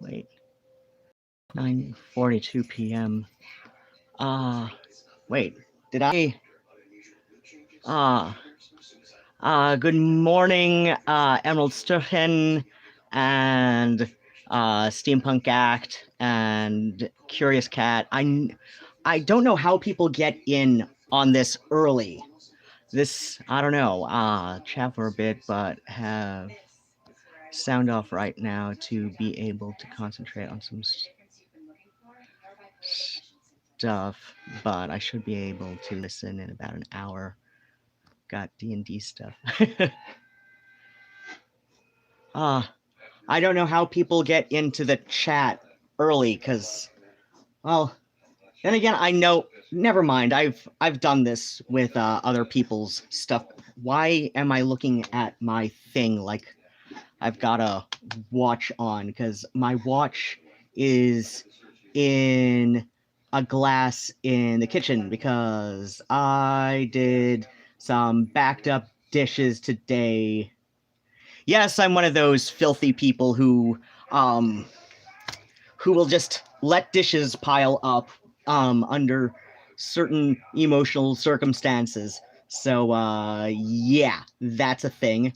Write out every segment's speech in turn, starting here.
Wait. 9:42 p.m. Wait. Did I? Good morning, Emerald Sturgeon and Steampunk Act and Curious Cat. I don't know how people get in on this early. This, I don't know, chat for a bit, but have sound off right now to be able to concentrate on some stuff, but I should be able to listen in about an hour. Got D&D stuff. I don't know how people get into the chat early, because, well, then again, I know, never mind, I've done this with other people's stuff. Why am I looking at my thing like I've got a watch on? Because my watch is in a glass in the kitchen, because I did some backed up dishes today. Yes, I'm one of those filthy people who will just let dishes pile up under certain emotional circumstances. So yeah, that's a thing.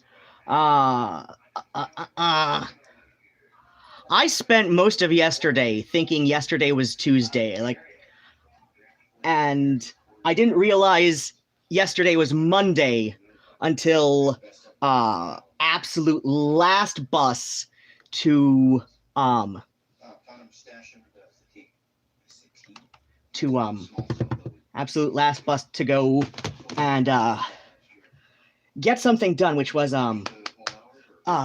I spent most of yesterday thinking yesterday was Tuesday, and I didn't realize yesterday was Monday until absolute last bus to absolute last bus to go and get something done, which was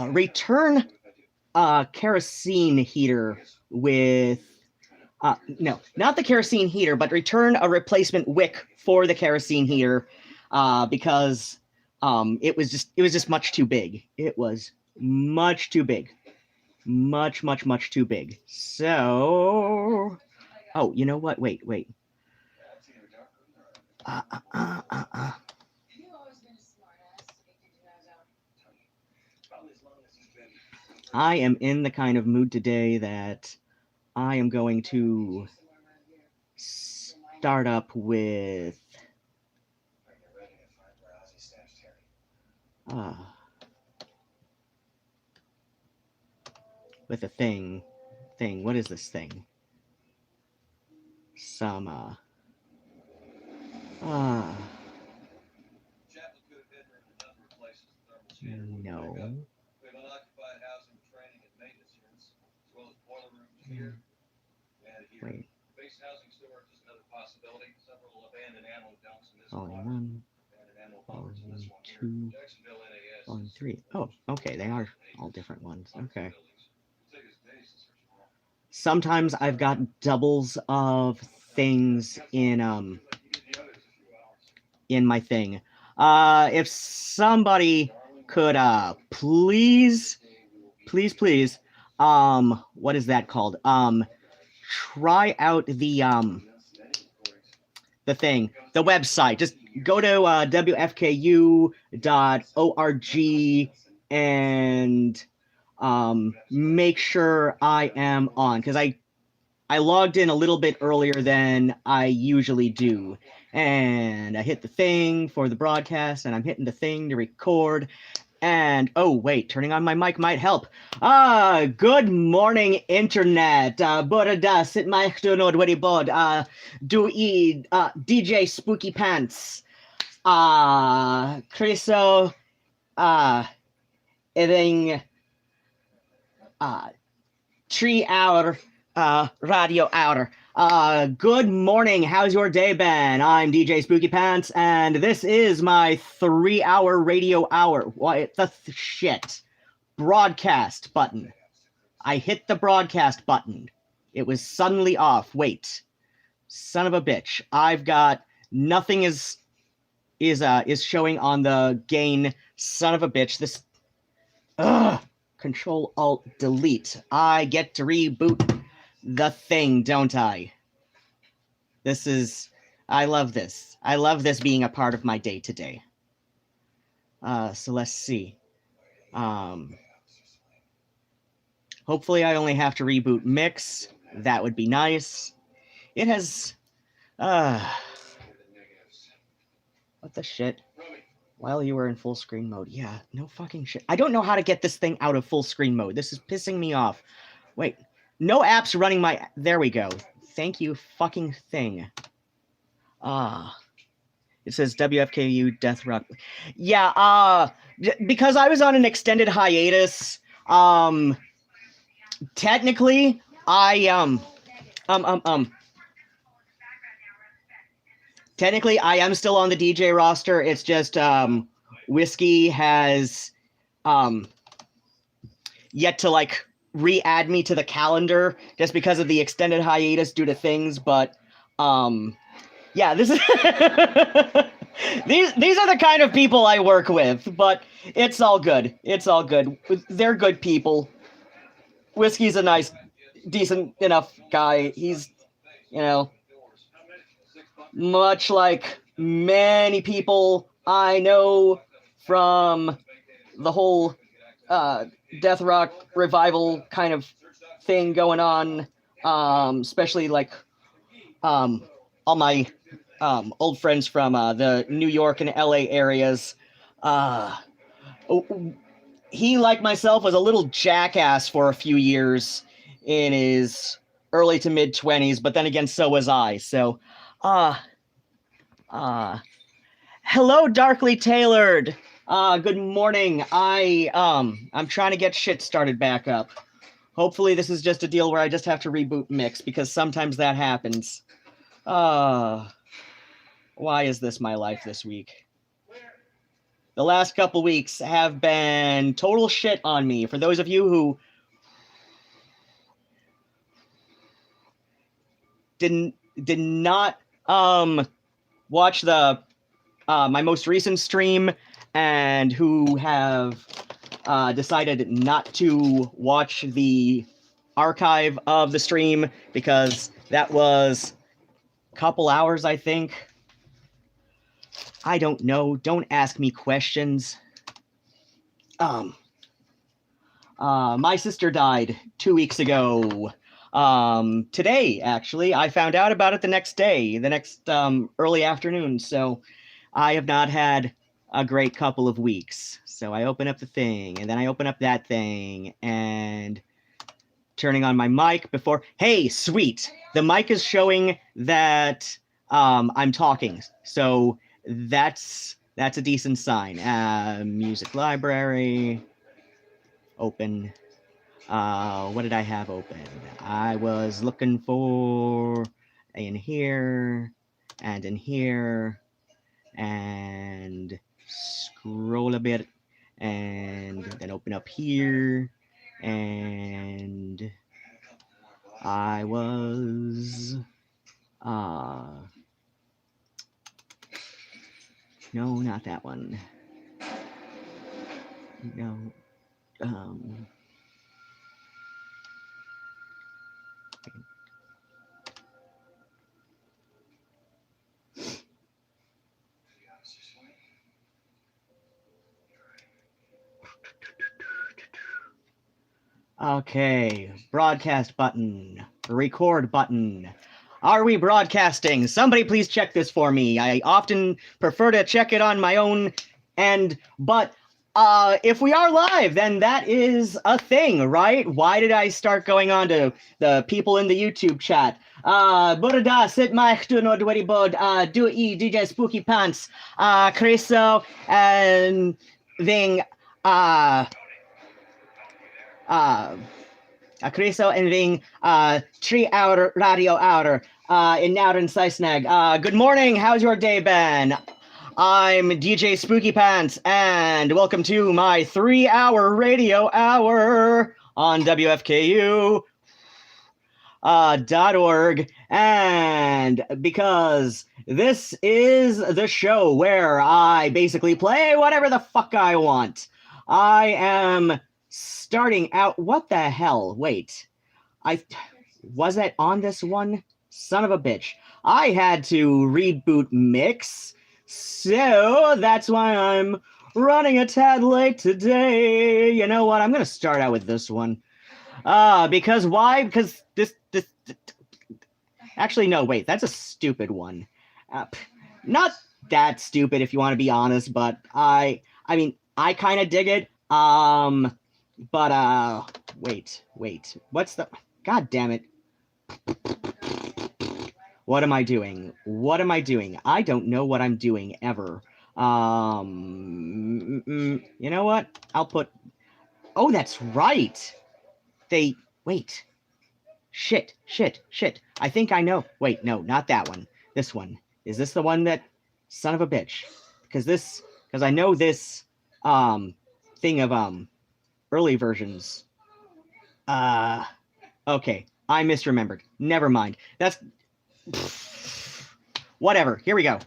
return kerosene heater with no, not the kerosene heater, but return a replacement wick for the kerosene heater, because it was just much too big. It was much too big. Much too big. So, oh, you know what? Wait. I am in the kind of mood today that I am going to start up with a thing. What is this thing? Some no. Wait. Volume 1, Volume 2, Volume 3. Oh, okay, they are all different ones. Okay. Sometimes I've got doubles of things in my thing. If somebody could please, what is that called? Try out the thing, the website. Just go to WFKU.org and make sure I am on, because I logged in a little bit earlier than I usually do, and I hit the thing for the broadcast, and I'm hitting the thing to record. And, oh, wait, turning on my mic might help. Good morning, Internet. Burada sit maich dwrnod wedi bod. Dwi DJ Spookypants. Croeso iddyng 3-hour radio hour. Good morning. How's your day been? I'm DJ Spookypants, and this is my 3-hour radio hour. What the shit? Broadcast button. I hit the broadcast button. It was suddenly off. Wait. Son of a bitch. I've got nothing is showing on the gain. Son of a bitch. This Control Alt Delete. I get to reboot the thing, don't I? I love this. I love this being a part of my day today. So let's see. Hopefully I only have to reboot mix. That would be nice. It has... What the shit? While you were in full screen mode. Yeah, no fucking shit. I don't know how to get this thing out of full screen mode. This is pissing me off. Wait. No apps running my... There we go. Thank you, fucking thing. It says WFKU Death Rock. Yeah, because I was on an extended hiatus, technically, technically, I am still on the DJ roster. It's just, Whiskey has, yet to, like, re-add me to the calendar just because of the extended hiatus due to things, but, yeah, this is these are the kind of people I work with, but it's all good. It's all good. They're good people. Whiskey's a nice, decent enough guy. He's, you know, much like many people I know from the whole death rock revival kind of thing going on, especially like all my old friends from the New York and LA areas. He, like myself, was a little jackass for a few years in his early to mid 20s, but then again, so was I. So, hello, Darkly Tailored. Good morning. I'm trying to get shit started back up. Hopefully this is just a deal where I just have to reboot mix, because sometimes that happens. Why is this my life this week? The last couple weeks have been total shit on me. For those of you who did not watch the my most recent stream and who have decided not to watch the archive of the stream because that was a couple hours, I think. I don't know. Don't ask me questions. My sister died 2 weeks ago. Today, actually. I found out about it the next day, the next early afternoon. So I have not had a great couple of weeks. So I open up the thing, and then I open up that thing, and turning on my mic before... Hey, sweet! The mic is showing that I'm talking. So... That's a decent sign. Music library. Open. What did I have open? I was looking for in here and in here and scroll a bit and then open up here and I was no, not that one. No. Okay, broadcast button, record button. Are we broadcasting? Somebody please check this for me. I often prefer to check it on my own end, but if we are live, then that is a thing, right? Why did I start going on to the people in the YouTube chat? Burada sit mach du no dwedi bod do DJ Spookypants Creso and thing Creso and thing 3 hour radio hour in Nowden Seisnag. Good morning, how's your day been? I'm DJ Spookypants, and welcome to my 3-hour radio hour on WFKU .org, and because this is the show where I basically play whatever the fuck I want. I am starting out... What the hell? Wait. Was it on this one? Son of a bitch. I had to reboot mix, so that's why I'm running a tad late today. You know what? I'm going to start out with this one. Because why? Because this. Actually, no, wait, that's a stupid one. Not that stupid, if you want to be honest, but I mean, I kind of dig it. But wait, what's the? God damn it! What am I doing? What am I doing? I don't know what I'm doing ever. You know what? I'll put. Oh, that's right. Wait. Shit. I think I know. Wait, no, not that one. This one. Is this the one that... Son of a bitch. Because I know this, thing of, early versions. Okay. I misremembered. Never mind. That's... Whatever. Here we go.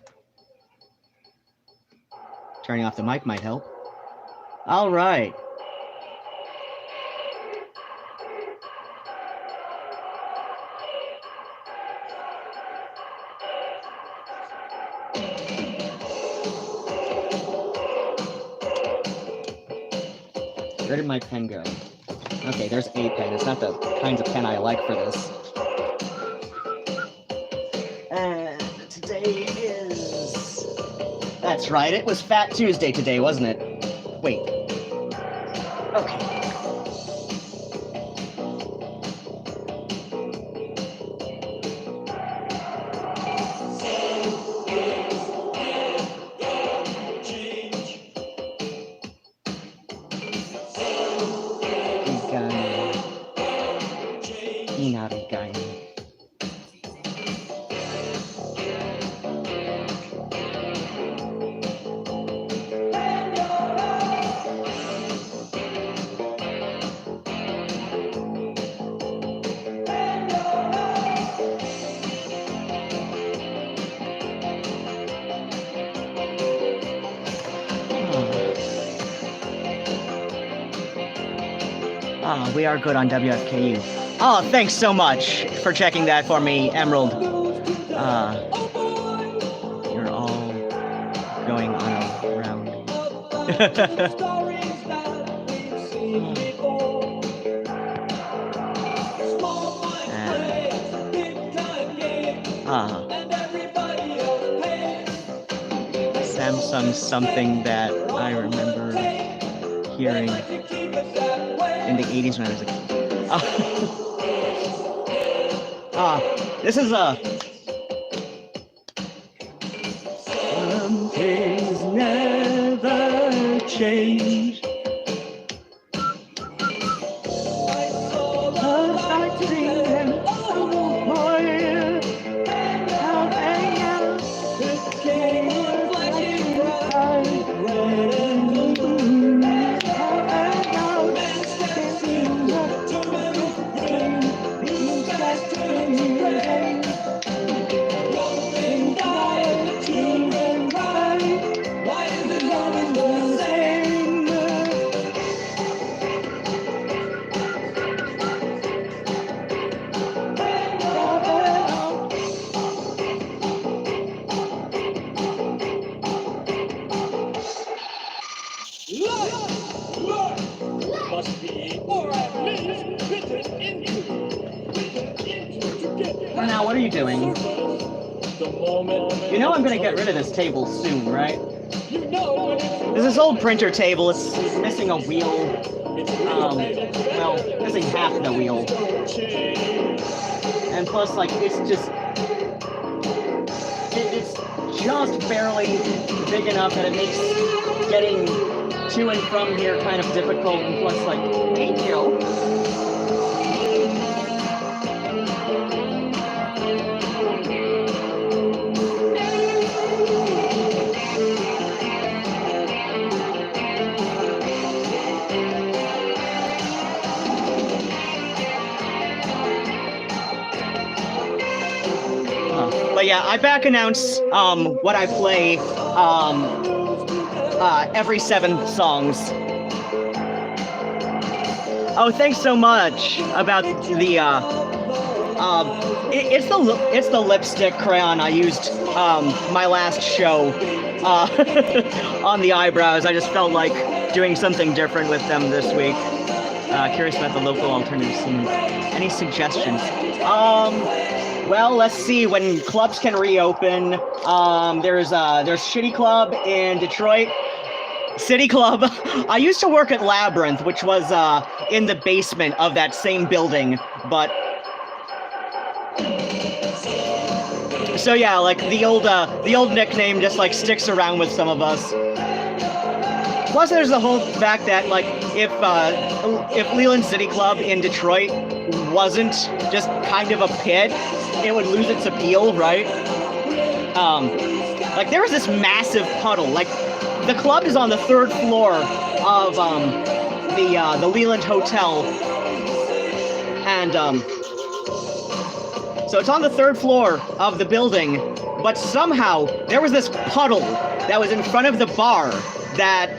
Turning off the mic might help. All right. Where did my pen go? Okay, there's a pen. It's not the kinds of pen I like for this. And today is... That's right, it was Fat Tuesday today, wasn't it? Wait. Okay. We are good on WFKU. Oh, thanks so much for checking that for me, Emerald. You're all going on a round. Samsung something that I remember hearing in the 80s when I was a kid. This is Some things never change. Now, what are you doing? You know I'm gonna get rid of this table soon, right? There's this old printer table. It's missing a wheel. Well, missing half the wheel. And plus, like, it's just barely big enough that it makes getting to and from here kind of difficult. And plus, like, thank you. But yeah, I back announce what I play every 7 songs. Oh, thanks so much about the it's the lipstick crayon I used my last show on the eyebrows. I just felt like doing something different with them this week. Curious about the local alternative scene. Any suggestions? Well, let's see. When clubs can reopen, there's Shitty Club in Detroit. City Club. I used to work at Labyrinth, which was in the basement of that same building, but so yeah, like the old nickname just like sticks around with some of us. Plus, there's the whole fact that like if Leland City Club in Detroit wasn't just kind of a pit, it would lose its appeal, right? Like there was this massive puddle. Like the club is on the 3rd floor of the Leland Hotel, and so it's on the 3rd floor of the building. But somehow there was this puddle that was in front of the bar that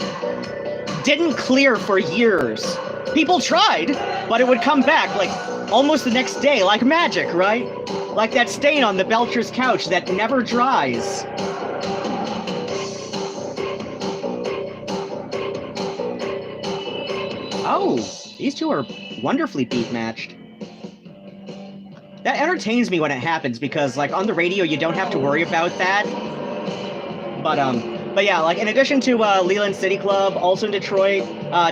didn't clear for years. People tried, but it would come back like almost the next day, like magic, right? Like that stain on the Belcher's couch that never dries. Oh, these two are wonderfully beat matched. That entertains me when it happens because, like, on the radio you don't have to worry about that. But yeah, like in addition to Leland City Club, also in Detroit,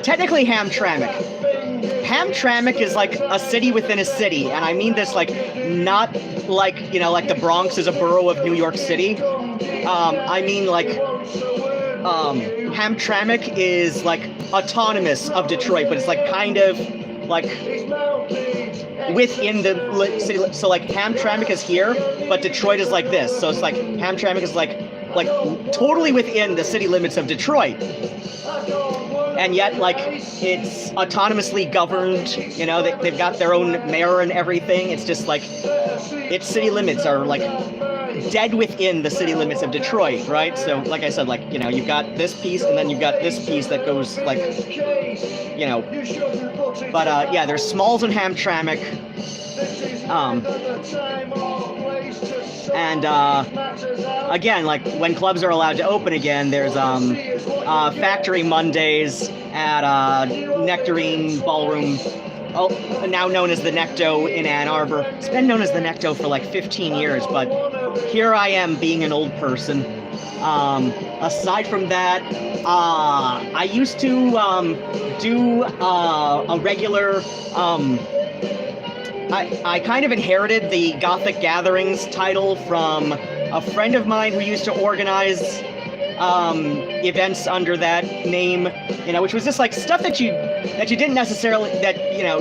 technically Hamtramck. Hamtramck is like a city within a city, and I mean this like not like, you know, like the Bronx is a borough of New York City. I mean like Hamtramck is like autonomous of Detroit, but it's like kind of like within the city. So like Hamtramck is here, but Detroit is like this. So it's like Hamtramck is like totally within the city limits of Detroit. And yet, like, it's autonomously governed, you know, they've got their own mayor and everything. It's just like, its city limits are like dead within the city limits of Detroit, right? So, like I said, like, you know, you've got this piece and then you've got this piece that goes, like, you know. But, yeah, there's Smalls and Hamtramck. And, again, like, when clubs are allowed to open again, there's, Factory Mondays at, Nectarine Ballroom, now known as the Necto in Ann Arbor. It's been known as the Necto for, like, 15 years, but here I am being an old person. Aside from that, I used to, do, a regular, I kind of inherited the Gothic Gatherings title from a friend of mine who used to organize events under that name, you know, which was just like stuff that you didn't necessarily, that, you know,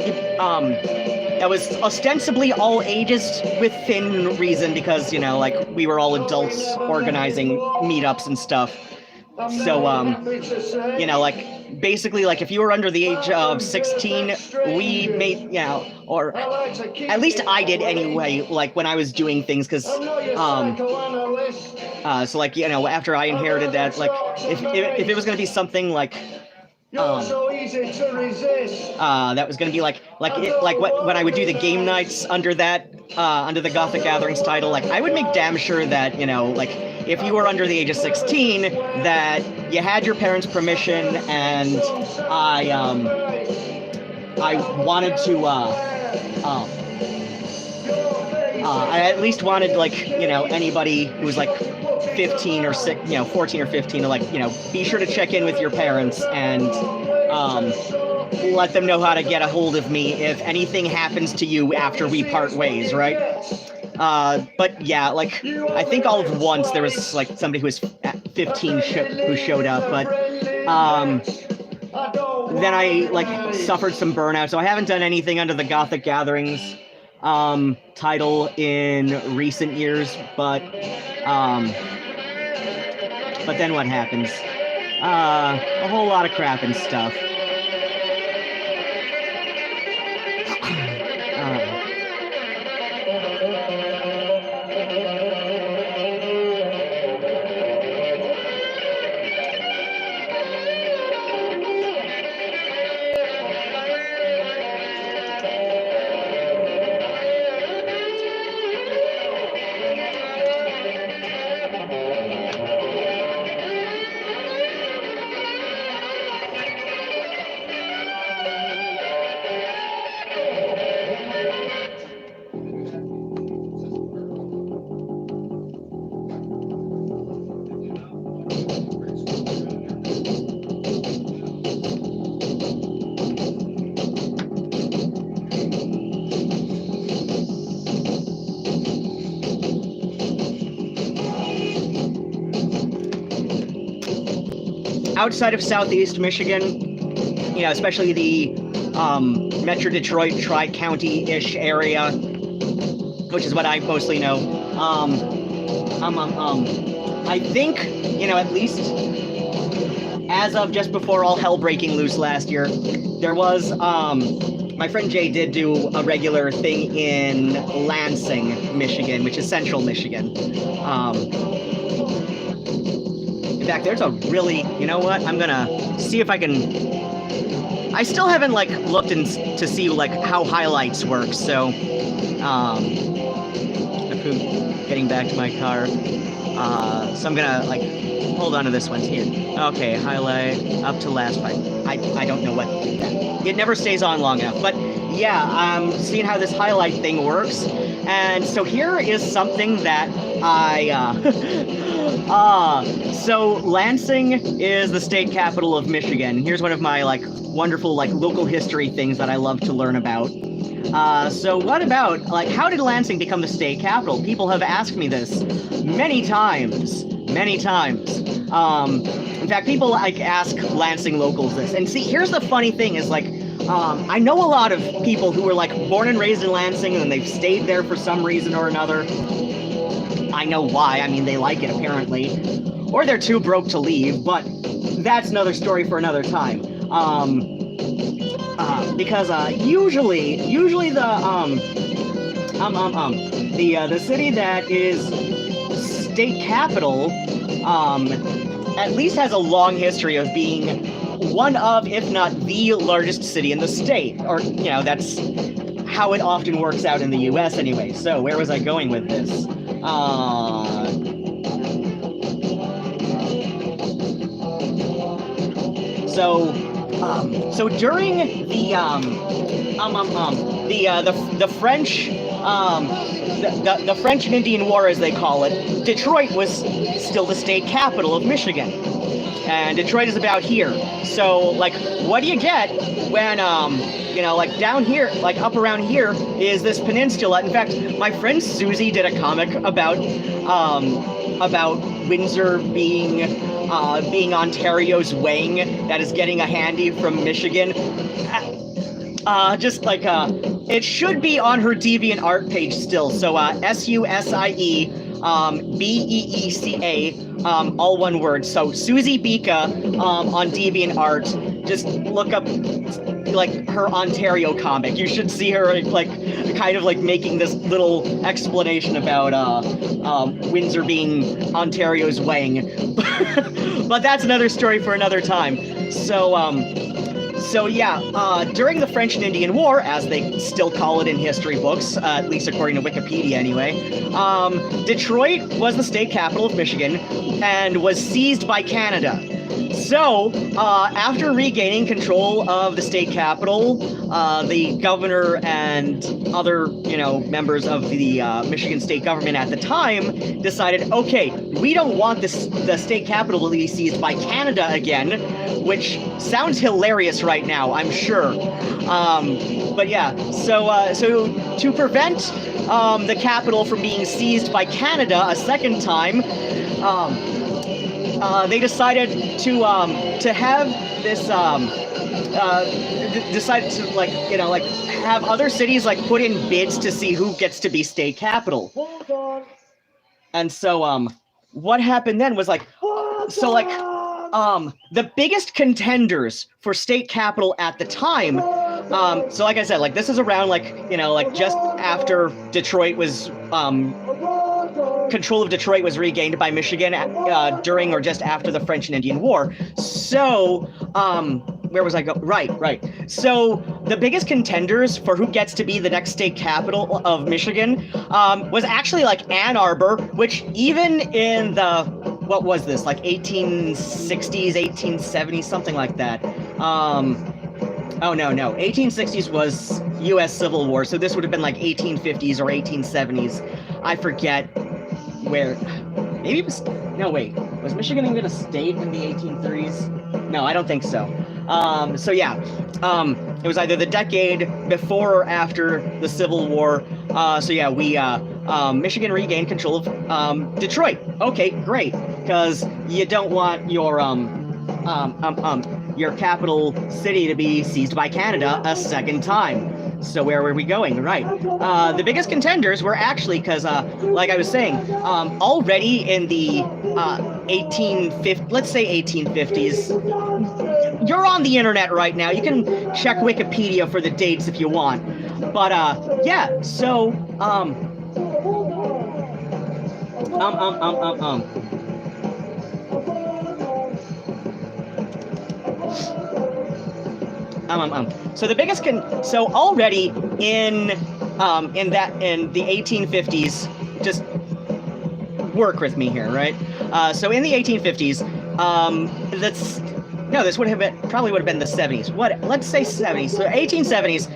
that was ostensibly all ages within reason because, you know, like we were all adults organizing meetups and stuff. So, you know, like, basically, like, if you were under the age of 16, we made, you know, or at least I did anyway, like, when I was doing things, because, so, like, you know, after I inherited that, like, if it was going to be something, like, that was going to be like when I would do the game nights under that, under the Gothic Gatherings title, like, I would make damn sure that, you know, like, if you were under the age of 16, that you had your parents' permission, and I wanted to, I at least wanted, like, you know, anybody who was, like, 15 or 6, you know, 14 or 15 to, like, you know, be sure to check in with your parents and, let them know how to get a hold of me if anything happens to you after we part ways, right? But yeah, like, I think all of once there was, like, somebody who was 15 who showed up, but, then I, like, suffered some burnout, so I haven't done anything under the Gothic Gatherings, title in recent years, but then what happens? A whole lot of crap and stuff. outside of Southeast Michigan, you know, especially the Metro Detroit, Tri-County-ish area, which is what I mostly know. I think, you know, at least as of just before all hell breaking loose last year, there was, my friend Jay did do a regular thing in Lansing, Michigan, which is central Michigan. In fact, there's a really, you know what, I'm gonna see if I can, I still haven't, like, looked to see, like, how highlights work, so, getting back to my car, so I'm gonna, like, hold on to this one here. Okay, highlight up to last fight. I don't know what, it never stays on long enough, but yeah, I'm seeing how this highlight thing works, and so here is something that so Lansing is the state capital of Michigan. Here's one of my, like, wonderful, like, local history things that I love to learn about. So what about, like, how did Lansing become the state capital? People have asked me this many times. In fact, people, like, ask Lansing locals this. And see, here's the funny thing is, like, I know a lot of people who were, like, born and raised in Lansing and they've stayed there for some reason or another. I know why. I mean, they like it, apparently. Or they're too broke to leave, but that's another story for another time. Because usually the city that is state capital at least has a long history of being one of, if not the largest city in the state, or, you know, that's how it often works out in the US anyway. So where was I going with this? So during the French the French and Indian War, as they call it, Detroit was still the state capital of Michigan, and Detroit is about here. So, like, what do you get when you know, like, down here, like, up around here is this peninsula. In fact, my friend Susie did a comic about Windsor being Ontario's wing that is getting a handy from Michigan. Just like, it should be on her DeviantArt page still. So, SUSIE, BEECA, all one word. So, Susie Bika, on DeviantArt. Just look up, like, her Ontario comic. You should see her, like, kind of, like, making this little explanation about, Windsor being Ontario's wing. But that's another story for another time. So yeah, during the French and Indian War, as they still call it in history books, at least according to Wikipedia anyway, Detroit was the state capital of Michigan and was seized by Canada. So, after regaining control of the state capital, the governor and other, you know, members of the Michigan state government at the time decided, okay, we don't want the state capital to be seized by Canada again, which sounds hilarious right now, I'm sure. But yeah, so to prevent the capital from being seized by Canada a second time, they decided to have this decided to, like, you know, like, have other cities, like, put in bids to see who gets to be state capital. Hold on. And so what happened then was, like, so, like, the biggest contenders for state capital at the time, so like I said, like, this is around, like, you know, like, just after Detroit was control of Detroit was regained by Michigan during or just after the French and Indian War. So, where was I going? Right. So, the biggest contenders for who gets to be the next state capital of Michigan was actually, like, Ann Arbor, which even in the, what was this, like 1860s, 1870s, something like that. Oh, no. 1860s was U.S. Civil War, so this would have been like 1850s or 1870s. I forget where. Maybe it was. No, wait. Was Michigan even a state in the 1830s? No, I don't think so. So yeah, it was either the decade before or after the Civil War. So yeah, Michigan regained control of Detroit. Okay, great, because you don't want your your capital city to be seized by Canada a second time. So where were we going? Right. The biggest contenders were actually, because, like I was saying, already in the 1850s, you're on the internet right now. You can check Wikipedia for the dates if you want. But, yeah, so, So the biggest so already in the 1850s, just work with me here, right? So in the 1850s, this would have been probably would have been the 70s. Let's say 70s. So 1870s,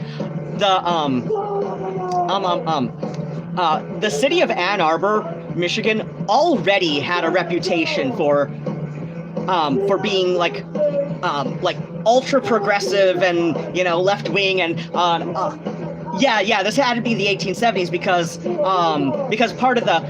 the city of Ann Arbor, Michigan, already had a reputation for being like ultra progressive and, you know, left wing and this had to be the 1870s because part of the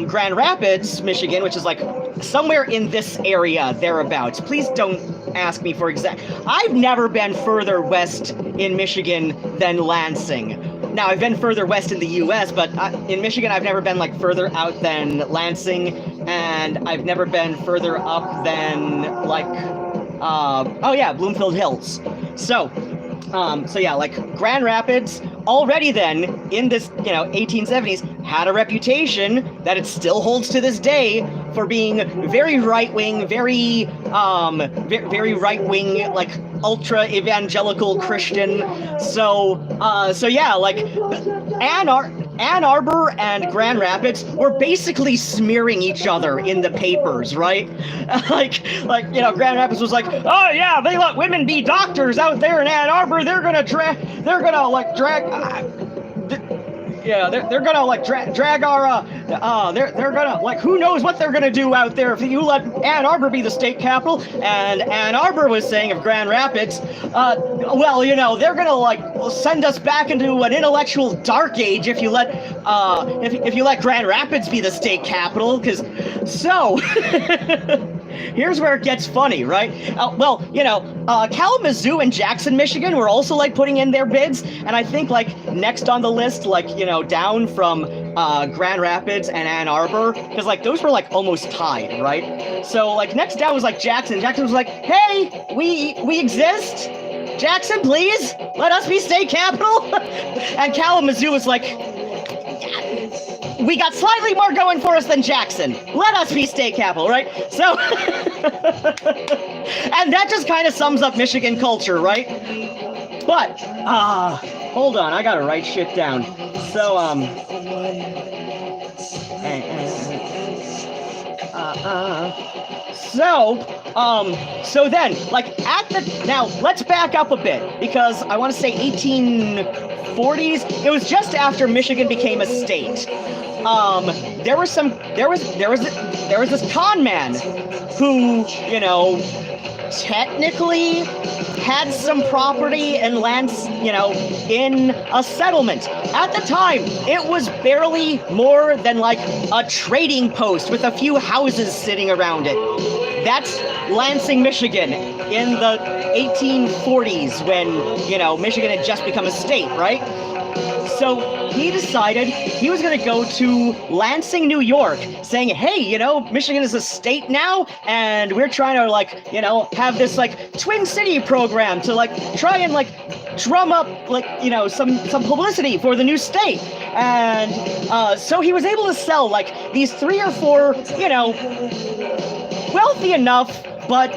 Grand Rapids, Michigan, which is like somewhere in this area thereabouts. Please don't ask me for exact. I've never been further west in Michigan than Lansing. Now, I've been further west in the U.S., but in Michigan, I've never been like further out than Lansing, and I've never been further up than like, Bloomfield Hills. So like Grand Rapids already then in this, 1870s had a reputation that it still holds to this day for being very right-wing, very right-wing, like ultra evangelical Christian. So like Ann Arbor and Grand Rapids were basically smearing each other in the papers, right? like Grand Rapids was like, oh yeah, they let women be doctors out there in Ann Arbor. They're gonna drag our they're gonna, like, who knows what they're gonna do out there if you let Ann Arbor be the state capital. And Ann Arbor was saying of Grand Rapids, they're gonna like send us back into an intellectual dark age if you let if you let Grand Rapids be the state capital. Here's where it gets funny, right? Kalamazoo and Jackson, Michigan were also like putting in their bids, and I think like next on the list, like, down from Grand Rapids and Ann Arbor, because like those were like almost tied, right? So like next down was like Jackson. Jackson was like, hey, we exist. Jackson, please let us be state capital. And Kalamazoo was like, we got slightly more going for us than Jackson. Let us be state capital, right? So, and that just kind of sums up Michigan culture, right? But, hold on, I gotta write shit down. So, so then, like, now, let's back up a bit, because I want to say 1840s, it was just after Michigan became a state. There was this con man who, technically had some property and lands, in a settlement. At the time, it was barely more than like a trading post with a few houses sitting around it. That's Lansing, Michigan in the 1840s when, Michigan had just become a state, right? So he decided he was going to go to Lansing, New York, saying, hey, Michigan is a state now, and we're trying to, like, have this, like, Twin City program to, like, try and, like, drum up, like, some publicity for the new state. And so he was able to sell, like, these 3 or 4, wealthy enough, but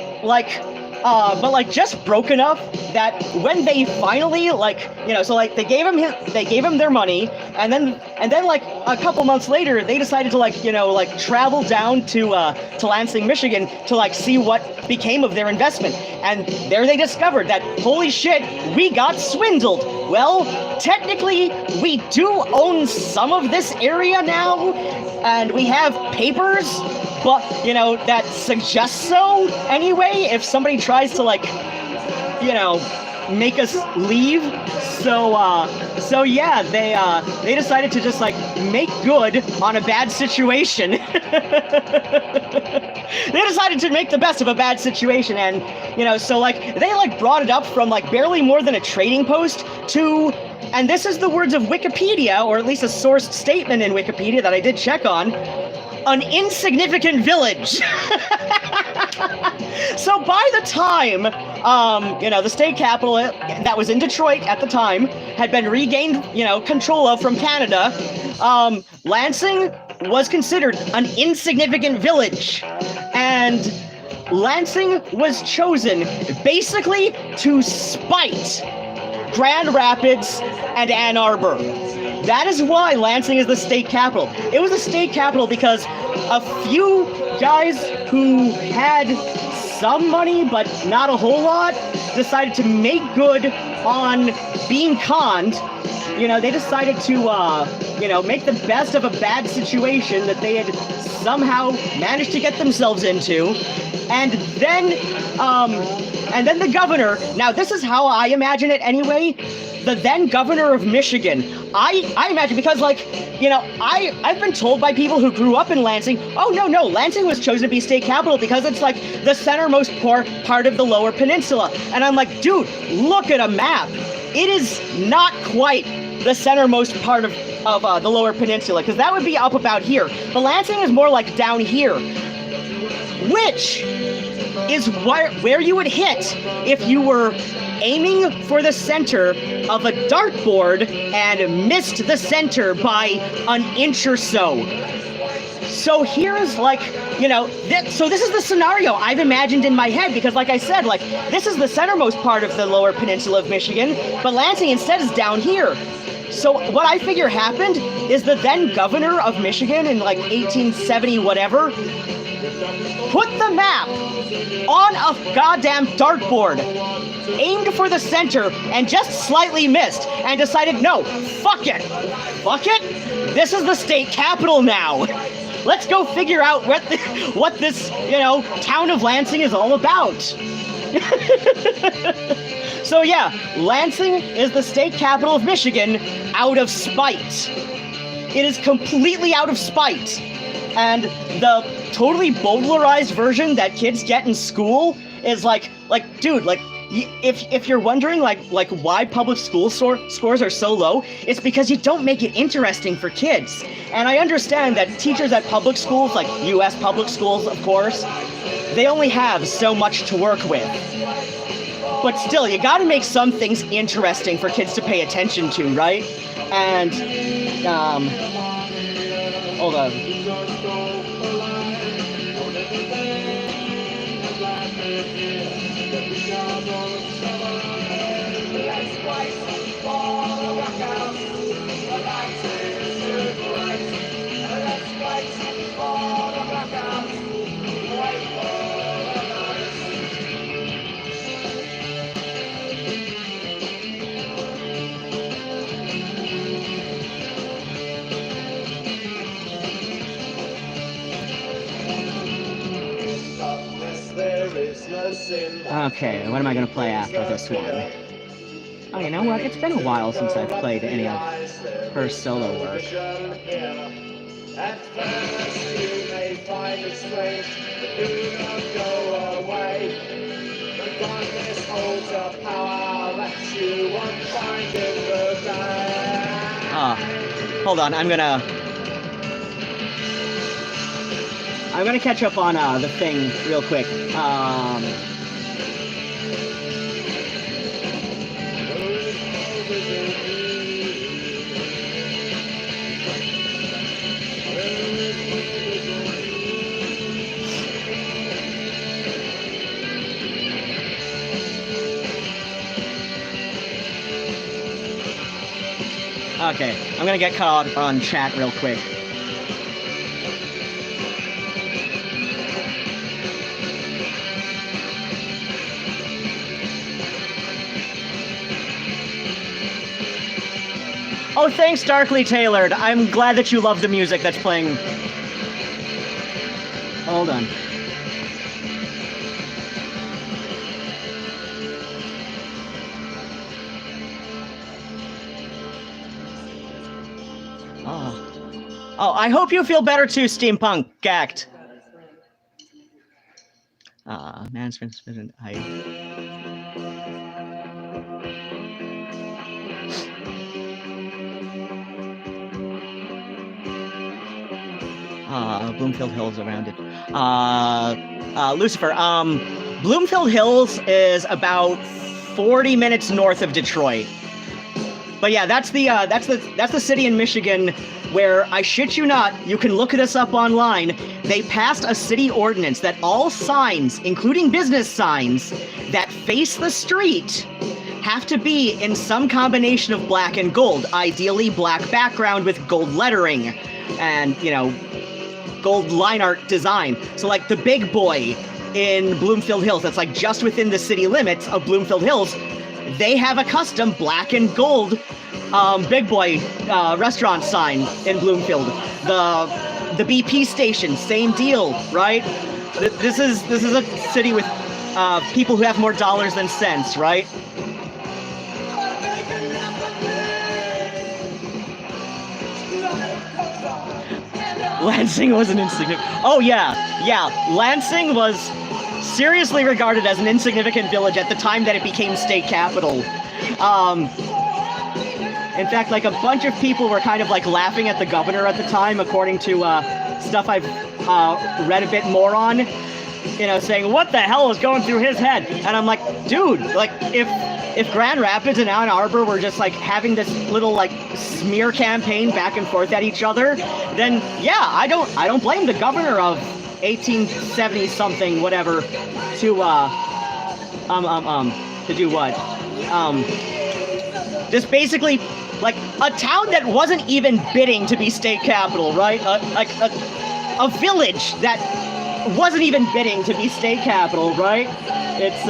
just broke enough that when they finally, they gave him their money, and then like a couple months later, they decided to travel down to Lansing, Michigan to like see what became of their investment. And there they discovered that, holy shit, we got swindled. Well, technically, we do own some of this area now, and we have papers, but, that suggests so anyway. If somebody tries to, make us leave. So yeah, they decided to just like make good on a bad situation. They decided to make the best of a bad situation, and so like they like brought it up from like barely more than a trading post to, and this is the words of Wikipedia, or at least a sourced statement in Wikipedia that I did check on, an insignificant village. So by the time, the state capital that was in Detroit at the time had been regained, control of from Canada, Lansing was considered an insignificant village. And Lansing was chosen basically to spite Grand Rapids and Ann Arbor. That is why Lansing is the state capital. It was the state capital because a few guys who had some money but not a whole lot decided to make good on being conned. They decided to make the best of a bad situation that they had somehow managed to get themselves into. And then the governor, now this is how I imagine it anyway, the then governor of Michigan, I imagine, because I've been told by people who grew up in Lansing, oh no, Lansing was chosen to be state capital because it's like the centermost part of the Lower Peninsula. And I'm like, dude, look at a map. It is not quite the centermost part of the Lower Peninsula, because that would be up about here. But Lansing is more like down here, which is where you would hit if you were aiming for the center of a dartboard and missed the center by an inch or so. So here's like, so this is the scenario I've imagined in my head, because like I said, like this is the centermost part of the Lower Peninsula of Michigan, but Lansing instead is down here. So what I figure happened is the then governor of Michigan in like 1870 whatever put the map on a goddamn dartboard, aimed for the center, and just slightly missed, and decided, no, fuck it, this is the state capital now. Let's go figure out what this, town of Lansing is all about. So yeah, Lansing is the state capital of Michigan out of spite. It is completely out of spite. And the totally bowdlerized version that kids get in school is like, dude, like, if you're wondering, like why public school scores are so low, it's because you don't make it interesting for kids. And I understand that teachers at public schools, like U.S. public schools, of course, they only have so much to work with. But still, you gotta make some things interesting for kids to pay attention to, right? And, hold on. Okay, what am I going to play after this one? Oh, you know what? It's been a while since I've played any of her solo work. At first you may find it strange, but do not go away. The darkness holds a power that you won't find in the day. Hold on, I'm gonna catch up on the thing real quick. Okay, I'm gonna get caught on chat real quick. Oh, thanks, Darkly Tailored. I'm glad that you love the music that's playing. Hold on. Oh, I hope you feel better too, Steampunk Gact. Man's been Bloomfield Hills around it. Lucifer, Bloomfield Hills is about 40 minutes north of Detroit. But yeah, that's the city in Michigan where, I shit you not, you can look this up online. They passed a city ordinance that all signs, including business signs, that face the street have to be in some combination of black and gold, ideally black background with gold lettering and, you know, gold line art design. So like the Big Boy in Bloomfield Hills, that's like just within the city limits of Bloomfield Hills, they have a custom black and gold Big Boy restaurant sign in Bloomfield. The BP station, same deal, right? This is a city with people who have more dollars than cents, right? Lansing was an insignificant... Oh, yeah. Lansing was seriously regarded as an insignificant village at the time that it became state capital. In fact, like, a bunch of people were kind of, like, laughing at the governor at the time, according to stuff I've read a bit more on. You know, saying, what the hell is going through his head? And I'm like, dude, like, if Grand Rapids and Ann Arbor were just, like, having this little, like, smear campaign back and forth at each other, then, yeah, I don't blame the governor of 1870 something, whatever, to do what? Just basically, like, a town that wasn't even bidding to be state capital, right? Like a village that wasn't even bidding to be state capital, right? It's,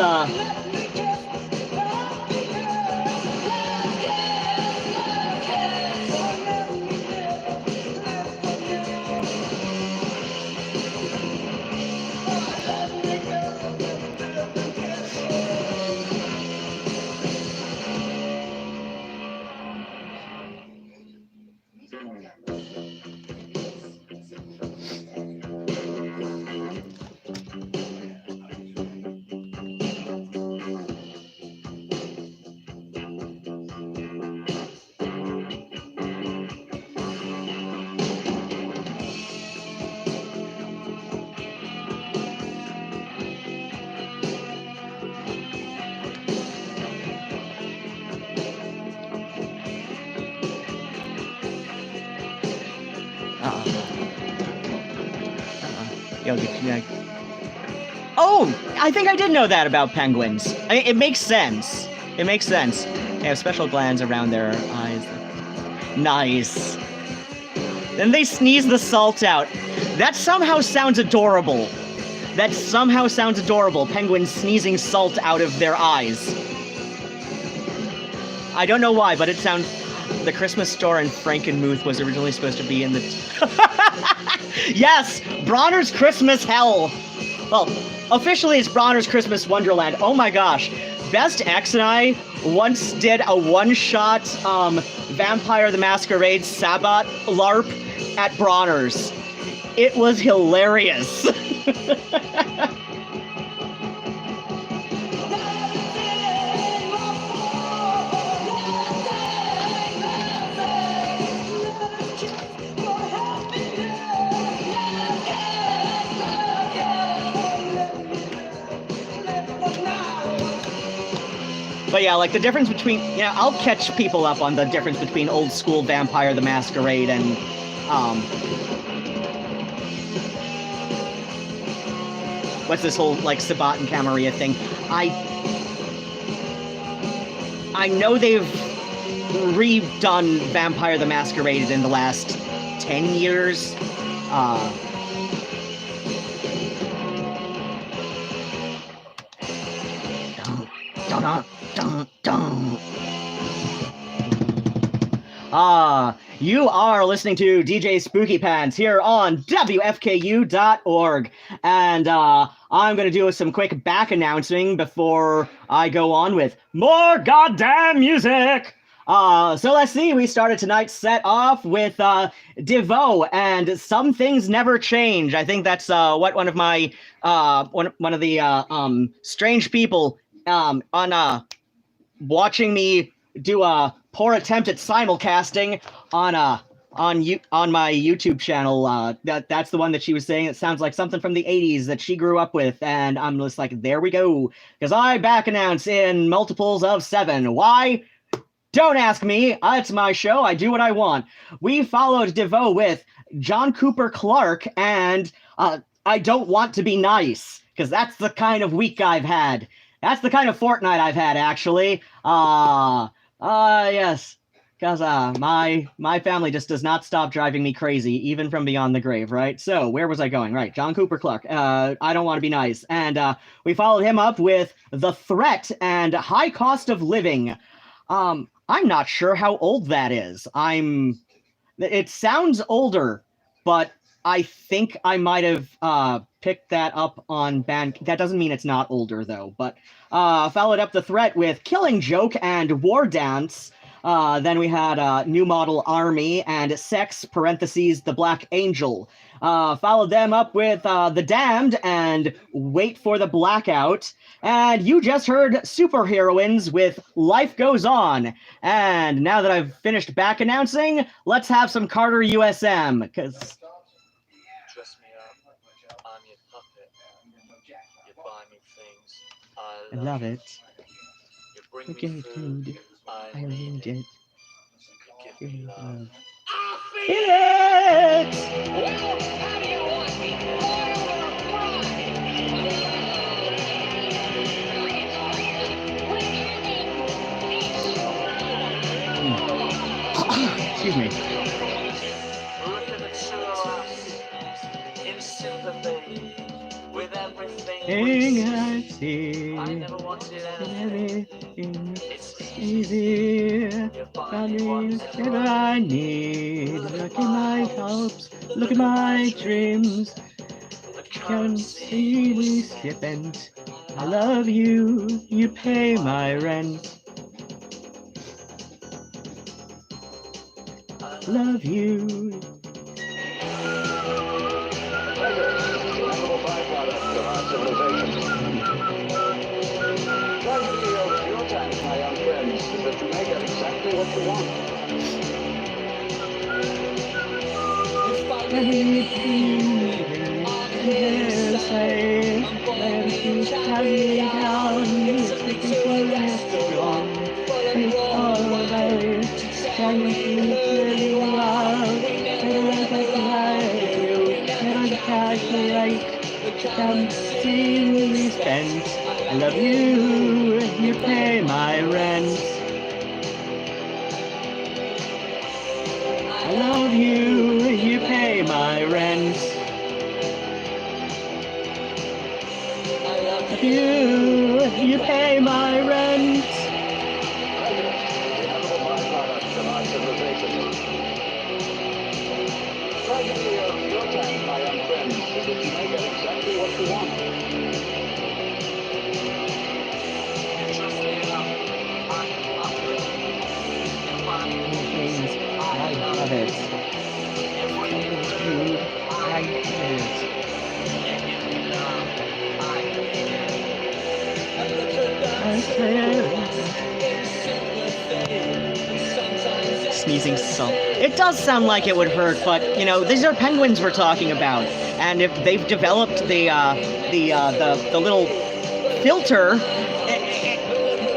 Oh, I think I did know that about penguins. It makes sense. It makes sense. They have special glands around their eyes. Nice. Then they sneeze the salt out. That somehow sounds adorable. Penguins sneezing salt out of their eyes. I don't know why, but it sounds... The Christmas store in Frankenmuth was originally supposed to be in the... Yes! Bronner's Christmas Hell! Well, officially it's Bronner's Christmas Wonderland. Oh my gosh. Best X and I once did a one-shot Vampire the Masquerade Sabbat LARP at Bronner's. It was hilarious. But yeah, like the difference between, you know, I'll catch people up on the difference between old school Vampire the Masquerade and, what's this whole, like, Sabbat and Camarilla thing? I know they've redone Vampire the Masquerade in the last 10 years. You are listening to DJ Spookypants here on WFKU.org. And I'm going to do some quick back announcing before I go on with more goddamn music. So let's see. We started tonight's set off with Devo and Some Things Never Change. I think that's what one of my one of the strange people on watching me do a poor attempt at simulcasting on my YouTube channel. That's the one that she was saying. It sounds like something from the 80s that she grew up with, and I'm just like, there we go. Because I back announce in multiples of 7. Why? Don't ask me. It's my show. I do what I want. We followed Devo with John Cooper Clarke and I Don't Want to Be Nice, because that's the kind of week I've had. That's the kind of fortnight I've had, actually. Yes. Because my family just does not stop driving me crazy, even from beyond the grave, right? So, where was I going? Right, John Cooper Clarke, I Don't Want to Be Nice. And we followed him up with The Threat and High Cost of Living. I'm not sure how old that is. It sounds older, but I think I might have picked that up on band. That doesn't mean it's not older, though. But followed up The Threat with Killing Joke and War Dance. Then we had New Model Army and Sex, parentheses, The Black Angel. Followed them up with The Damned and Wait for the Blackout. And you just heard Superheroines with Life Goes On. And now that I've finished back announcing, let's have some Carter USM, because... Dress me up, I'm your puppet. You buy me things, I love it. You bring Okay, me food, I need it. You give me love. Feel it! Well, how do you want me? Excuse me. Looking at us in sympathy with everything Thing we I see. see, I never wanted anything. everything It's easy. You buy Find me me whatever whatever I need. Look at my hopes, look at my dreams. The Can't see me stipend. I love you, you pay my rent. Love you. Can't see me spent. I love you, you pay my rent. I love you, you pay my rent. I love you, you pay my rent. I love it. I love it. Sneezing salt. It does sound like it would hurt, but you know, these are penguins we're talking about, and if they've developed the little filter,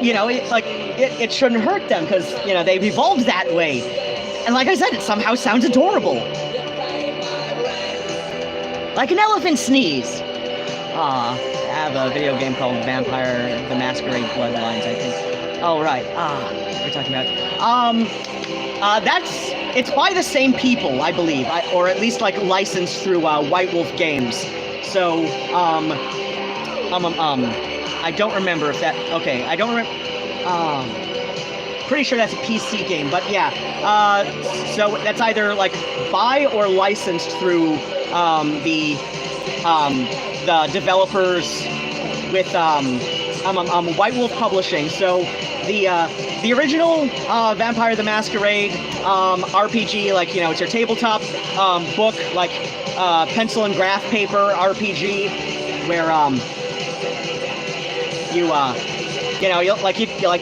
you know, it shouldn't hurt them because you know they've evolved that way. And like I said, it somehow sounds adorable, like an elephant sneeze. I have a video game called Vampire the Masquerade Bloodlines, I think. Oh right. What are we talking about? It's by the same people, I believe, or at least like licensed through White Wolf Games. So, I don't remember if that. Okay, I don't remember. Pretty sure that's a PC game, but yeah. So that's either like by or licensed through the developers with White Wolf Publishing. So the original Vampire the Masquerade RPG, like, you know, it's your tabletop book, like pencil and graph paper RPG, where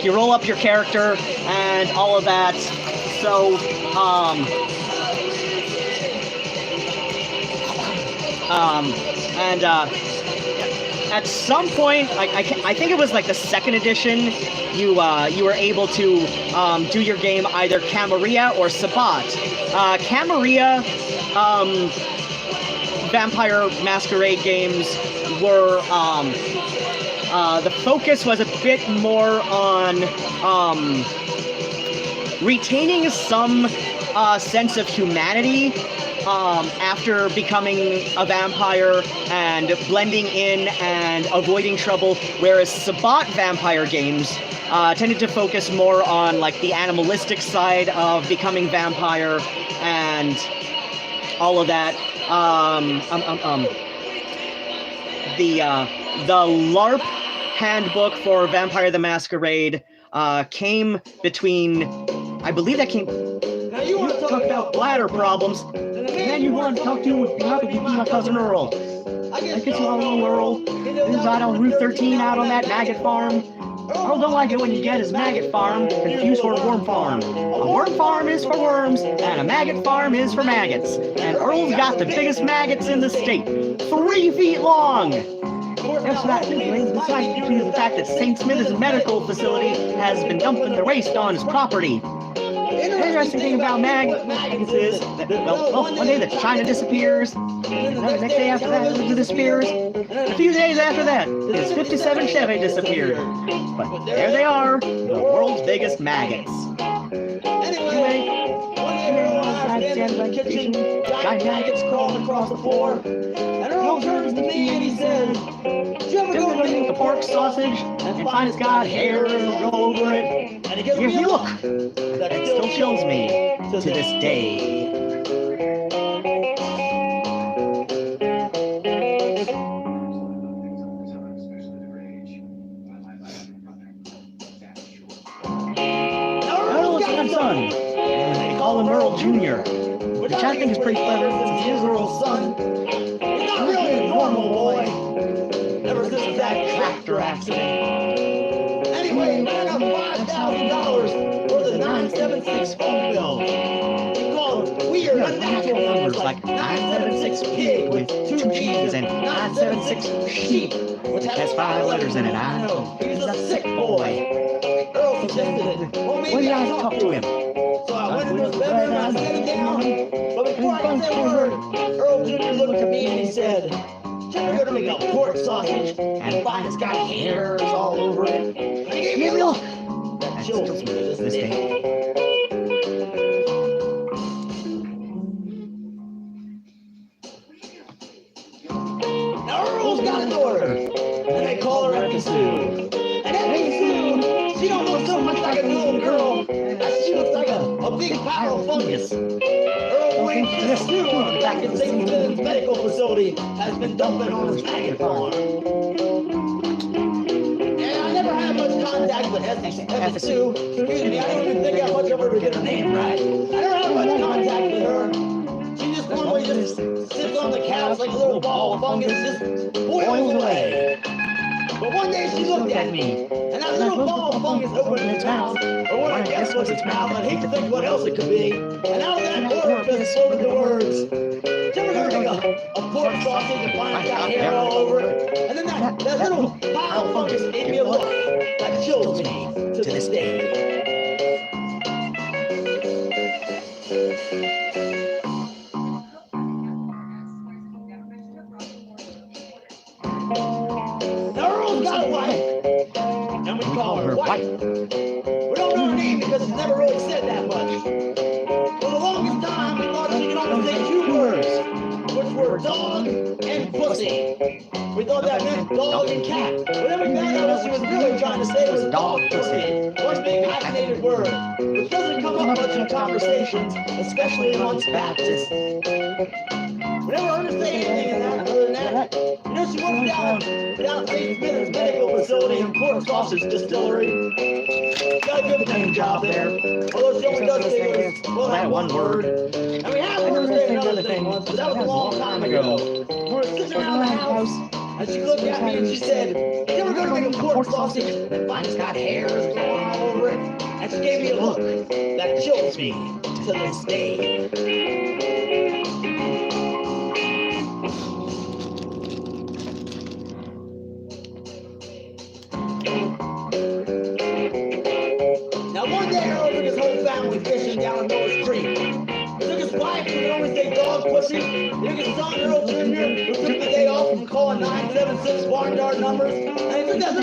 you roll up your character and all of that. So at some point, like I think it was like the second edition, you were able to do your game either Camarilla or Sabbat. Camarilla Vampire Masquerade games were the focus was a bit more on retaining some sense of humanity after becoming a vampire and blending in and avoiding trouble, whereas Sabbat vampire games tended to focus more on like the animalistic side of becoming vampire and all of that. The LARP handbook for Vampire the Masquerade came between, I believe that came. Now you want to talk about bladder problems, and then you want to talk to my cousin Earl. I guess you all know Earl. He's out on Route 13 out on that maggot farm. Earl don't like it when you get his maggot farm confused for a worm farm. A worm farm is for worms, and a maggot farm is for maggots. And Earl's got the biggest maggots in the state, 3 feet long. That's not besides due to the fact that St. Smith's medical facility has been dumping their waste on his property. The interesting thing about maggots is that, well, one day the China disappears, the next day after that it disappears, and a few days after that, his 57 Chevy disappeared. But there they are, the world's biggest maggots. Anyway, standing by the kitchen, giant maggots crawling across the floor, and Earl turns to me and he says, "Did you ever go to make a pork sausage and find it's got hairs all over it?" And he gives me a look that still chills me to this day. Earl's got a son, and they call him Earl Jr., which I think is pretty clever since he is Earl's son. He's not really a normal boy, ever since that tractor accident. Anyway, he ran up $5,000 for the 976 phone bill. He called weird, unnatural numbers like 976 pig with 2 G's and 976 sheep, which has 5 letters in it. I know, he's a sick boy. Earl suggested, well, maybe I talk to him. So I went into his bedroom and I sat him down. But before I could say a word, Earl Jr. looked at me and he said, "Did you ever go to make a pork sausage and find it's got hairs all over it?" And he gave me a look that chills me to this day. Now Earl's got a daughter, and they call her Effie Sue. And Effie Sue, she don't look so much like a little girl as she looks like a big pile of fungus. Earl Wayne this new one back in St. Smith's medical facility has been dumping on his maggot farm. And I never had much contact with Effie Sue. Excuse me, I don't even think I much of her to get her name right. I never had much contact with her. She just normally just sits on the couch like a little ball of fungus, just boils away. But one day she looked at me, and that little ball of fungus opened its mouth, or what I guess was its mouth. I'd hate to think what else it could be. And out of that orifice floated the words, "Did you ever go to make a pork sausage and find it's got hair all over it?" And then that little pile of fungus gave me a look that chills me to this day. Got a wife, and we call her White. We don't know her name because she's never really said that much. For the longest time, we thought she could only say 2 words, which were dog and pussy. We thought that meant dog and cat, but then we found out what she was really trying to say was dog pussy. One big hyphenated word, which doesn't come up much in conversations, especially amongst Baptists. We never heard her say anything in that, other than that. You know, she walked down down at St. Smith's Medical Facility and Pork Sausage Distillery. Got a good paying job there. Although she only does figures, well, that one word. And we have heard her say another thing once, but that was a long time ago. We were sitting around the house, and she looked at me and she said, "You ever go to make a pork sausage? Mine's got hairs growing all over it." And she gave me a look that chills me to this day. Now one day Earl took his whole family fishing down in Miller's Creek. He took his wife, who could only say dog pussy. He took his son Earl Jr., who took the day off from calling 976 barnyard numbers. And he took that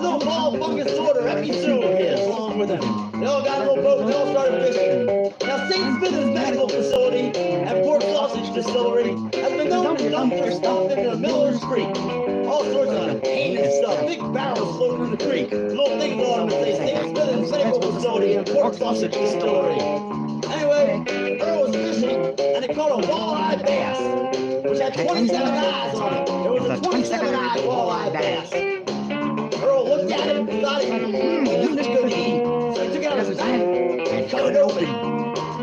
little ball fungus sorter, Epi Sue of his, along with him. They all got a little boat, they all started fishing. Now St. Smith's Medical Facility and Pork Sausage Distillery has been known to dump their stuff into Miller's Creek. All sorts of heinous stuff, big barrels floating in the creek. Little things on them that say St. Smith's Medical Facility and Pork Sausage Distillery. Anyway, Earl was fishing and he caught a walleye bass, which had 27 eyes on it. It was a 27-eyed walleye bass. Earl looked at it and thought this was good to eat. So he took it out of his knife and cut it open.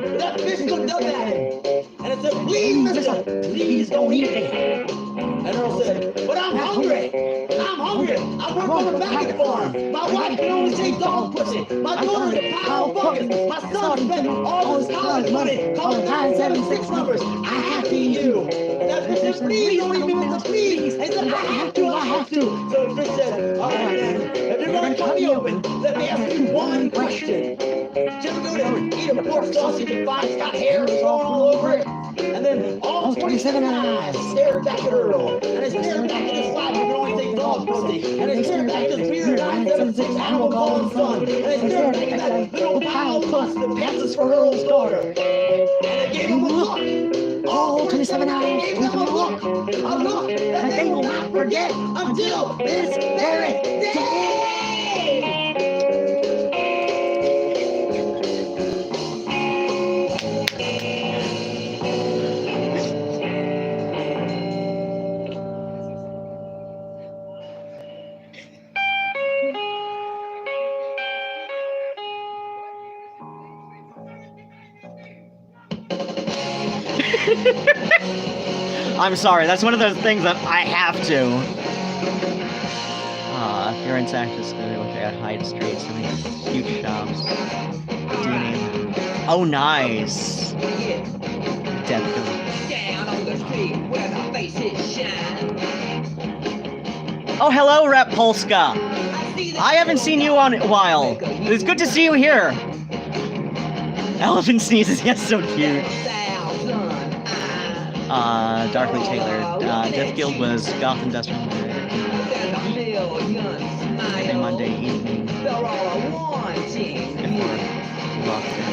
But that fish looked up at him and it said, "Please, mister, please don't eat me." And Earl said, "But I'm hungry. I'm hungry. I work on the bacon farm. My wife can only say dog pussy. My daughter's a pile of fungus. My son spent all his college money calling 976 numbers. I have to eat you." And that fish said, "Please don't eat me, mister, please." And he said, I have to. So the fish said, "All right then, if you're going to cut me open, let me ask you one question. Did you ever go to eat a pork sausage and find it's got hair growing all over it?" And then all 27 eyes stared back at Earl. And they stared back at his wife, who could only say dog pussy. And they stared back at his bearded 976 animal calling son. And they stared back at that little pile of pus that passes for Earl's daughter. And they gave him a look. All 27 eyes gave him a look that they will not forget until this very day. I'm sorry, that's one of those things that I have to. If you're in San Francisco, they look at Hyde Street, so many huge shops. Oh, nice. Definitely. Down on the street where the faces shine. Oh, hello, Rep Polska. I haven't seen you in a while. It's good to see you here. Elephant sneezes, yes, so cute. Darkly tailored. Death Guild was Goth Industrial. Every Monday evening. Before lockdown.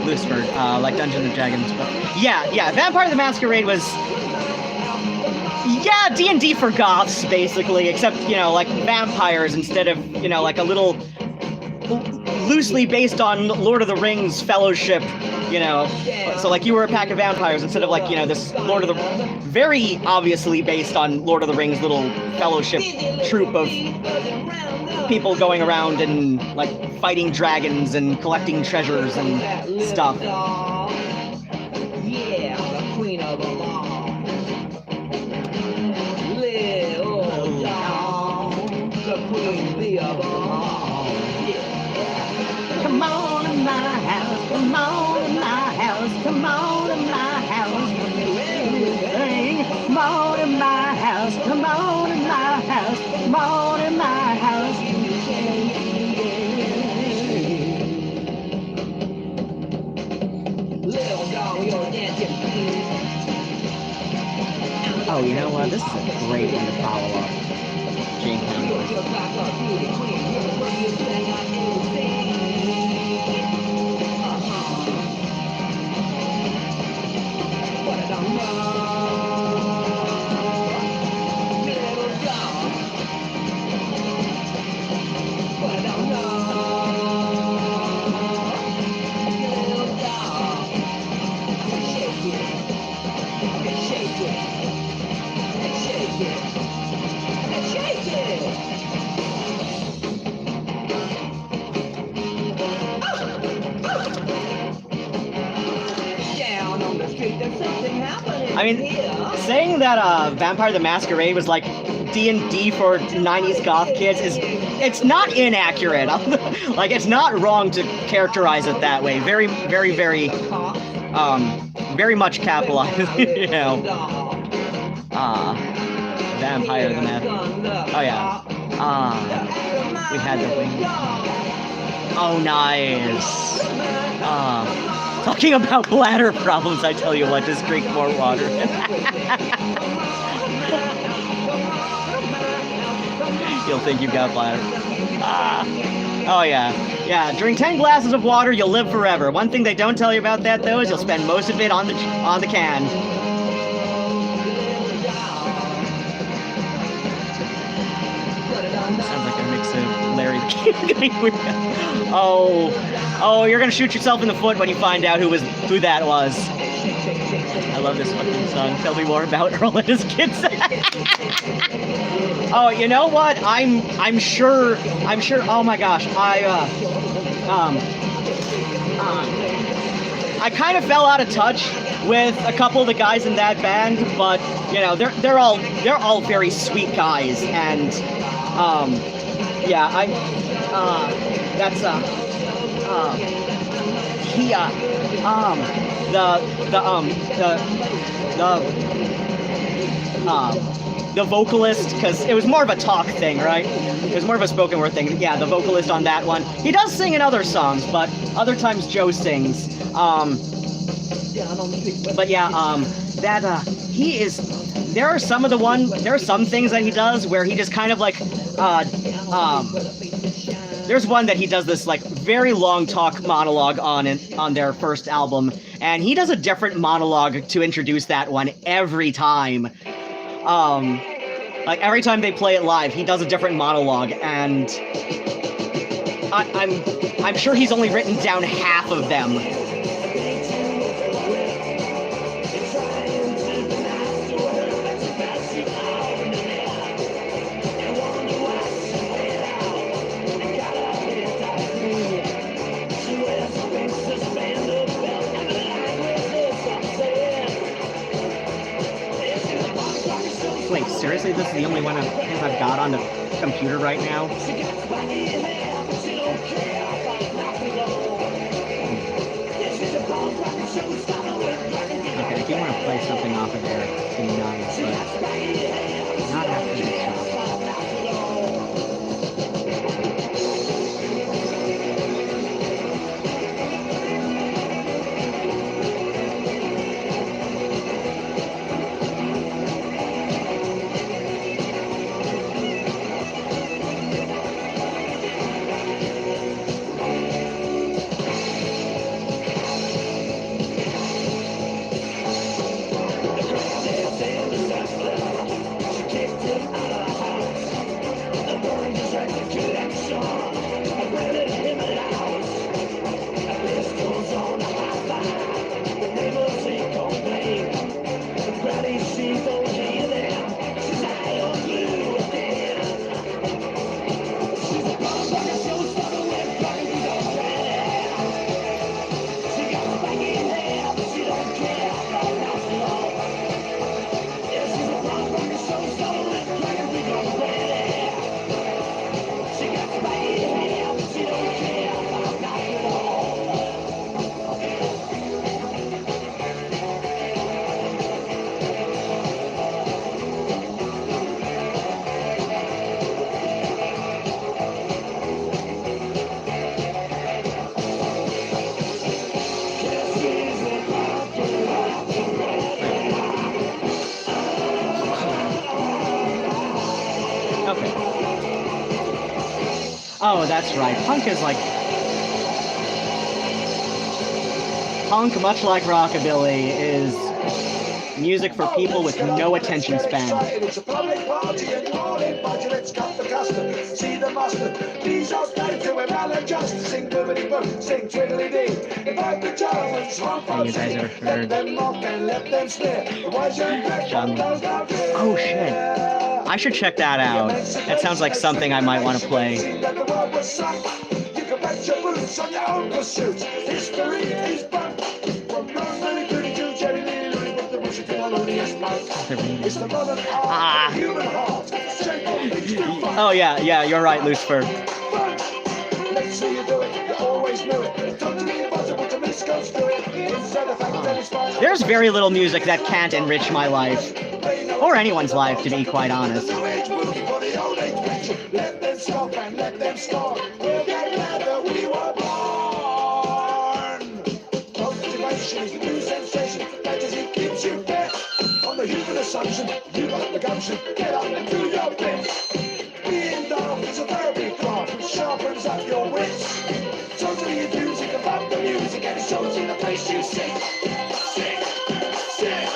Luciford, like Dungeons and Dragons. But yeah, Vampire the Masquerade was... Yeah, D&D for goths, basically, except, like vampires instead of, like a little... loosely based on Lord of the Rings fellowship, so like you were a pack of vampires instead of like, this Lord of the... Very obviously based on Lord of the Rings little fellowship troop of people going around and like fighting dragons and collecting treasures and stuff. Yeah, the queen of them all. Little dog, the queen of them all. Come on to my house, come on to my house, come on to my house. Come on to my house, come on to my house, come on to my house. Little dog, you're dancing. Oh, you know what? This is a great one to follow up. Jane Conway. I mean, saying that Vampire the Masquerade was like D&D for 90s goth kids it's not inaccurate. Like, it's not wrong to characterize it that way. Very, very, very, very much capitalized, you know. Vampire the Masquerade. Oh, yeah. We had the wing. Oh, nice. Talking about bladder problems, I tell you what, just drink more water. You'll think you've got bladder. Oh yeah. Yeah, drink 10 glasses of water, you'll live forever. One thing they don't tell you about that, though, is you'll spend most of it on the can. Sounds like a mix of Larry the King. Oh, you're gonna shoot yourself in the foot when you find out who that was. I love this fucking song. Tell me more about Earl and his kids. Oh, you know what? I'm sure. Oh my gosh, I kind of fell out of touch with a couple of the guys in that band, but you know, they're all very sweet guys, and yeah, the vocalist, because it was more of a talk thing, right? It was more of a spoken word thing. Yeah, the vocalist on that one. He does sing in other songs, but other times Joe sings. But yeah, he is. There are some things that he does where he just kind of like, there's one that he does this like very long talk monologue on their first album, and he does a different monologue to introduce that one every time. Like every time they play it live, he does a different monologue, and I'm sure he's only written down half of them. Wait, seriously, this is the only one I've got on the computer right now? Okay, I do want to play something off of there tonight, but not after this show. Oh, that's right. Punk is like... Punk, much like rockabilly, is music for people with no attention span. It's a public party and all in budget, let's cut the custard. See the mustard. These are starting to maladjust. Sing bibbity boo, sing twiddly dee. Invite the gentlemen, swamp Have you guys ever heard... let them mock and let them sneer. Oh shit. I should check that out. That sounds like something I might want to play. You can bet your boots on your own pursuits. History is back. From Normandy to Jerry Lee, with the music in melodious note. It's the modern art of the human heart. Shape of things to find. Oh yeah, you're right, Lucifer. Let's see you do it. You always knew it. Don't to be impossible to miss goes through it. Inside the fact that it's fine. There's very little music that can't enrich my life. Or anyone's life, to be quite honest. Let them scoff and let them scorn. We'll get glad that we were born. Motivation is the new sensation. Fantasy keeps you fit. On the human assumption, you got the gumption. Get up and do your bit. Being dumb is a therapy craft which sharpens up your wits. Totally infusing about the music and it shows in the place you sit. Sit, sit.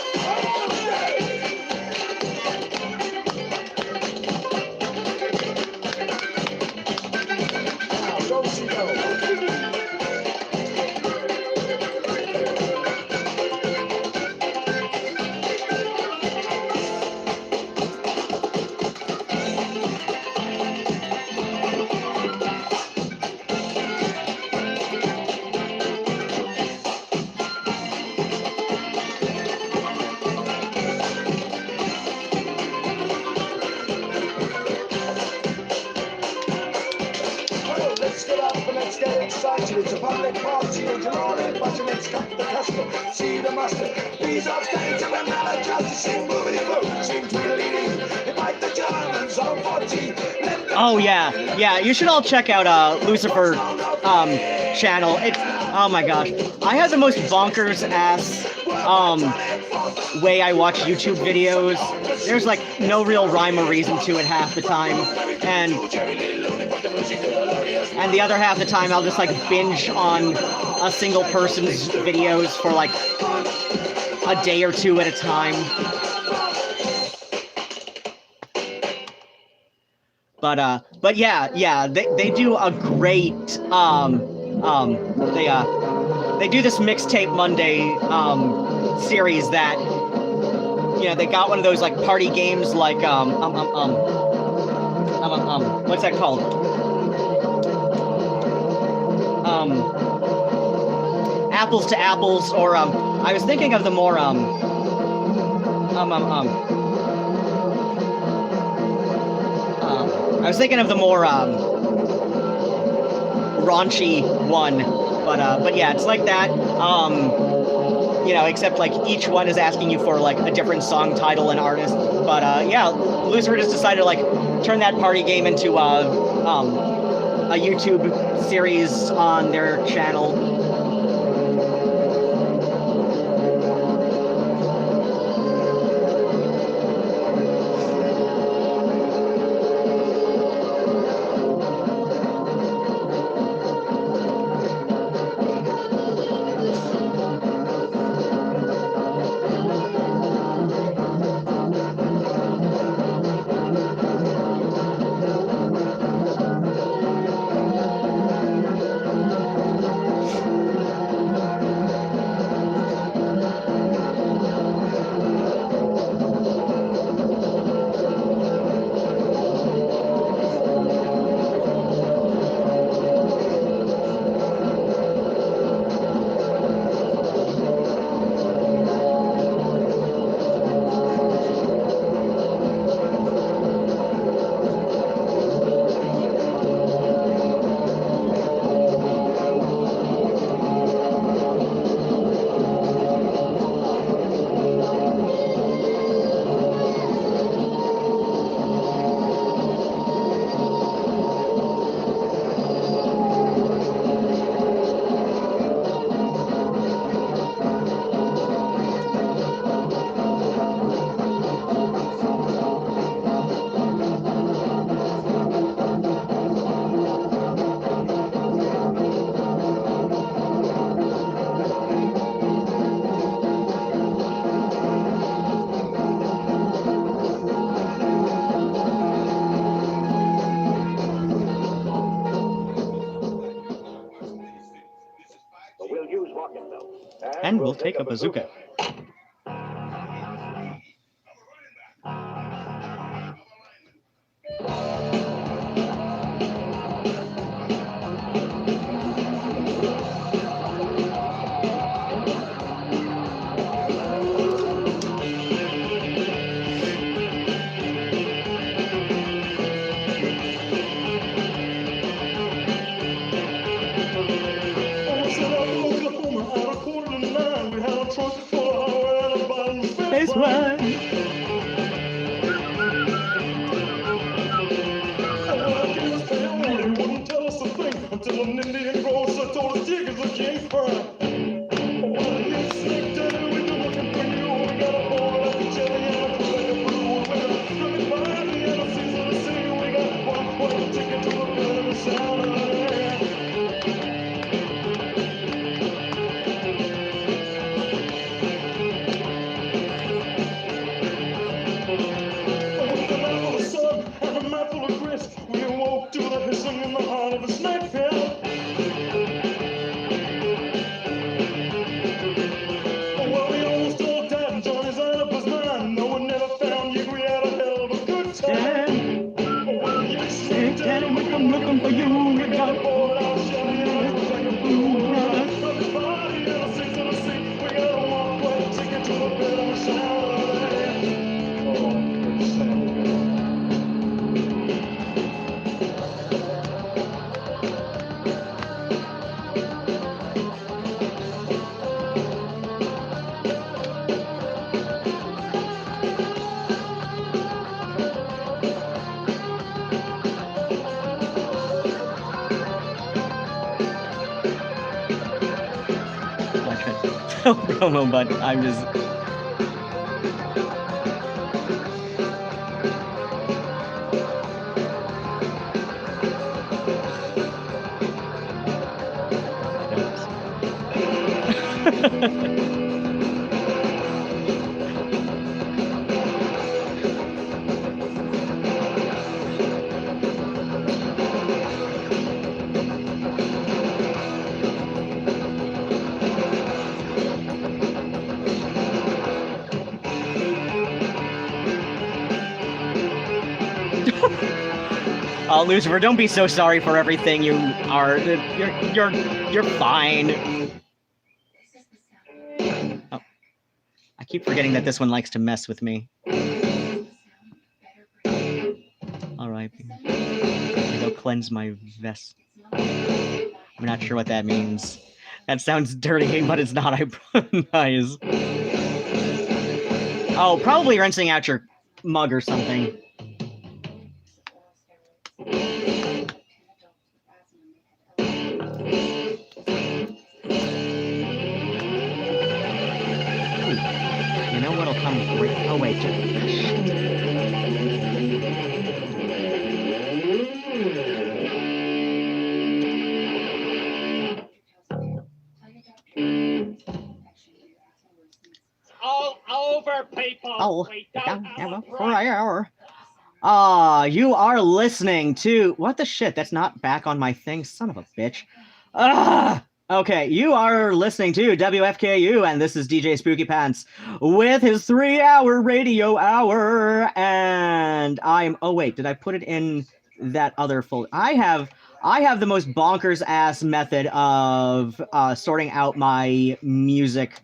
It's a public party and you're all in, but let's cut the custom. See the mustard. These are standing to a malachite. Sing moving boo, sing tweedledee. Invite the Germans on 14. Oh yeah, you should all check out Lucifer channel. It's, oh my gosh, I have the most bonkers ass way I watch YouTube videos. There's like no real rhyme or reason to it half the time, and the other half the time I'll just like binge on a single person's videos for like a day or two at a time. But yeah, they do a great they do this mixtape Monday series that, you know, they got one of those like party games like what's that called? Apples to Apples, or I was thinking of the more I was thinking of the more raunchy one, but yeah, it's like that. You know, except like each one is asking you for like a different song title and artist. But yeah, Lucifer just decided to like turn that party game into a YouTube series on their channel. And we'll take a bazooka. swag. Wouldn't tell us a thing until an Indian grocer told us Jig is a king for him. Promo, but I'm just. Lucifer, don't be so sorry for everything you are. You're fine. Oh. I keep forgetting that this one likes to mess with me. Alright. Go cleanse my vest. I'm not sure what that means. That sounds dirty, but it's not, I promise. Oh, probably rinsing out your mug or something. Oh wait. All over, people. Oh, we don't have a prayer. You are listening to what the shit? That's not back on my thing, son of a bitch. Okay, you are listening to WFKU, and this is DJ Spookypants with his 3-hour radio hour. And I'm. Oh wait, did I put it in that other folder? I have the most bonkers ass method of sorting out my music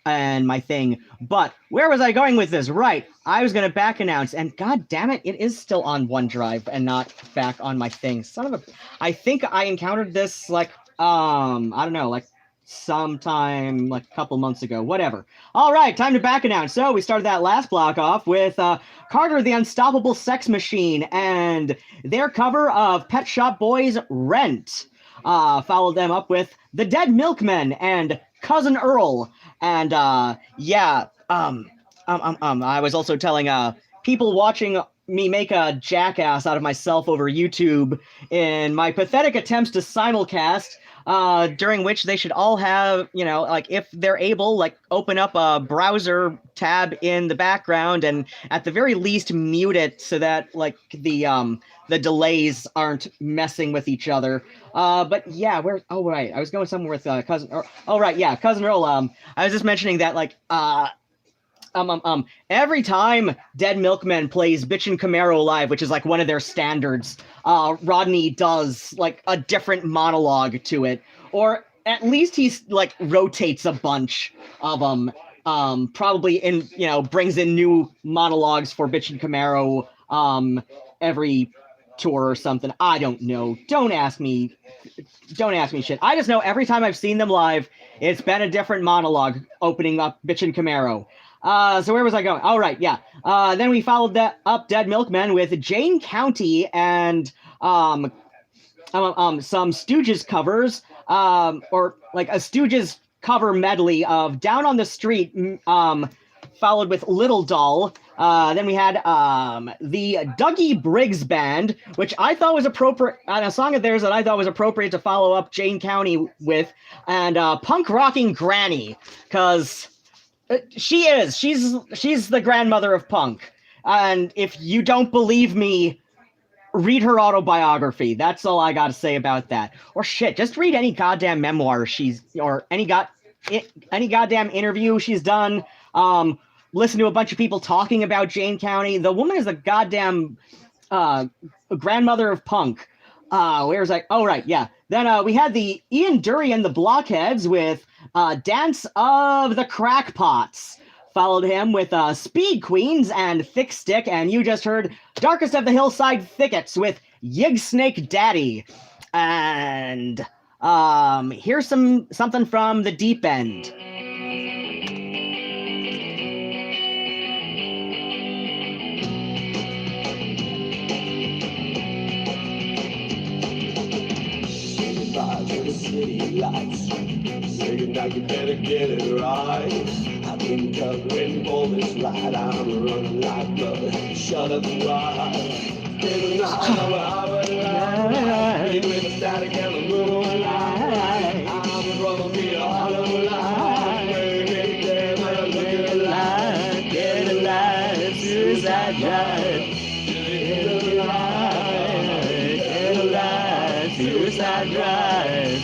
and my thing. But where was I going with this? Right, I was gonna back announce, and god damn it, it is still on OneDrive and not back on my thing. Son of a. I think I encountered this like. I don't know, like sometime like a couple months ago, whatever. All right, time to back announce. So we started that last block off with Carter the Unstoppable Sex Machine and their cover of Pet Shop Boys' Rent. Followed them up with The Dead Milkmen and Cousin Earl. And I was also telling people watching me make a jackass out of myself over YouTube in my pathetic attempts to simulcast, during which they should all have, you know, like if they're able, like open up a browser tab in the background and at the very least mute it so that like the delays aren't messing with each other. But yeah, oh right, I was going somewhere with Cousin Earl. Oh right, yeah, Cousin Earl. I was just mentioning that like every time Dead Milkmen plays Bitchin' Camaro live, which is like one of their standards, Rodney does like a different monologue to it, or at least he's like rotates a bunch of them. Probably brings in new monologues for Bitchin' Camaro every tour or something. I don't know. Don't ask me shit. I just know every time I've seen them live, it's been a different monologue opening up Bitchin' Camaro. So where was I going? Oh, right, yeah. Then we followed that up Dead Milkmen with Jane County and some Stooges covers, or like a Stooges cover medley of Down on the Street, followed with Little Doll. Then we had the Dougie Briggs Band, which I thought was appropriate, a song of theirs that I thought was appropriate to follow up Jane County with, and Punk Rocking Granny, because she's the grandmother of punk. And if you don't believe me, read her autobiography. That's all I got to say about that. Or shit, just read any goddamn memoir or any goddamn interview she's done. Listen to a bunch of people talking about Jane County. The woman is a goddamn grandmother of punk. Where's I? Oh, right, yeah. Then we had the Ian Dury and the Blockheads with Dance of the Crackpots. Followed him with Speed Queens and Thick Stick, and you just heard Darkest of the Hillside Thickets with Yig Snake Daddy. And here's something from the Deep End. City lights, saying now you better get it right. I've been covering all this ride, I'm running like blood, shut up and ride. In the night, I'm alive, with the static and the moon light. I'm a brother, be a hollow line. Get alive, get alive, suicide drive. Get alive, get alive, suicide drive.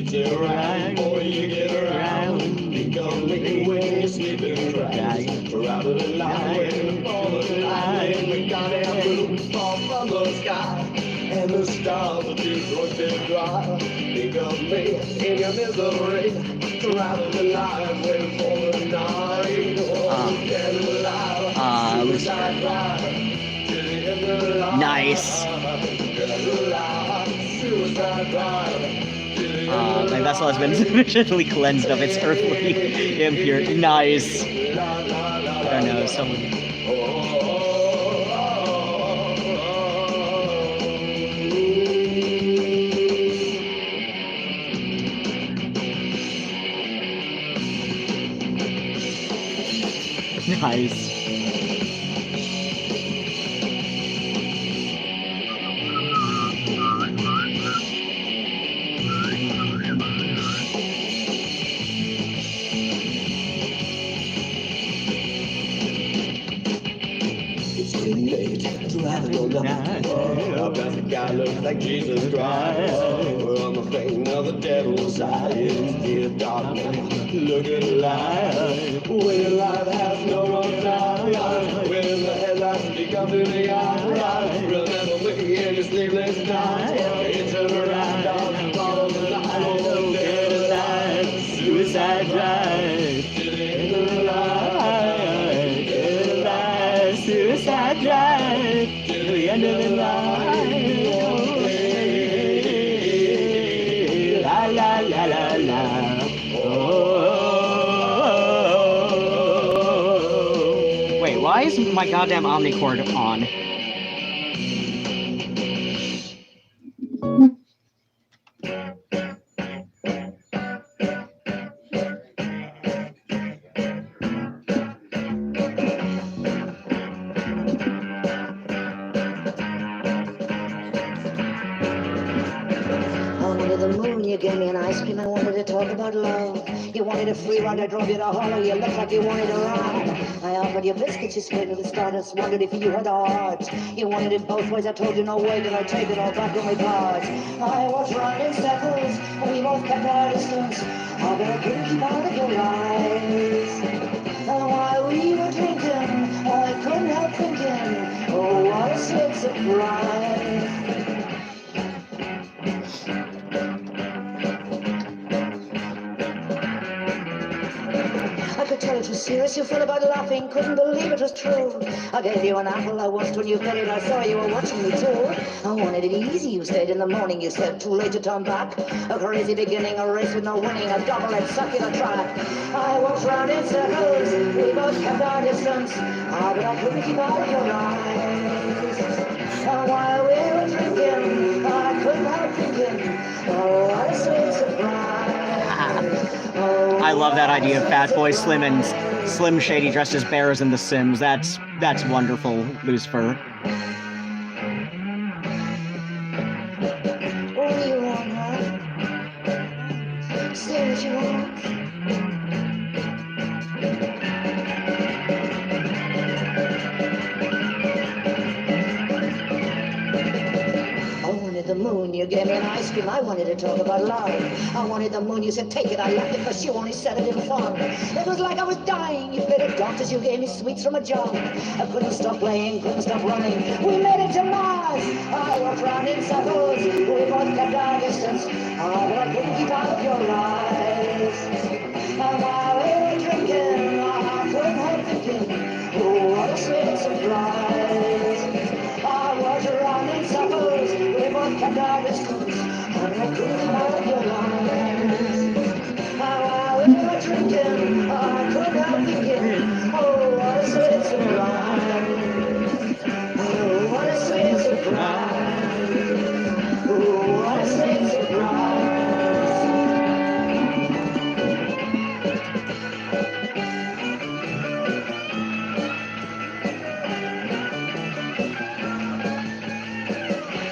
Get around, boy, you get around. You come making when you're sleeping, right? We're out of the line, all of the line. We got our blue fall from the sky, and the stars are too close to dry. Think of me in your misery. We're out of the line, waiting for the night. Oh, get alive, suicide drive. Nice. Get alive, suicide drive. My vessel has been sufficiently cleansed of its earthly impurity. Nice. I don't know, someone... Nice. Our best guy looks like Jesus Christ. We're on the fame of the devil's side. It's the dark man. Look at life. When your life has no road down. When the headlights become to the eye. Remember me in your sleepless night. It's a ride down the bottom of the night. Oh, get alive. Suicide drive. Get alive. Get alive. Suicide drive. The end of the line. La la la la la. Oh. Wait, why is my goddamn omnicord on? You gave me an ice cream, I wanted to talk about love. You wanted a free ride, I drove you to Hollow. You looked like you wanted to ride. I offered you biscuits, you split with the stardust. Wondered if you had the heart. You wanted it both ways, I told you no way did I take it all back on my part. I was running circles, and we both kept our distance. I better keep out of your lies. And while we were drinking, I couldn't help thinking, oh, what a sweet surprise. too serious, you fell about laughing, couldn't believe it was true. I gave you an apple, I watched when you fed it, I saw you were watching me too. I wanted it easy, you stayed in the morning, you said too late to turn back. A crazy beginning, a race with no winning, a double-edged succulent track. I walked round in circles, we both kept our distance, but I couldn't keep out of your eyes. And while we were drinking, I couldn't help thinking, oh, what a sweet surprise. I love that idea of Fat Boy Slim and Slim Shady dressed as bears in The Sims. That's wonderful, Lucifer. What do you want, huh? Say what you want. I wanted the moon, you gave me an ice cream, I wanted to talk about love. I wanted the moon, you said take it, I left it because you only said it in fun. It was like I was dying, you played doctors, you gave me sweets from a jar. I couldn't stop playing, couldn't stop running, we made it to Mars. I walked round in circles, we both kept our distance, but I couldn't keep out of your eyes. And while we were drinking, I couldn't help thinking, oh, what a sweet surprise. I walked around in circles, we both kept our distance, and I couldn't keep out of your eyes. And while we were drinking, I couldn't help thinking, oh, what a sweet surprise. Oh, what a sweet surprise. Oh, what a sweet surprise.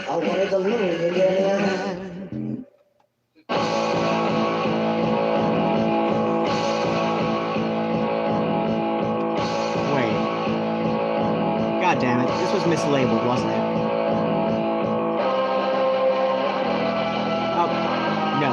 I wanted the moon again. Wait. God damn it. This was mislabeled, wasn't it? Oh, no.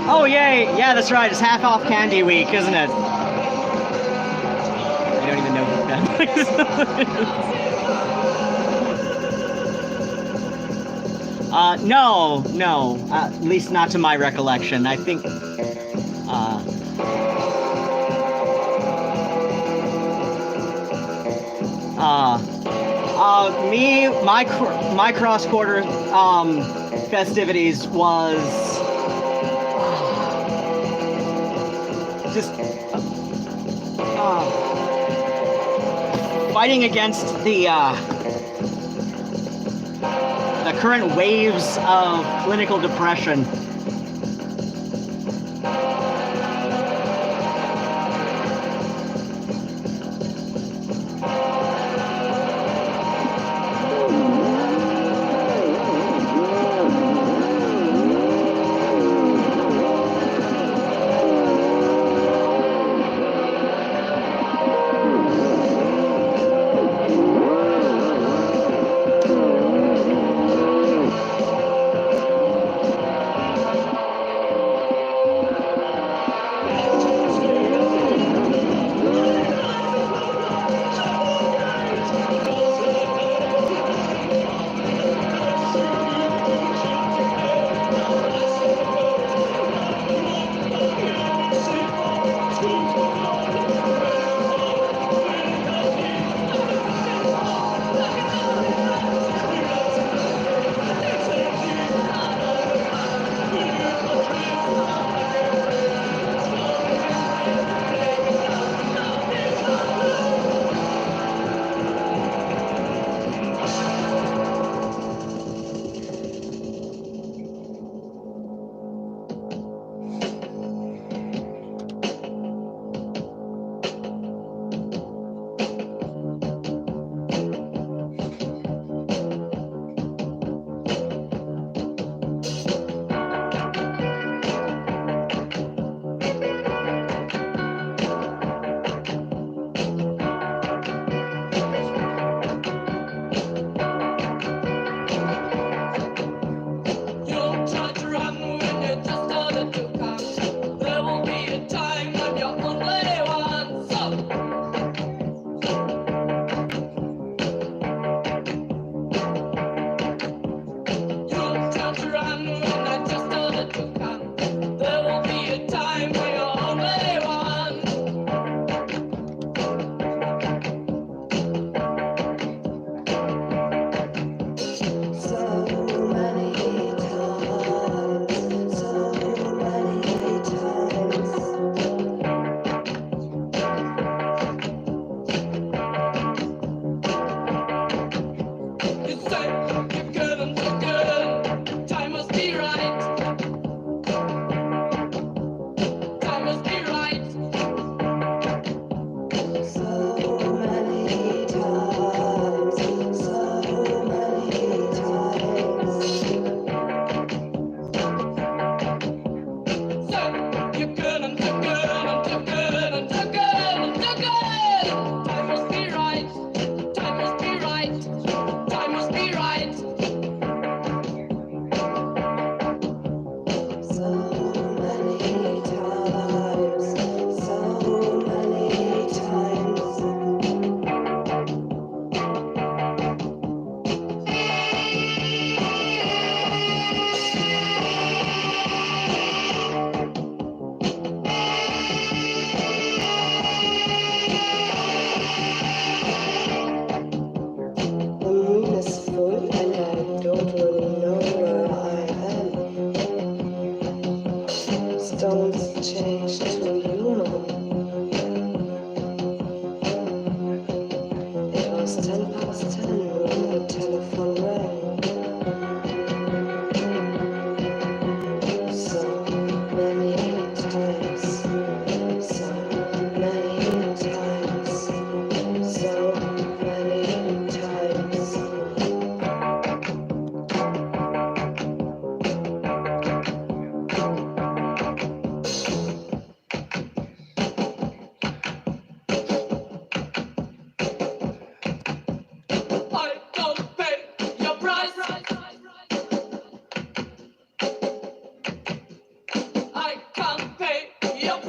Oh, yay! Yeah, that's right. It's half off candy week, isn't it? I don't even know who that is. No. At least not to my recollection. I think. My cross-border festivities was just fighting against the current waves of clinical depression.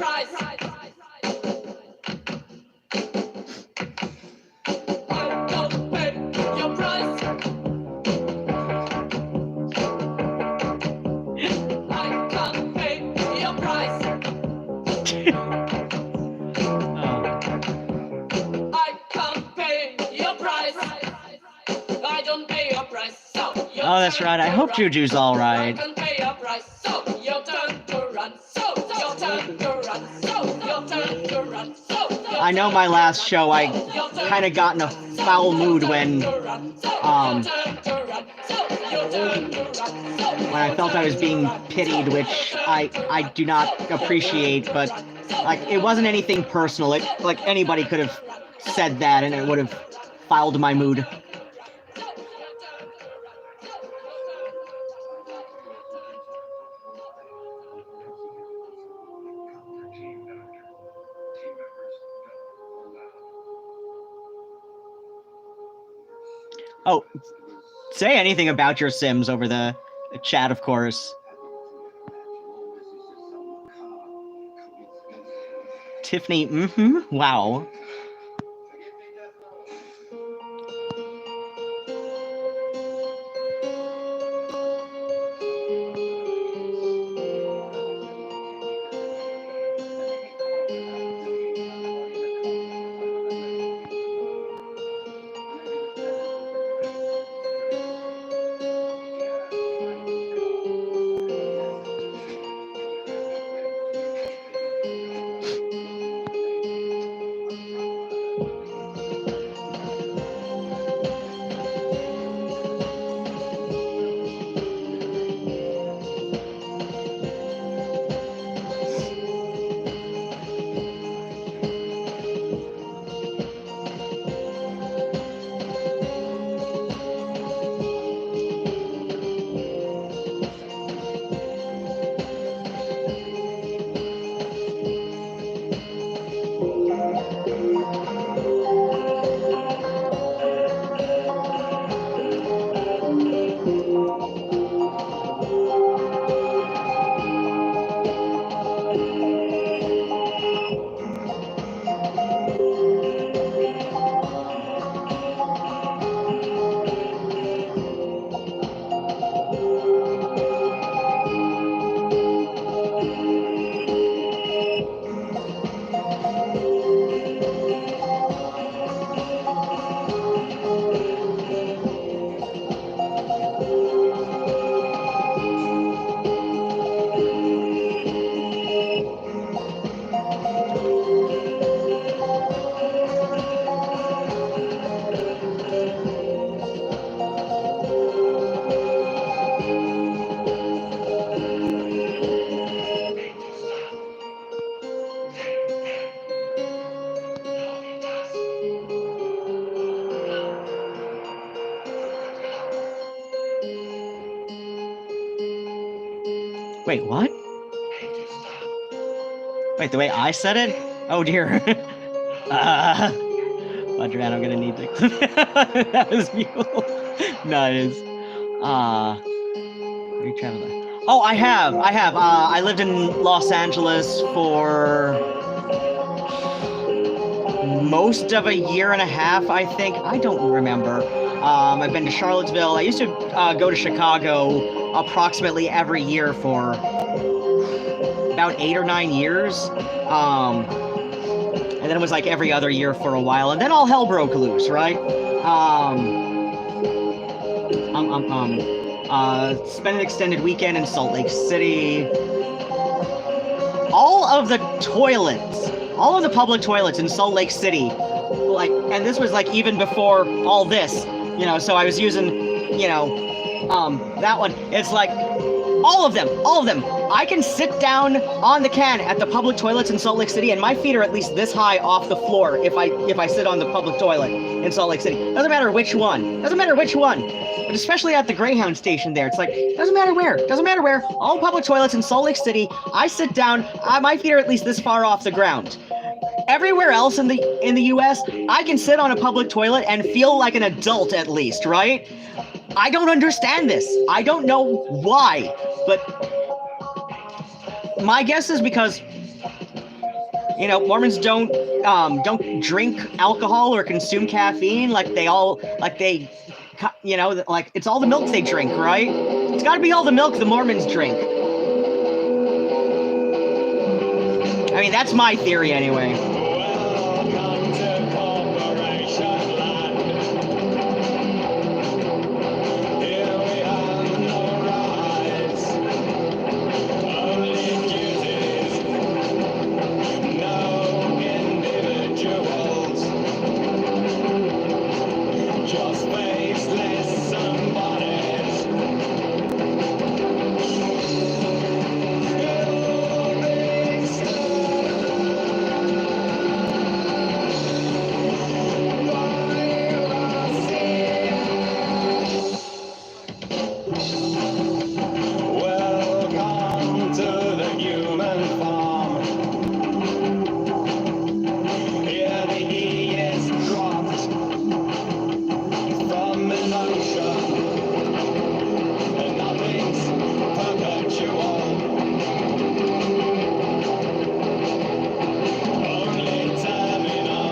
price. Oh, that's right. I hope Juju's all right. I know my last show, I kind of got in a foul mood when I felt I was being pitied, which I do not appreciate, but like it wasn't anything personal. Like anybody could have said that and it would have fouled my mood. Oh, say anything about your Sims over the chat, of course. Tiffany, wow. Wait, what? Wait, the way I said it? Oh dear. Ruadhán, I'm gonna need to. That was beautiful. Nice. Oh, I have. I lived in Los Angeles for most of a year and a half, I think. I don't remember. I've been to Charlottesville. I used to go to Chicago approximately every year for about 8 or 9 years. And then it was like every other year for a while. And then all hell broke loose, right? Spent an extended weekend in Salt Lake City. All of the toilets, all of the public toilets in Salt Lake City, like, and this was like even before all this, you know, so I was using, you know, that one. It's like all of them. I can sit down on the can at the public toilets in Salt Lake City, and my feet are at least this high off the floor if I sit on the public toilet in Salt Lake City. Doesn't matter which one. But especially at the Greyhound station there, it's like, doesn't matter where. All public toilets in Salt Lake City, I sit down, my feet are at least this far off the ground. Everywhere else in the US, I can sit on a public toilet and feel like an adult at least, right? I don't understand this. I don't know why, but my guess is because you know, Mormons don't drink alcohol or consume caffeine. Like you know, like it's all the milk they drink, right? It's got to be all the milk the Mormons drink. I mean, that's my theory anyway. Welcome to Corporation Land. Here we have no rights, only duties, no individuals, just faceless somebodies. Welcome to the human farm. Here the E is dropped from emotion, and nothing's perpetual. Only terminal.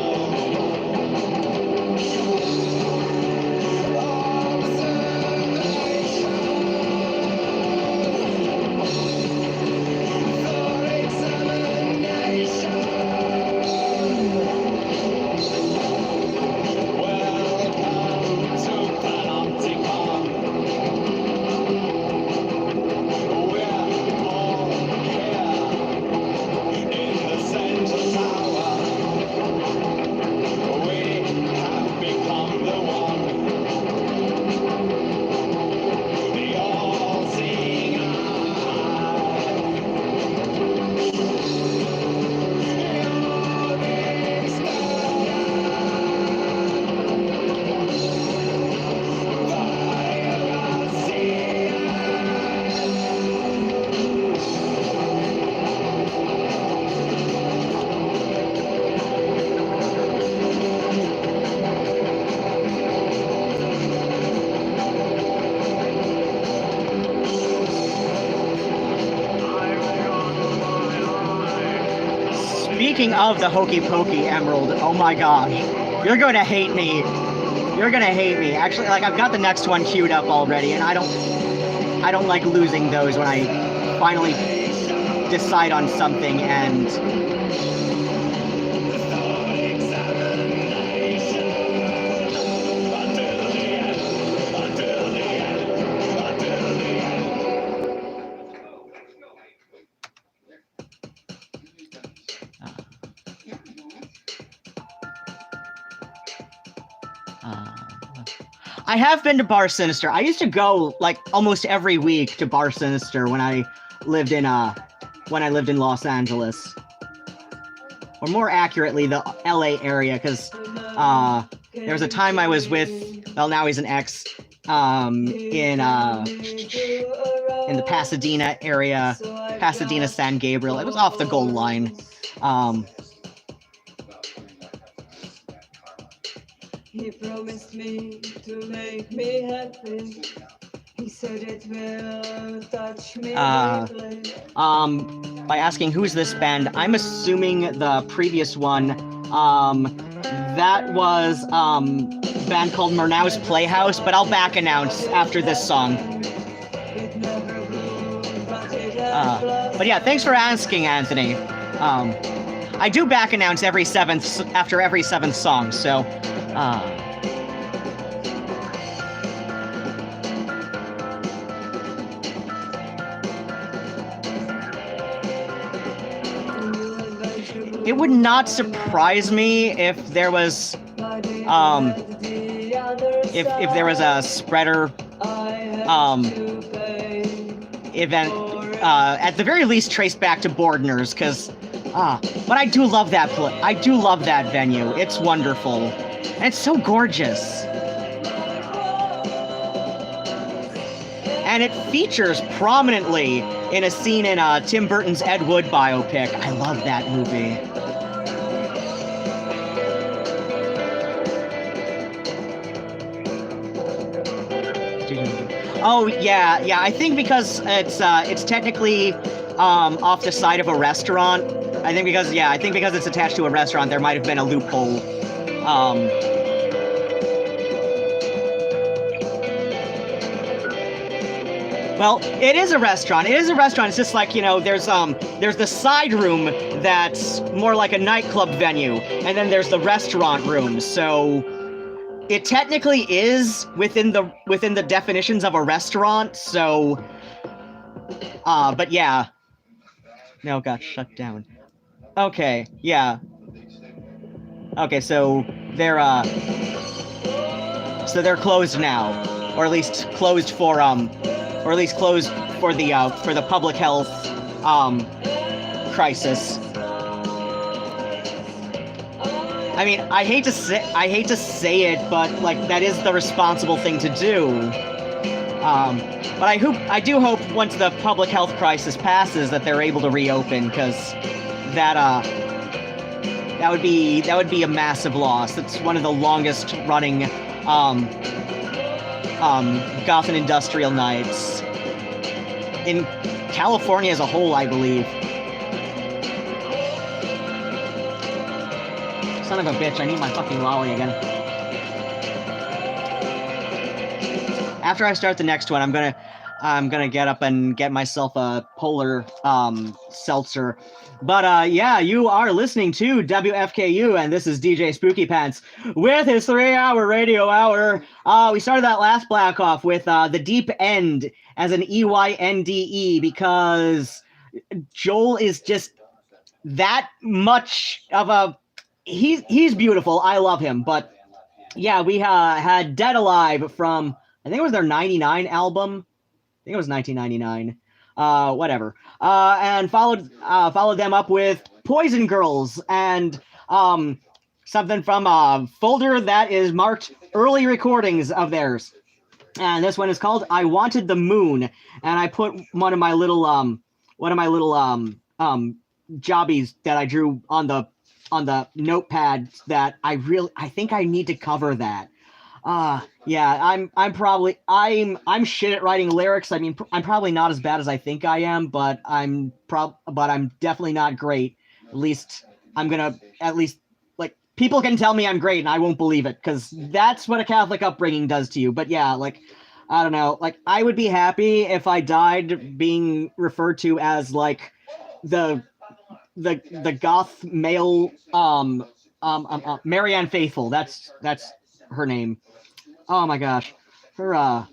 Speaking of the Hokey Pokey Emerald, oh my gosh, you're gonna hate me. You're gonna hate me. Actually, like I've got the next one queued up already, and I don't like losing those when I finally decide on something and. I have been to Bar Sinister. I used to go like almost every week to Bar Sinister when I lived in Los Angeles, or more accurately, the LA area, because there was a time I was with, well, now he's an ex, in the Pasadena area, Pasadena, San Gabriel. It was off the Gold Line. He promised me to make me happy. He said it will touch me deeply. By asking who's this band, I'm assuming the previous one, that was a band called Murnau's Playhouse, but I'll back announce after this song. But yeah, thanks for asking, Anthony. I do back announce after every seventh song, so it would not surprise me if there was if there was a spreader event, at the very least traced back to Bordner's, because but I do love that I do love that venue. It's wonderful. And it's so gorgeous. And it features prominently in a scene in Tim Burton's Ed Wood biopic. I love that movie. Oh yeah. I think because it's technically off the side of a restaurant. I think because it's attached to a restaurant, there might have been a loophole. Well, it is a restaurant. It is a restaurant. It's just like, you know, there's the side room that's more like a nightclub venue, and then there's the restaurant room. So it technically is within the definitions of a restaurant. So, but yeah, no, it got shut down. Okay, yeah. Okay, so they're closed now, or at least closed for the public health crisis. I mean, I hate to say it, but like that is the responsible thing to do. But I do hope once the public health crisis passes that they're able to reopen, because that would be a massive loss. It's one of the longest running Goth and Industrial nights in California as a whole, I believe. Son of a bitch, I need my fucking lolly again. After I start the next one, I'm gonna get up and get myself a polar seltzer. But yeah, you are listening to WFKU, and this is DJ Spookypants with his 3-hour radio hour. We started that last block off with the deep end as an EYNDE, because Joel is just that much of a he's beautiful. I love him. But yeah, we had Dead Alive from, I think it was their 99 album. I think it was 1999. Whatever. And followed them up with Poison Girls and something from a folder that is marked early recordings of theirs. And this one is called I Wanted the Moon. And I put one of my little jobbies that I drew on the notepad that I think I need to cover that. Yeah, I'm shit at writing lyrics. I mean, I'm probably not as bad as I think I am, but I'm definitely not great. At least like people can tell me I'm great and I won't believe it, because that's what a Catholic upbringing does to you. But yeah, like, I don't know, like I would be happy if I died being referred to as like the goth male Marianne Faithfull. That's her name. Oh my gosh. Her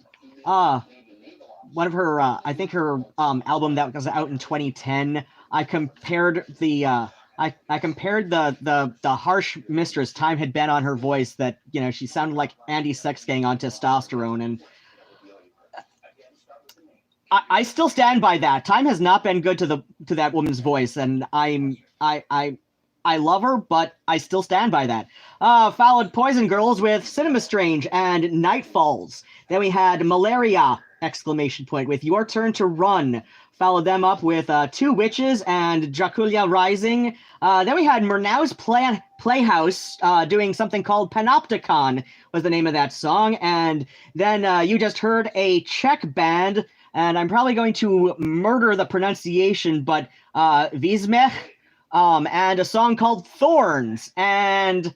one of her I think her album that was out in 2010, I compared the harsh mistress Time had been on her voice, that, you know, she sounded like Andy Sexgang on testosterone, and I still stand by that. Time has not been good to that woman's voice, and I love her, but I still stand by that. Followed Poison Girls with Cinema Strange and Night Falls. Then we had Malaria! With Your Turn to Run. Followed them up with Two Witches and Dracula Rising. Then we had Murnau's Playhouse doing something called Panopticon was the name of that song. And then you just heard a Czech band, and I'm probably going to murder the pronunciation, but Vizmech. And a song called Thorns. And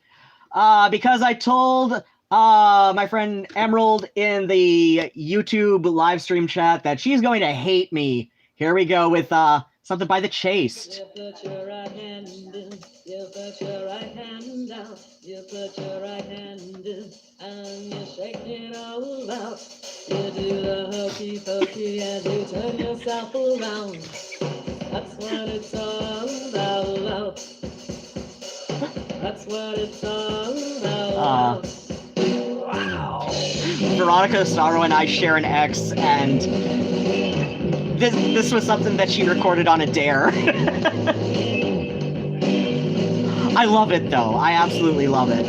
because I told my friend Emerald in the YouTube live stream chat that she's going to hate me, here we go with something by The Chaste. You put your right hand in, you put your right hand out, you put your right hand in, and you shake it all out. You do the hokey pokey and you turn yourself around. That's what it's all about. That's what it's all about. Wow. Veronica Sorrow and I share an ex, and this was something that she recorded on a dare. I love it, though. I absolutely love it.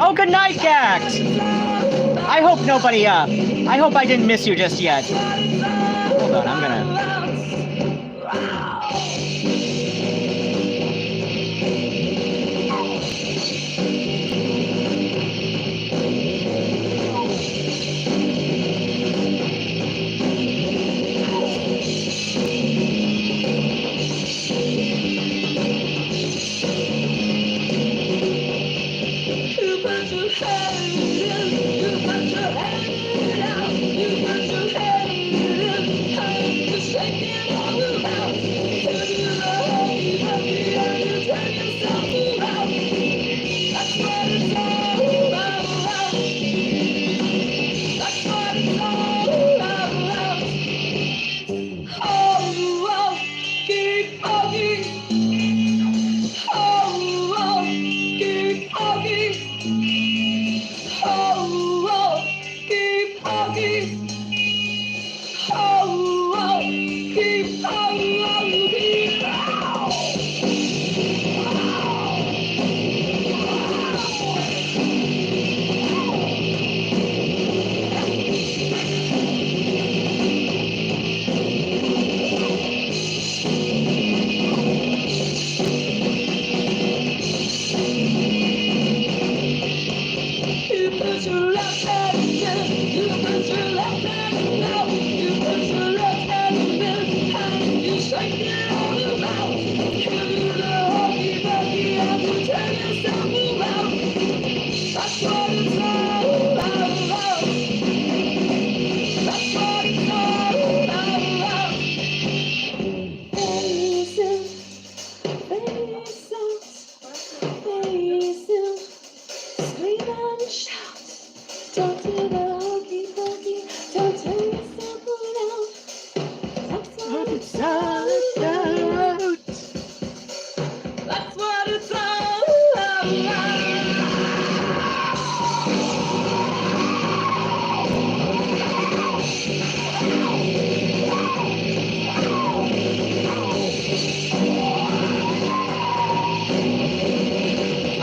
Oh, good night, Gax! I hope nobody I hope I didn't miss you just yet. Hold on, I'm gonna...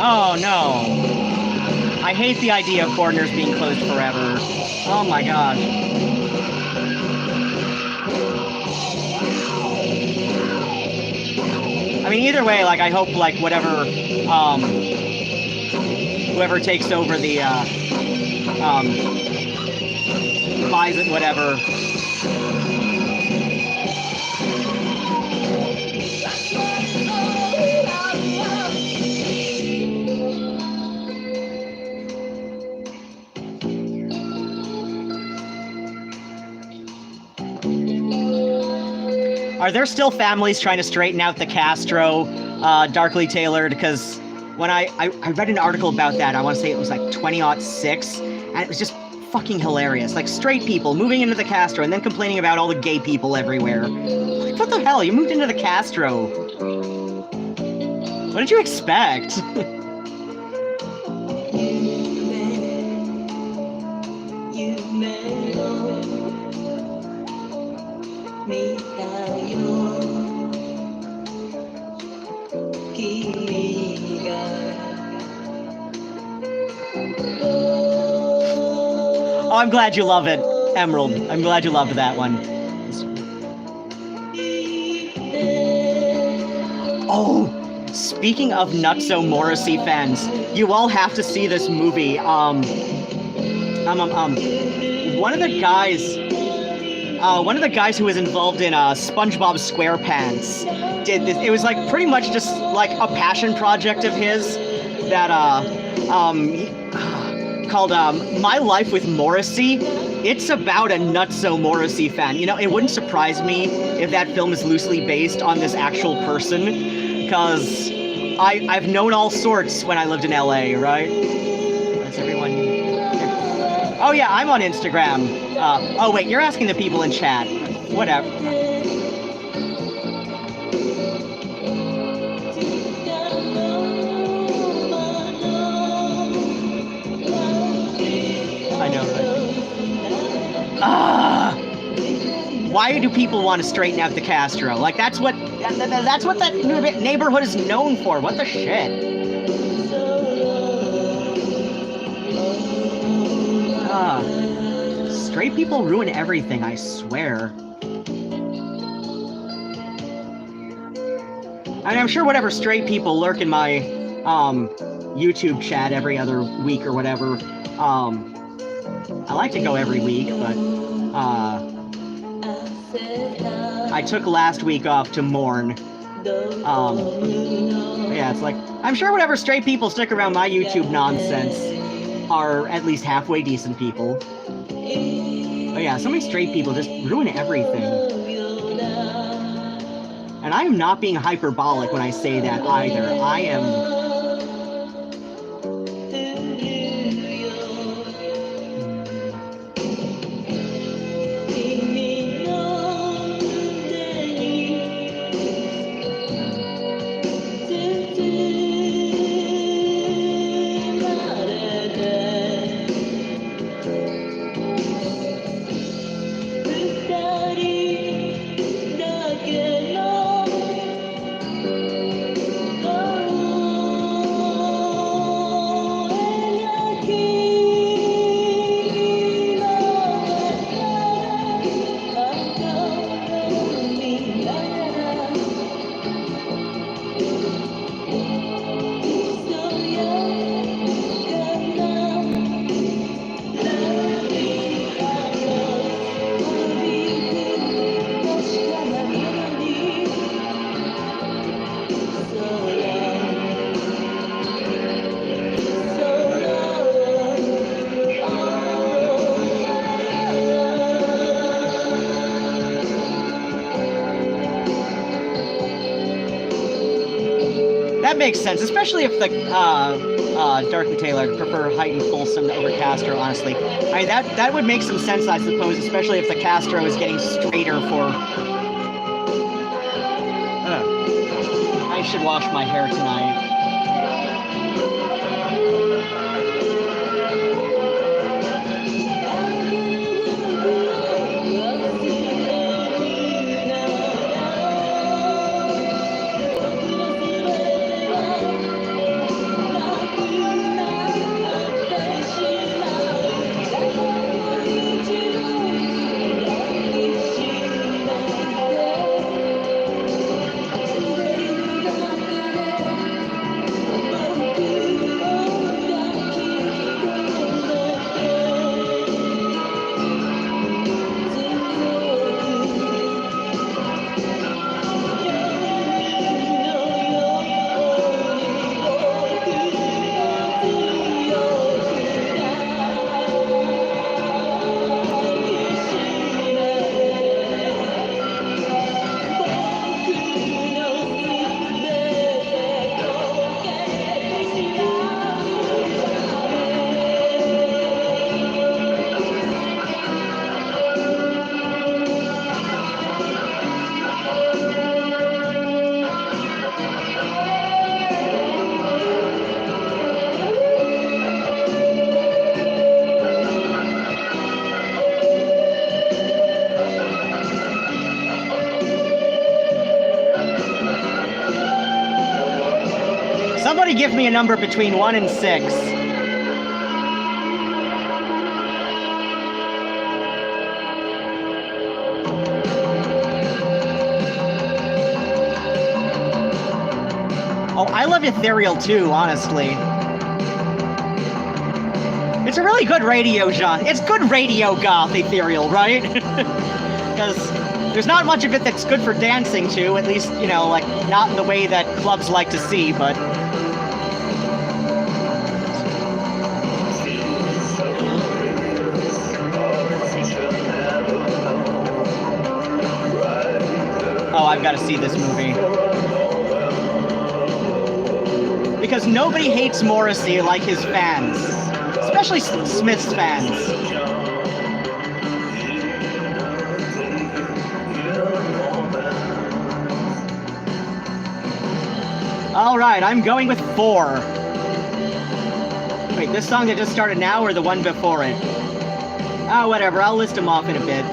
Oh no. I hate the idea of Bordner's being closed forever. Oh my gosh. I mean, either way, like, I hope, like, whatever, whoever takes over the, buys it, whatever. Are there still families trying to straighten out the Castro, darkly tailored? Because when I read an article about that, I want to say it was like 2006, and it was just fucking hilarious. Like, straight people moving into the Castro and then complaining about all the gay people everywhere. Like, what the hell? You moved into the Castro. What did you expect? Oh, I'm glad you love it, Emerald. I'm glad you loved that one. Oh, speaking of Nutso Morrissey fans, you all have to see this movie. One of the guys who was involved in SpongeBob SquarePants did this. It was like pretty much just like a passion project of his that called My Life with Morrissey. It's about a Nutso Morrissey fan. You know, it wouldn't surprise me if that film is loosely based on this actual person, because I've known all sorts when I lived in LA, right? That's everyone. Oh yeah, I'm on Instagram. Oh wait, you're asking the people in chat. Whatever. I know, right? Why do people want to straighten out the Castro? Like, that's what that neighborhood is known for. What the shit? straight people ruin everything, I swear. And I'm sure whatever straight people lurk in my YouTube chat every other week or whatever. I like to go every week, but I took last week off to mourn. Yeah, it's like, I'm sure whatever straight people stick around my YouTube nonsense are at least halfway decent people. But yeah, so many straight people just ruin everything. And I am not being hyperbolic when I say that either. I am... That makes sense, especially if the darkly tailored prefer heightened Folsom to over Castro, honestly. I mean, that would make some sense, I suppose, especially if the Castro is getting straighter for... I should wash my hair tonight. Somebody give me a number between 1 and 6. Oh, I love Ethereal too, honestly. It's a really good radio genre. It's good radio goth, Ethereal, right? Because there's not much of it that's good for dancing to, at least, you know, like, not in the way that clubs like to see, but... Oh, I've got to see this movie. Because nobody hates Morrissey like his fans. Especially Smith's fans. Alright, I'm going with 4. Wait, this song that just started now or the one before it? Oh, whatever, I'll list them off in a bit.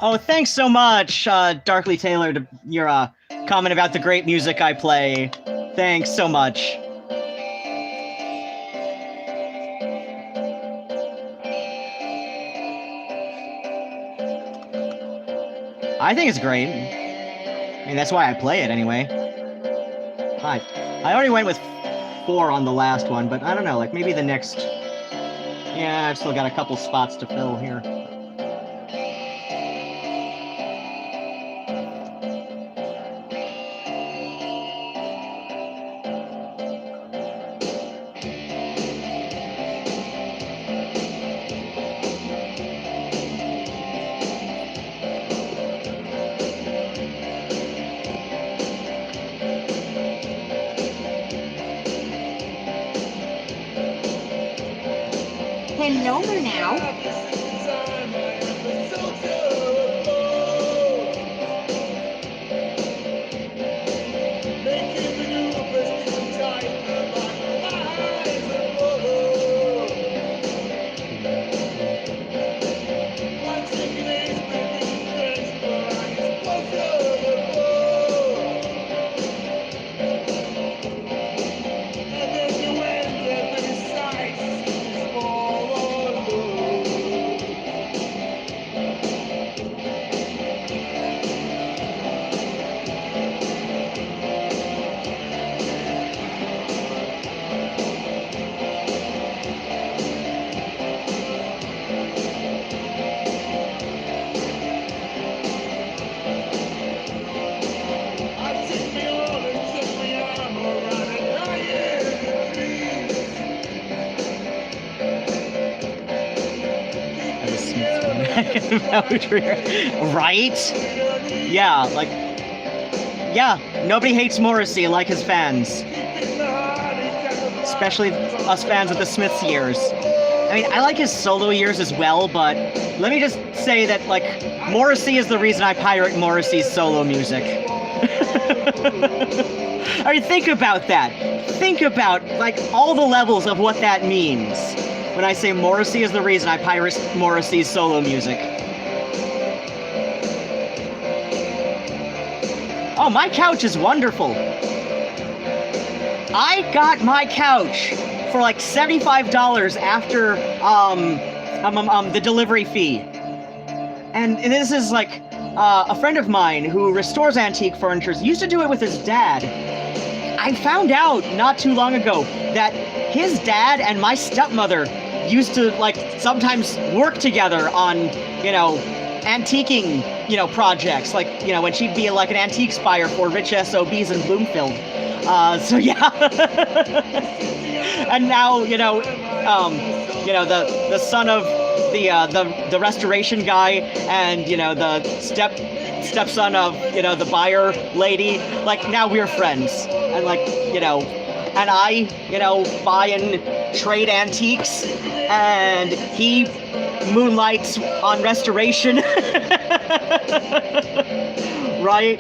Oh, thanks so much, Darkly Tailored, your comment about the great music I play. Thanks so much. I think it's great. I mean, that's why I play it anyway. I already went with 4 on the last one, but I don't know, like maybe the next... Yeah, I've still got a couple spots to fill here. Hello there now. Right? Yeah, like... Yeah, nobody hates Morrissey like his fans. Especially us fans of the Smiths years. I mean, I like his solo years as well, but let me just say that, like, Morrissey is the reason I pirate Morrissey's solo music. I mean, think about that. Think about, like, all the levels of what that means when I say Morrissey is the reason I pirate Morrissey's solo music. Oh, my couch is wonderful. I got my couch for like $75 after the delivery fee. And this is like a friend of mine who restores antique furniture used to do it with his dad. I found out not too long ago that his dad and my stepmother used to like sometimes work together on, you know, antiquing, you know, projects, like, you know, when she'd be like an antique buyer for rich SOBs in Bloomfield. So yeah. And now, you know, the son of the restoration guy and, you know, the stepson of, you know, the buyer lady, like, now we're friends. And, like, you know, and I, you know, buy and trade antiques, and he moonlights on restoration. Right?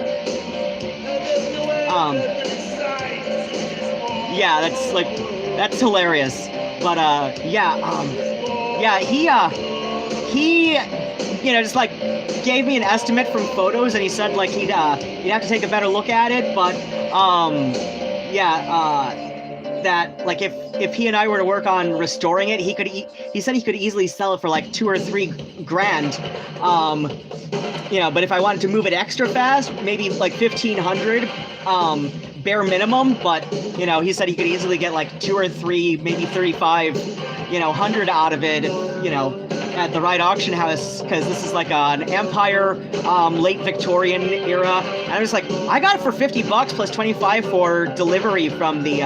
Yeah, that's hilarious. But yeah, he you know, just like gave me an estimate from photos, and he said like he'd have to take a better look at it, but that like if he and I were to work on restoring it, he said he could easily sell it for like $2 or $3 grand. You know, but if I wanted to move it extra fast, maybe like $1,500 bare minimum. But you know, he said he could easily get like 2 or 3, maybe 35, you know, 100 out of it, you know, at the right auction house, because this is like an Empire, late Victorian era. And I was like, I got it for $50 plus 25 for delivery from the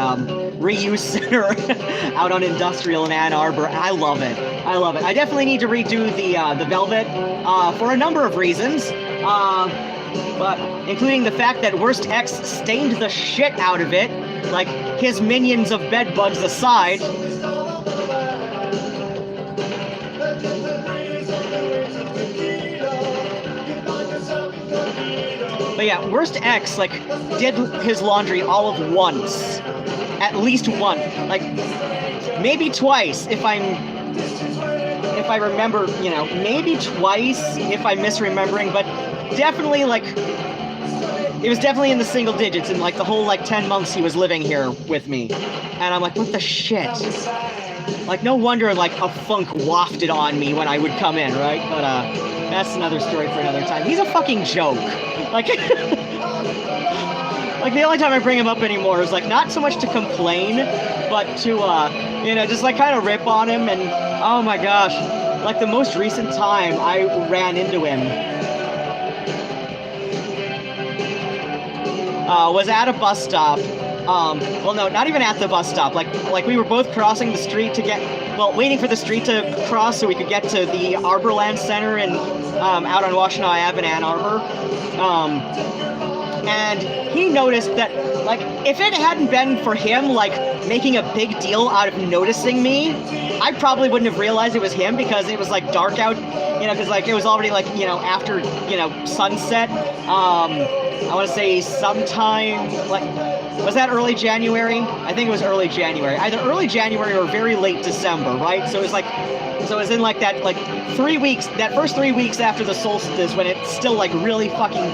reuse center out on Industrial in Ann Arbor. I love it. I love it. I definitely need to redo the velvet for a number of reasons, but including the fact that Worst X stained the shit out of it, like his minions of bed bugs aside. But yeah, Worst X, like, did his laundry all of once. At least once. Like, maybe twice if I'm if I remember, you know, maybe twice if I'm misremembering, but definitely like, it was definitely in the single digits in like the whole like 10 months he was living here with me. And I'm like, what the shit? Like, no wonder like a funk wafted on me when I would come in, right? But that's another story for another time. He's a fucking joke. Like, like the only time I bring him up anymore is like not so much to complain, but to you know, just like kind of rip on him. And oh my gosh, like the most recent time I ran into him was at a bus stop. Well, no, not even at the bus stop. Like we were both crossing the street to get, well, waiting for the street to cross so we could get to the Arborland Center and out on Washtenaw Ave in Ann Arbor. And he noticed that, like, if it hadn't been for him, like, making a big deal out of noticing me, I probably wouldn't have realized it was him because it was, like, dark out, you know, because, like, it was already, like, you know, after, you know, sunset. I want to say sometime, like, was that early January? I think it was early January. Either early January or very late December, right? So it was like, so it was in like that, like 3 weeks, that first 3 weeks after the solstice when it's still like really fucking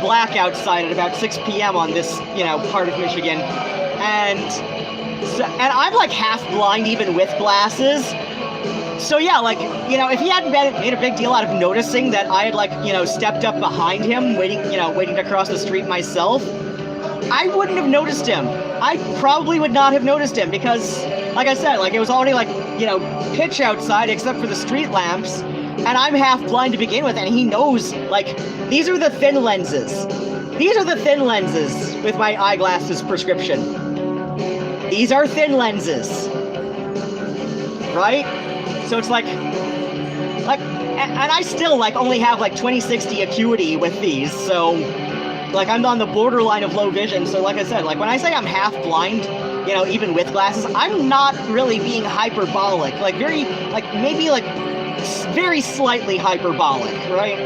black outside at about 6 p.m. on this, you know, part of Michigan. And I'm like half blind even with glasses. So yeah, like, you know, if he hadn't made a big deal out of noticing that I had like, you know, stepped up behind him, waiting to cross the street myself, I wouldn't have noticed him. I probably would not have noticed him because, like I said, like it was already like, you know, pitch outside except for the street lamps, and I'm half blind to begin with, and he knows, like, these are the thin lenses. These are the thin lenses with my eyeglasses prescription. These are thin lenses. Right? So it's like, and I still, like, only have, like, 20/60 acuity with these, so, like, I'm on the borderline of low vision, so like I said, like, when I say I'm half blind, you know, even with glasses, I'm not really being hyperbolic, like, very, like, maybe, like, very slightly hyperbolic, right?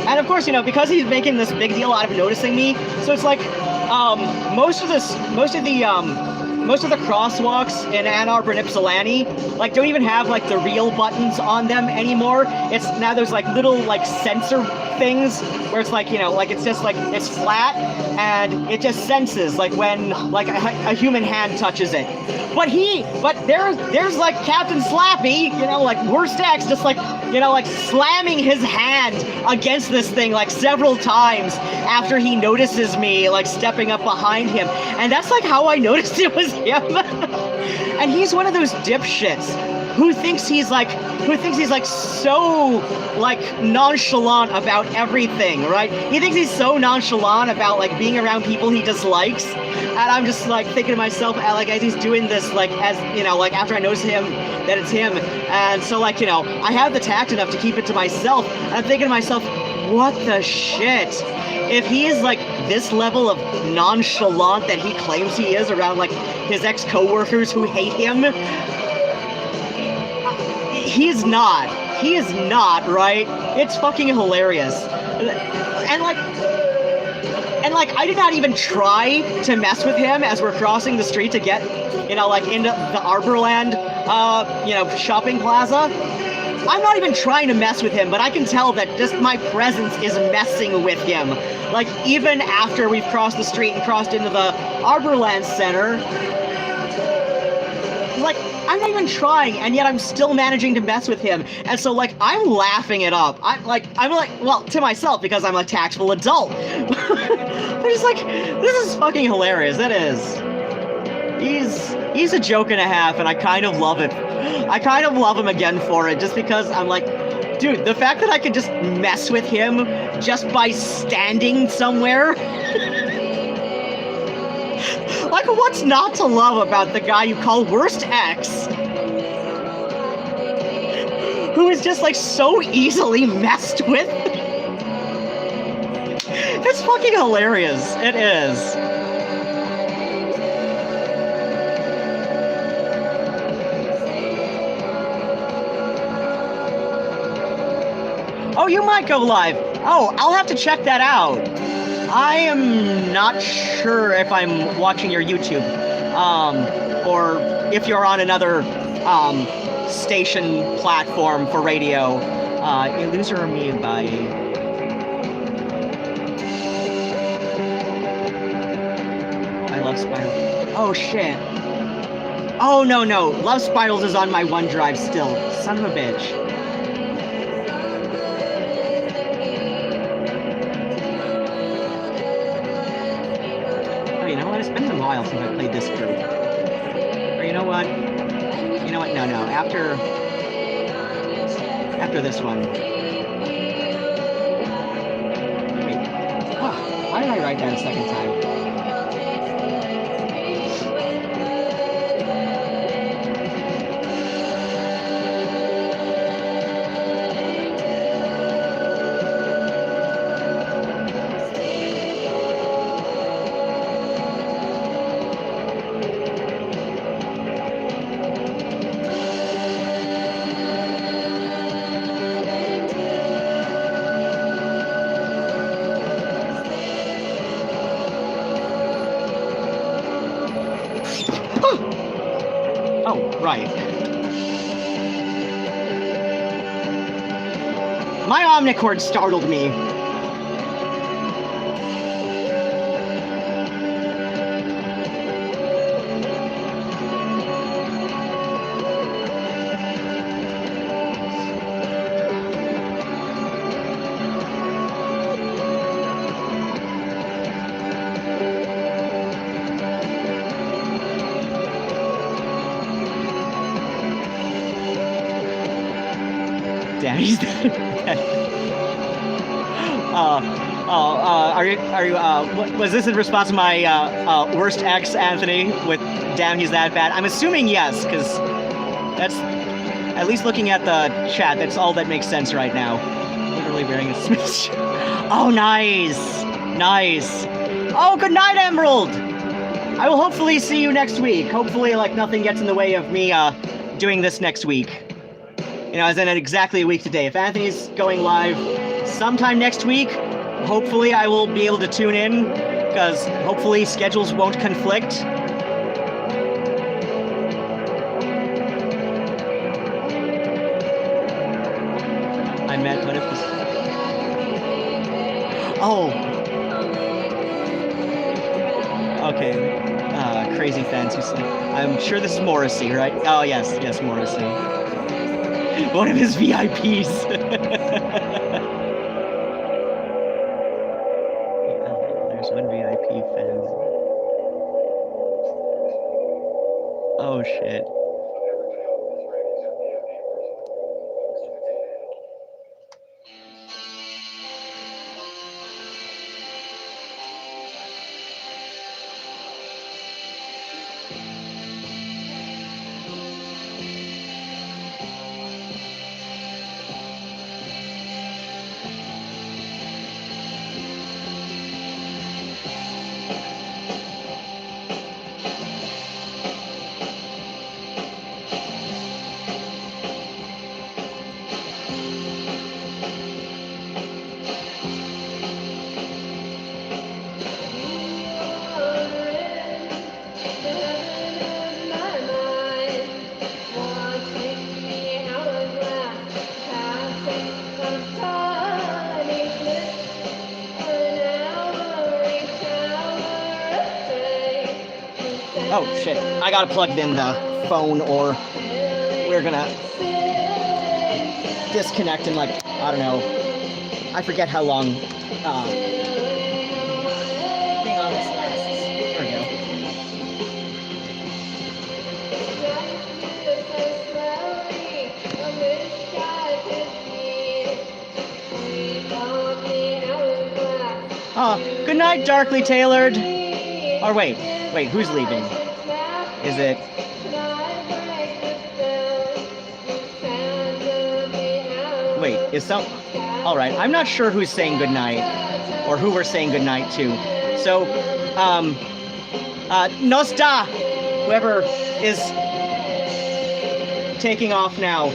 And of course, you know, because he's making this big deal out of noticing me, so it's like, most of the crosswalks in Ann Arbor and Ypsilanti, like, don't even have, like, the real buttons on them anymore. It's now there's, like, little, like, sensor things where it's, like, you know, like, it's just, like, it's flat, and it just senses, like, when, like, a human hand touches it. But there's, like, Captain Slappy, you know, like, Worst X, just, like, you know, like, slamming his hand against this thing, like, several times after he notices me, like, stepping up behind him. And that's, like, how I noticed it was him. And he's one of those dipshits who thinks he's like so, like, nonchalant about everything, right? He thinks he's so nonchalant about, like, being around people he dislikes. And I'm just, like, thinking to myself, like, as he's doing this, like, as, you know, like, after I notice him, that it's him. And so, like, you know, I have the tact enough to keep it to myself. And I'm thinking to myself, what the shit? If he is, like, this level of nonchalant that he claims he is around, like, his ex-coworkers who hate him, he is not, right? It's fucking hilarious. And like, I did not even try to mess with him as we're crossing the street to get, you know, like, into the Arborland, you know, shopping plaza. I'm not even trying to mess with him, but I can tell that just my presence is messing with him. Like, even after we've crossed the street and crossed into the Arborland Center, like, I'm not even trying, and yet I'm still managing to mess with him. And so, like, I'm laughing it up. I'm like, well, to myself, because I'm a tactful adult. I'm just like, this is fucking hilarious. It is. He's a joke and a half, and I kind of love it. I kind of love him again for it, just because I'm like, dude, the fact that I could just mess with him just by standing somewhere. Like, what's not to love about the guy you call Worst X? Who is just, like, so easily messed with? It's fucking hilarious. It is. Oh, you might go live. Oh, I'll have to check that out. I am not sure if I'm watching your YouTube. or if you're on another station platform for radio, Illuser Me by... I Love Spirals. Oh, shit. Oh, no. Love Spirals is on my OneDrive still. Son of a bitch. Oh, you know what? It's been a while since I played this group. Or you know what? No. After this one. Wait. Why did I write that a second time? Right. My omnichord startled me. Damn, he's dead. Was this in response to my worst ex, Anthony, with damn, he's that bad? I'm assuming yes, because that's, at least looking at the chat, that's all that makes sense right now. Literally wearing a Smith shirt. Oh, nice. Oh, good night, Emerald. I will hopefully see you next week. Hopefully, like, nothing gets in the way of me doing this next week. You know, as in exactly a week today. If Anthony's going live sometime next week, hopefully I will be able to tune in, because hopefully schedules won't conflict. I meant, what if this... Oh! Okay. Crazy fans who say... I'm sure this is Morrissey, right? Oh, yes, Morrissey. One of his VIPs. There's one VIP fan. Oh shit. Oh shit, I gotta plug in the phone or we're gonna disconnect in like, I don't know, I forget how long thing on this lasts. There we go. Good night, Darkly Tailored. Or wait, who's leaving? Is it? Wait, is some... Alright, I'm not sure who's saying goodnight, or who we're saying goodnight to. So, Nosta, whoever is taking off now.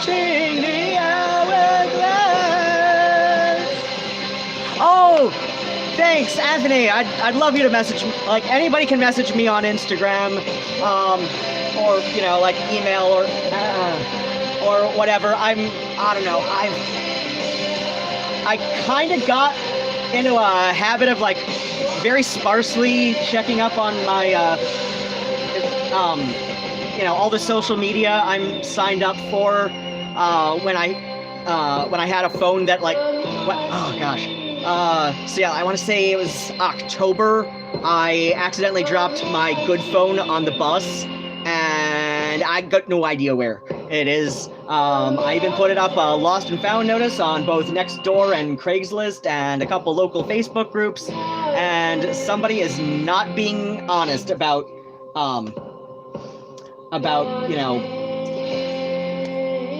Sing the hourglass. Oh, thanks, Anthony. I'd love you to message me. Like, anybody can message me on Instagram, or, you know, like, email or whatever. I don't know. I kind of got into a habit of, like, very sparsely checking up on my, you know, all the social media I'm signed up for, when I had a phone that, like, oh gosh. So yeah, I want to say it was October. I accidentally dropped my good phone on the bus, and I got no idea where it is. I even put it up a lost and found notice on both Nextdoor and Craigslist and a couple local Facebook groups, and somebody is not being honest about you know,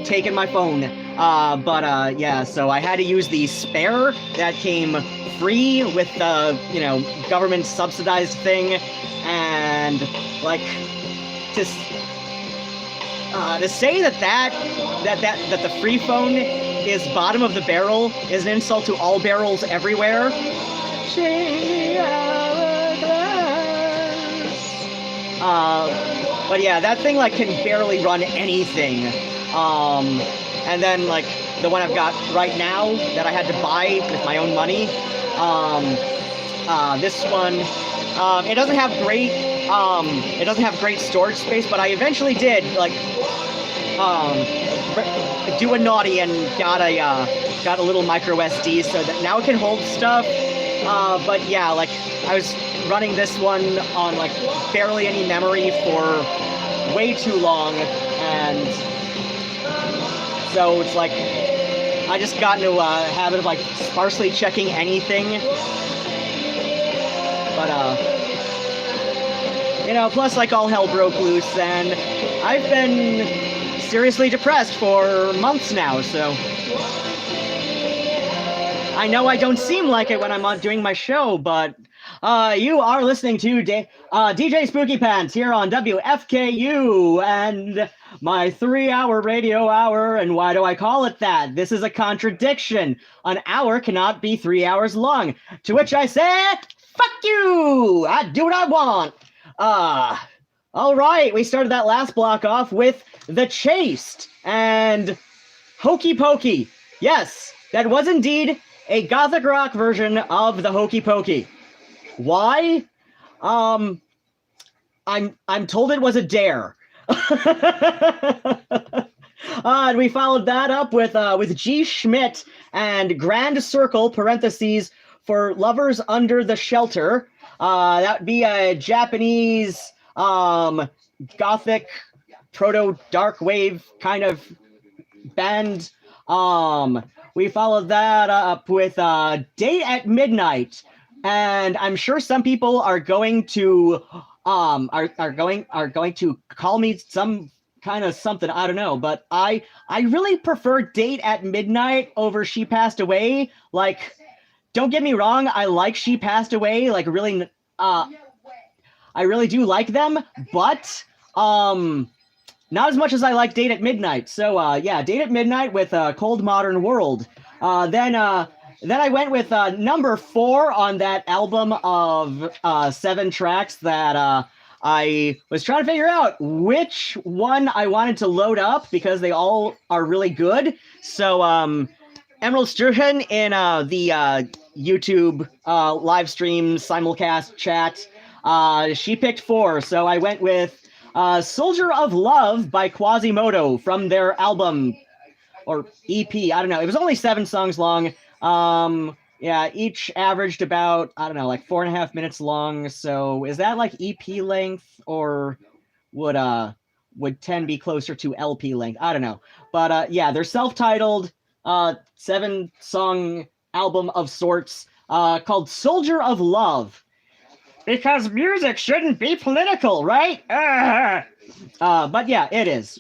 taking my phone. But yeah, so I had to use the spare that came free with the, you know, government subsidized thing, and like to say that the free phone is bottom of the barrel is an insult to all barrels everywhere. But yeah, that thing like can barely run anything. And then like the one I've got right now that I had to buy with my own money. This one, it doesn't have great storage space, but I eventually did like do a naughty and got a little micro SD so that now it can hold stuff. But yeah, like I was running this one on like barely any memory for way too long, and so it's like I just got into a habit of like sparsely checking anything. But you know, plus like all hell broke loose, and I've been seriously depressed for months now, so I know I don't seem like it when I'm on doing my show, but you are listening to DJ Spookypants here on WFKU and my 3-hour radio hour. And why do I call it that? This is a contradiction. An hour cannot be 3 hours long. To which I say, fuck you! I do what I want. All right, we started that last block off with The Chaste and Hokey Pokey. Yes, that was indeed a gothic rock version of the Hokey Pokey. Why? I'm told it was a dare. And we followed that up with G. Schmidt and Grand Circle (parentheses) for Lovers Under the Shelter. That would be a Japanese gothic proto dark wave kind of band. We followed that up with Date at Midnight, and I'm sure some people are going to are going to call me some kind of something, I don't know, but I really prefer Date at Midnight over She Passed Away. Like, don't get me wrong, I like She Passed Away, like really I really do like them, but not as much as I like Date at Midnight. So yeah, Date at Midnight with Cold Modern World. Then I went with number 4 on that album of 7 tracks that I was trying to figure out which one I wanted to load up because they all are really good. So Emerald Sturgeon in the YouTube live stream simulcast chat, she picked 4. So I went with Soldier of Love by Quasimodo from their album, or EP, I don't know. It was only 7 songs long. Yeah, each averaged about, I don't know, like 4.5 minutes long. So is that like EP length, or would 10 be closer to LP length? I don't know. But yeah, they're self-titled 7-song album of sorts called Soldier of Love. Because music shouldn't be political, right? But yeah, it is.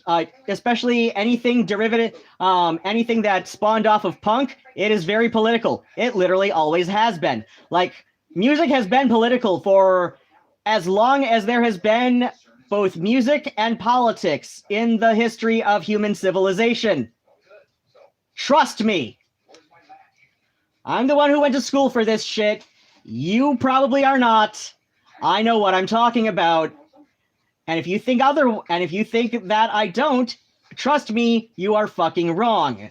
Especially anything derivative, anything that spawned off of punk, it is very political. It literally always has been. Like, music has been political for as long as there has been both music and politics in the history of human civilization. Trust me. I'm the one who went to school for this shit. You probably are not. I know what I'm talking about. And if you think that I don't, trust me, you are fucking wrong.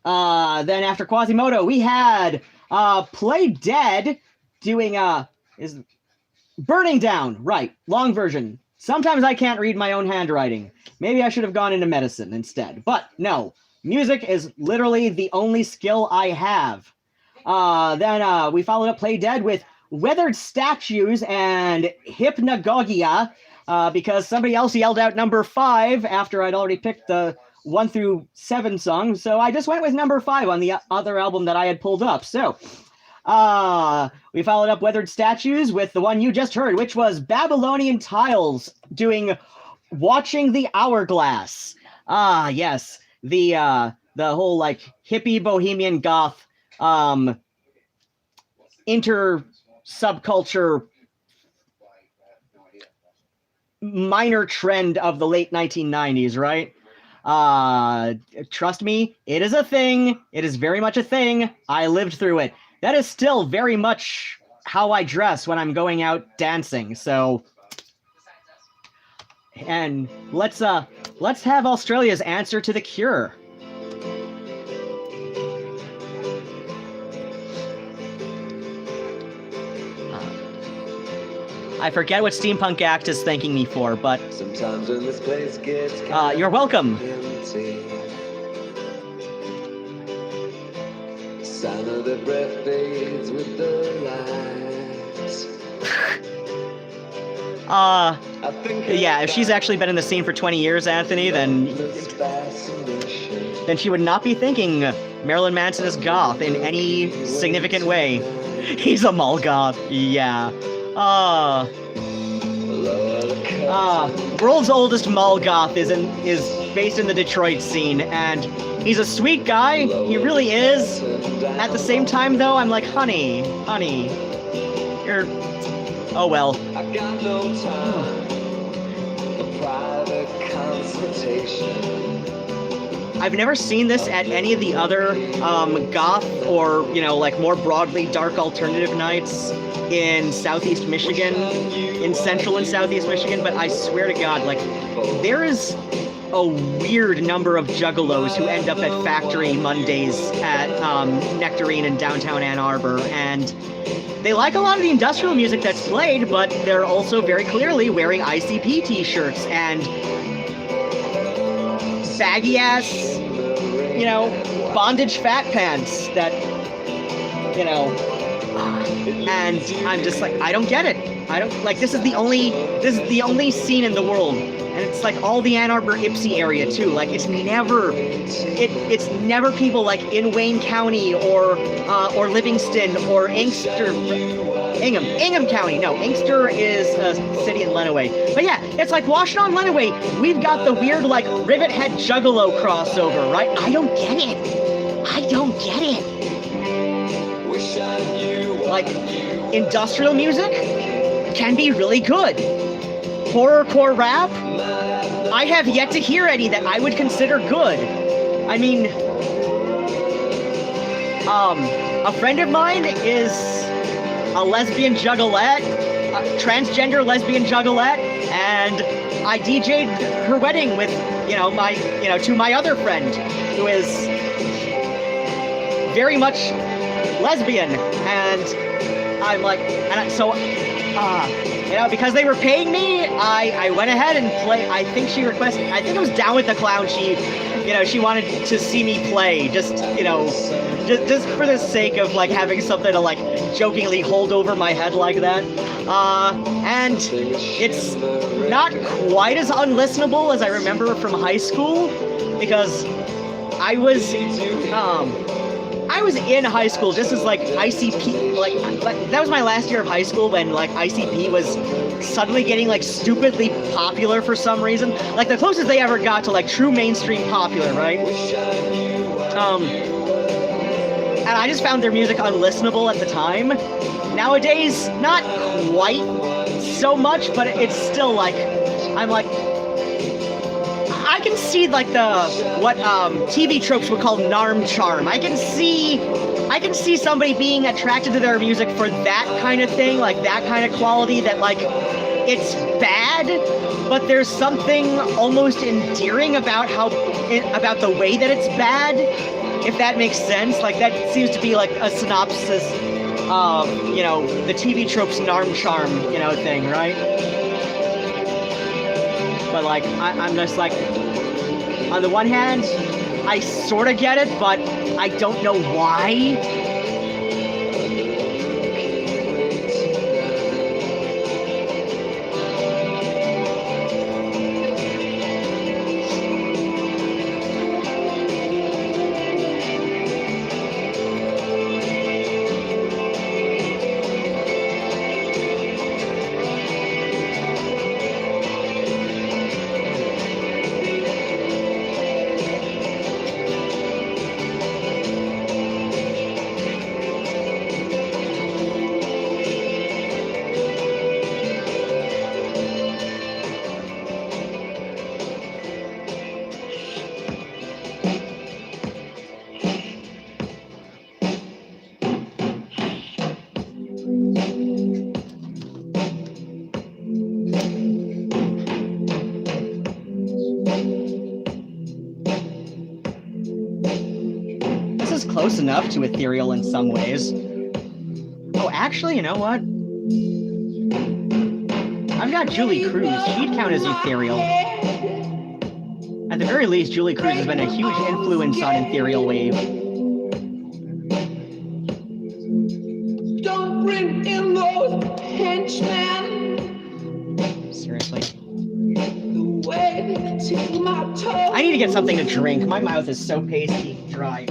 Then after Quasimodo, we had Play Dead doing is Burning Down, right, long version. Sometimes I can't read my own handwriting. Maybe I should have gone into medicine instead. But no, music is literally the only skill I have. Then we followed up Play Dead with Weathered Statues and Hypnagogia, because somebody else yelled out number 5 after I'd already picked the 1 through 7 songs, so I just went with number 5 on the other album that I had pulled up. So, we followed up Weathered Statues with the one you just heard, which was Babylonian Tiles doing Watching the Hourglass. Yes, the whole like hippie bohemian goth subculture minor trend of the late 1990s, right? Trust me, it is a thing. It is very much a thing. I lived through it. That is still very much how I dress when I'm going out dancing. So, and let's have Australia's answer to The Cure. I forget what Steampunk Act is thanking me for, but sometimes when this place gets you're welcome. Sound of the breath fades with the lights. Yeah, if she's actually been in the scene for 20 years, Anthony, then she would not be thinking Marilyn Manson is goth in any significant way. He's a mall goth, yeah. World's oldest mall goth is based in the Detroit scene, and he's a sweet guy. He really is. At the same time, though, I'm like, honey, you're. Oh well. I got no time for private consultation. I've never seen this at any of the other goth or, like more broadly dark alternative nights in Southeast Michigan, in Central and Southeast Michigan, but I swear to God, like, there is a weird number of juggalos who end up at Factory Mondays at Nectarine in downtown Ann Arbor, and they like a lot of the industrial music that's played, but they're also very clearly wearing ICP t-shirts and baggy-ass, bondage fat pants that, and I'm just like, I don't get it. I don't, like, this is the only scene in the world, and it's like all the Ann Arbor Ypsi area too. Like, it's never people like in Wayne County or Livingston or Ingham County. No, Inkster is a city in Lenawee. But yeah, it's like Washtenaw and Lenawee. We've got the weird like Rivet Head Juggalo crossover, right? I don't get it. Like, industrial music can be really good. Horrorcore rap, I have yet to hear any that I would consider good. I mean, a friend of mine is a lesbian juggalette, a transgender lesbian juggalette, and I DJ'd her wedding with, to my other friend, who is very much lesbian, and I'm like, because they were paying me, I went ahead and played. I think it was Down with the Clown. She wanted to see me play, just for the sake of like having something to like jokingly hold over my head like that. And it's not quite as unlistenable as I remember from high school, because I was in high school just as like ICP, like that was my last year of high school when like ICP was suddenly getting like stupidly popular for some reason. Like the closest they ever got to like true mainstream popular, right? And I just found their music unlistenable at the time. Nowadays, not quite so much, but it's still like, I'm like, I can see like what TV tropes would call narm charm. I can see somebody being attracted to their music for that kind of thing, like that kind of quality that like it's bad, but there's something almost endearing about about the way that it's bad, if that makes sense. Like that seems to be like a synopsis of, you know, the TV tropes narm charm, you know, thing, right? But like, I'm just like, on the one hand, I sort of get it, but I don't know why. Close enough to ethereal in some ways. Oh, actually, you know what? I've got Julie Cruz. She'd count as ethereal. At the very least, Julie Cruz has been a huge influence on Ethereal Wave. Don't bring in those henchmen. Seriously. The way they tickle my toes. I need to get something to drink. My mouth is so pasty dry.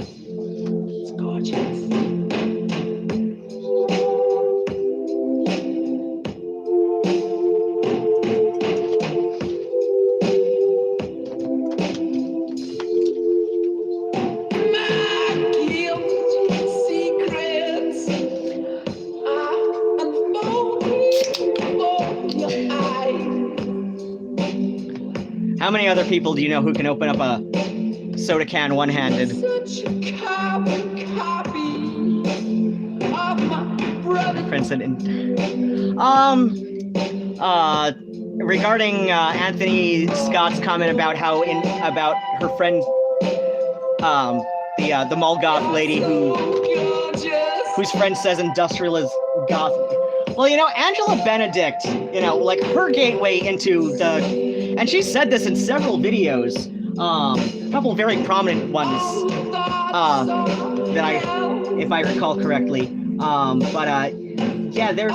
How many other people do you know who can open up a soda can one-handed? Such a copy of my brother. Princeton. Regarding Anthony Scott's comment about how about her friend, the mall goth lady whose friend says industrial is goth. Well, you know, Angela Benedict, you know, like her gateway into and she said this in several videos, a couple very prominent ones, that if I recall correctly, yeah, there's,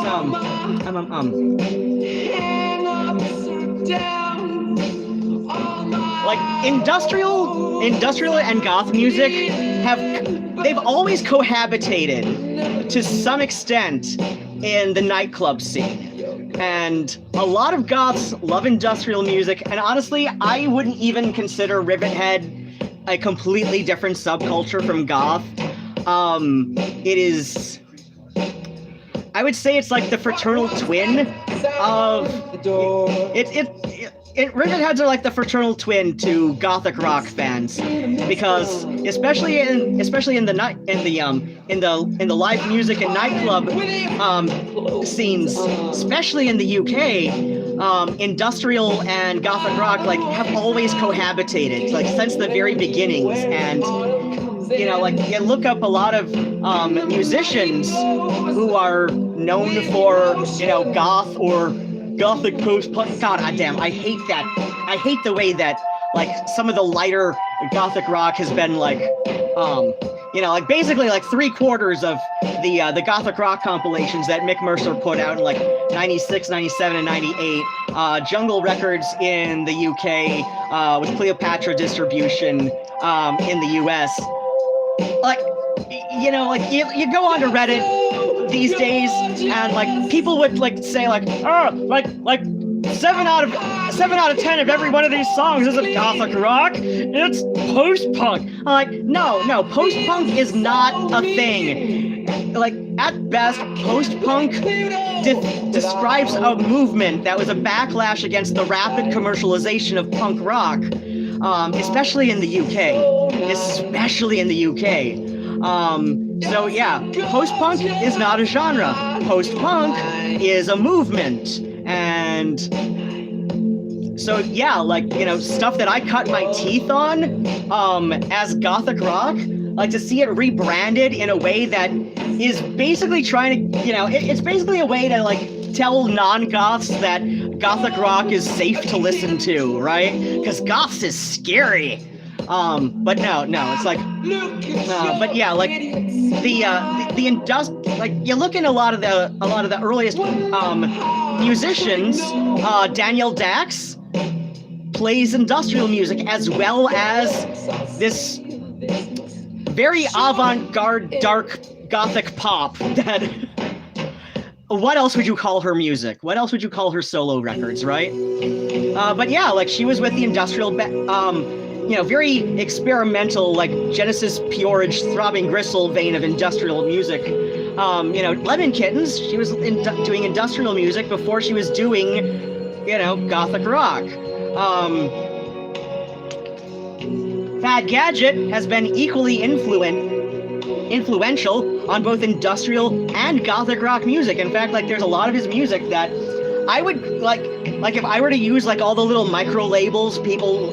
like, industrial and goth music they've always cohabitated to some extent in the nightclub scene. And a lot of goths love industrial music, and honestly, I wouldn't even consider Rivethead a completely different subculture from goth. It is, I would say it's like the fraternal twin of, Rivetheads are like the fraternal twin to Gothic rock fans, because especially in the live music and nightclub scenes, especially in the UK, industrial and Gothic rock like have always cohabitated, like since the very beginnings. And you know, like you look up a lot of musicians who are known for, you know, goth or Gothic post-punk. God damn, I hate that. I hate the way that, like, some of the lighter Gothic rock has been, like, you know, like, basically, like, 3/4 of the Gothic rock compilations that Mick Mercer put out in, like, 96, 97, and 98. Jungle Records in the UK, with Cleopatra distribution in the US. Like, you know, like, you go onto Reddit these days, and like people would like say like, oh, like 7 out of 10 of every one of these songs isn't Gothic rock, it's post-punk. I'm like, no, post-punk is not a thing. Like, at best, post-punk describes a movement that was a backlash against the rapid commercialization of punk rock, especially in the UK. Especially in the UK. So yeah, post-punk is not a genre. Post-punk is a movement. And so yeah, like, you know, stuff that I cut my teeth on as Gothic rock, like to see it rebranded in a way that is basically trying to, you know, it's basically a way to like tell non-goths that Gothic rock is safe to listen to, right? Because goths is scary. But no, it's like, but yeah, like the like you look in a lot of the earliest musicians, Daniel Dax plays industrial music as well as this very avant-garde dark Gothic pop that. What else would you call her music? What else would you call her solo records, right? But yeah, like she was with the industrial, you know, very experimental, like Genesis Peorage, Throbbing Gristle vein of industrial music. You know, Lemon Kittens, she was doing industrial music before she was doing, you know, Gothic rock. Fad Gadget has been equally influential on both industrial and Gothic rock music. In fact, like there's a lot of his music that I would like if I were to use like all the little micro labels people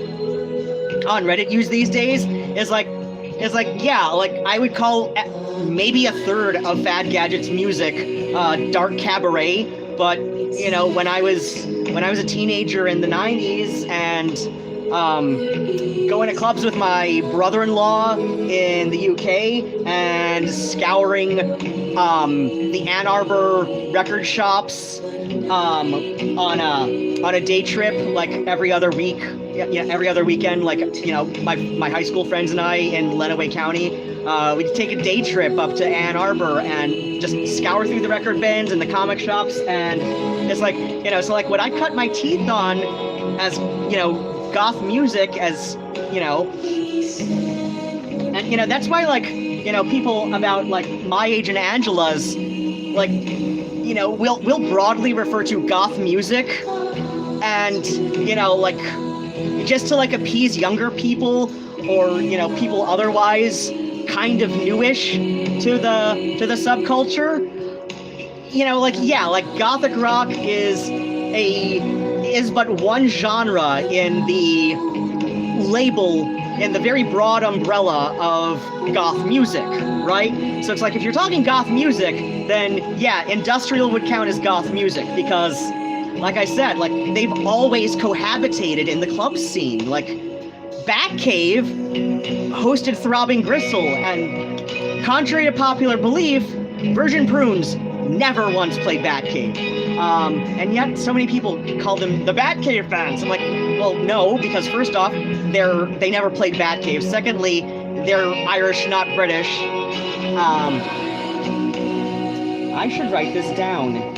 on Reddit use these days, is like yeah, like I would call maybe a third of Fad Gadget's music dark cabaret. But you know, when I was a teenager in the 90s and going to clubs with my brother-in-law in the UK and scouring the Ann Arbor record shops on a day trip like every other week, every other weekend, like, you know, my high school friends and I in Lenawee County, we'd take a day trip up to Ann Arbor and just scour through the record bins and the comic shops. And it's like, you know, so like what I cut my teeth on as, you know, goth music, as, you know, and, you know, that's why, like, you know, people about, like, my age and Angela's, like, you know, we'll broadly refer to goth music and, you know, like, just to, like, appease younger people or, you know, people otherwise kind of newish to the subculture. You know, like, yeah, like, Gothic rock is but one genre in the label, in the very broad umbrella of goth music, right? So it's like, if you're talking goth music, then yeah, industrial would count as goth music because, like I said, like they've always cohabitated in the club scene. Like Batcave hosted Throbbing Gristle, and contrary to popular belief, Virgin Prunes never once played Batcave. And yet so many people call them the Batcave fans. I'm like, well, no, because first off, they never played Batcave. Secondly, they're Irish, not British. I should write this down.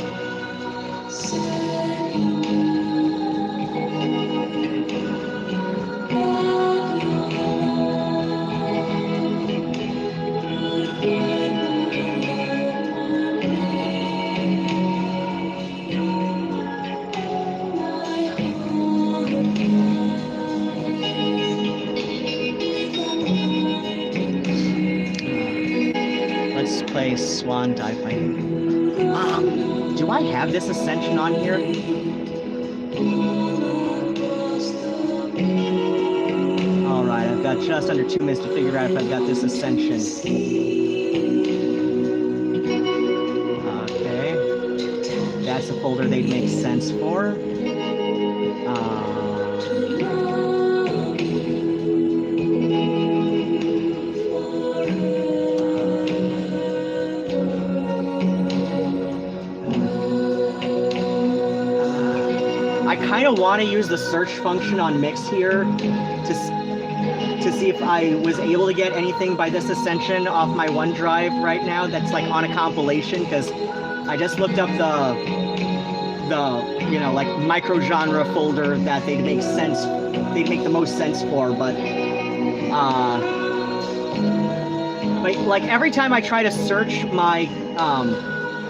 Swan dive fighting. Do I have this ascension on here? Alright, I've got just under 2 minutes to figure out if I've got this ascension. Okay. That's a folder they'd make sense for. I kind of want to use the search function on Mix here to see if I was able to get anything by this ascension off my OneDrive right now that's like on a compilation, because I just looked up the you know, like micro genre folder that they'd make the most sense for, but like every time I try to search my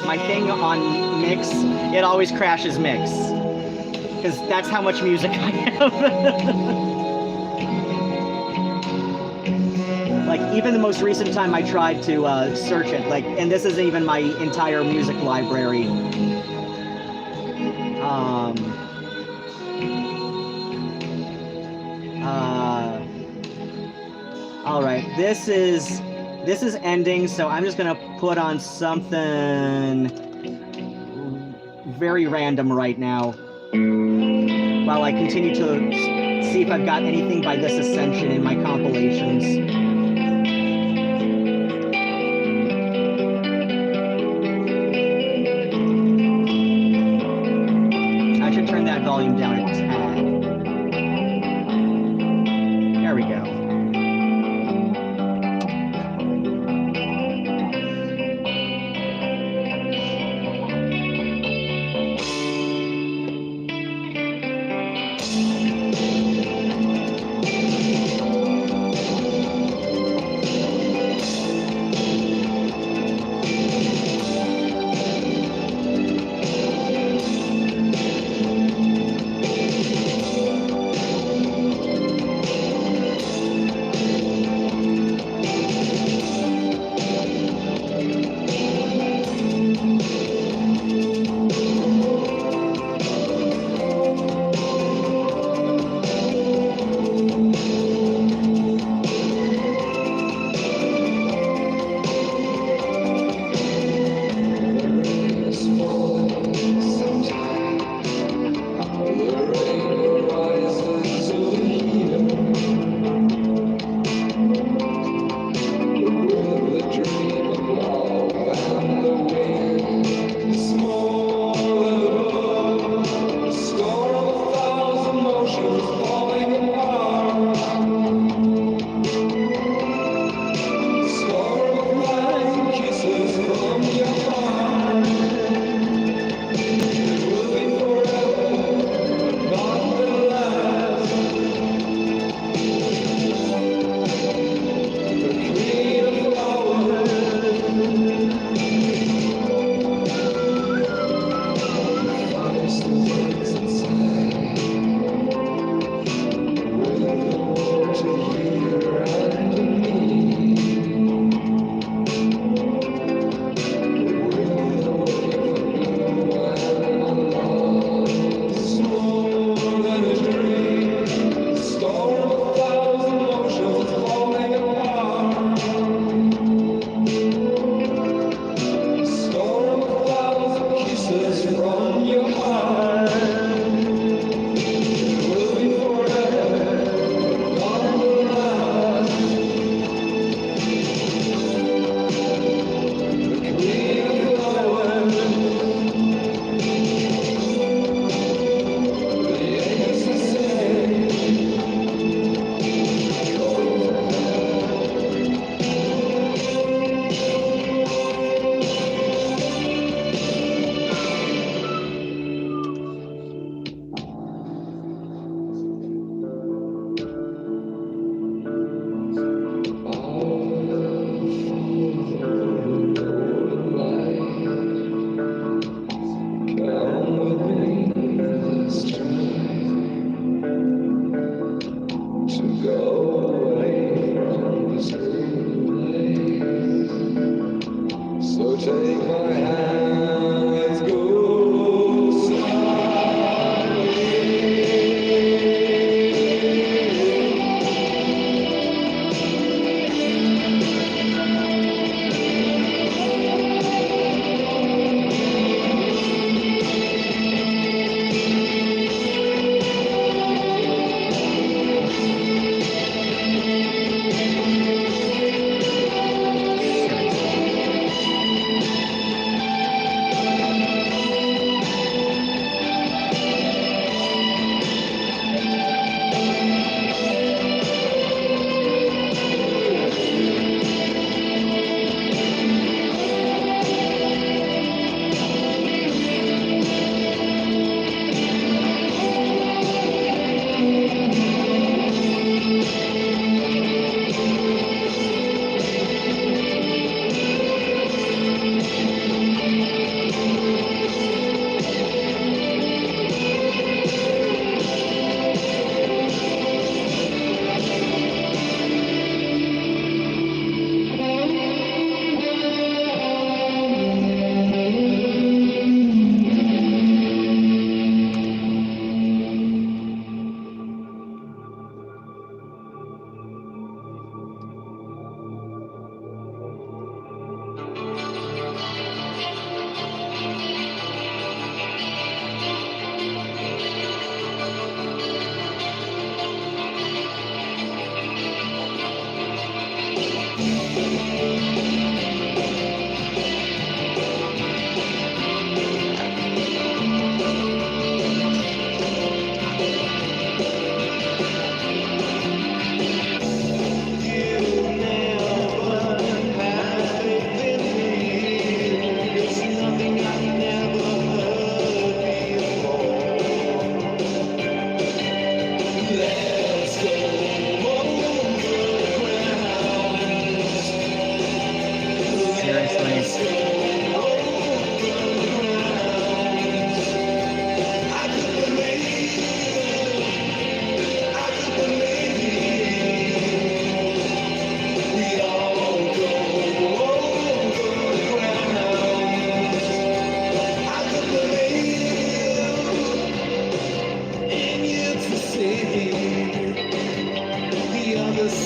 my thing on mix, it always crashes mix. Because that's how much music I have. Like, even the most recent time I tried to search it, like, and this isn't even my entire music library. All right, this is ending, so I'm just gonna put on something very random right now while I continue to see if I've got anything by this Ascension in my compilations. I should turn that volume down a tad. There we go.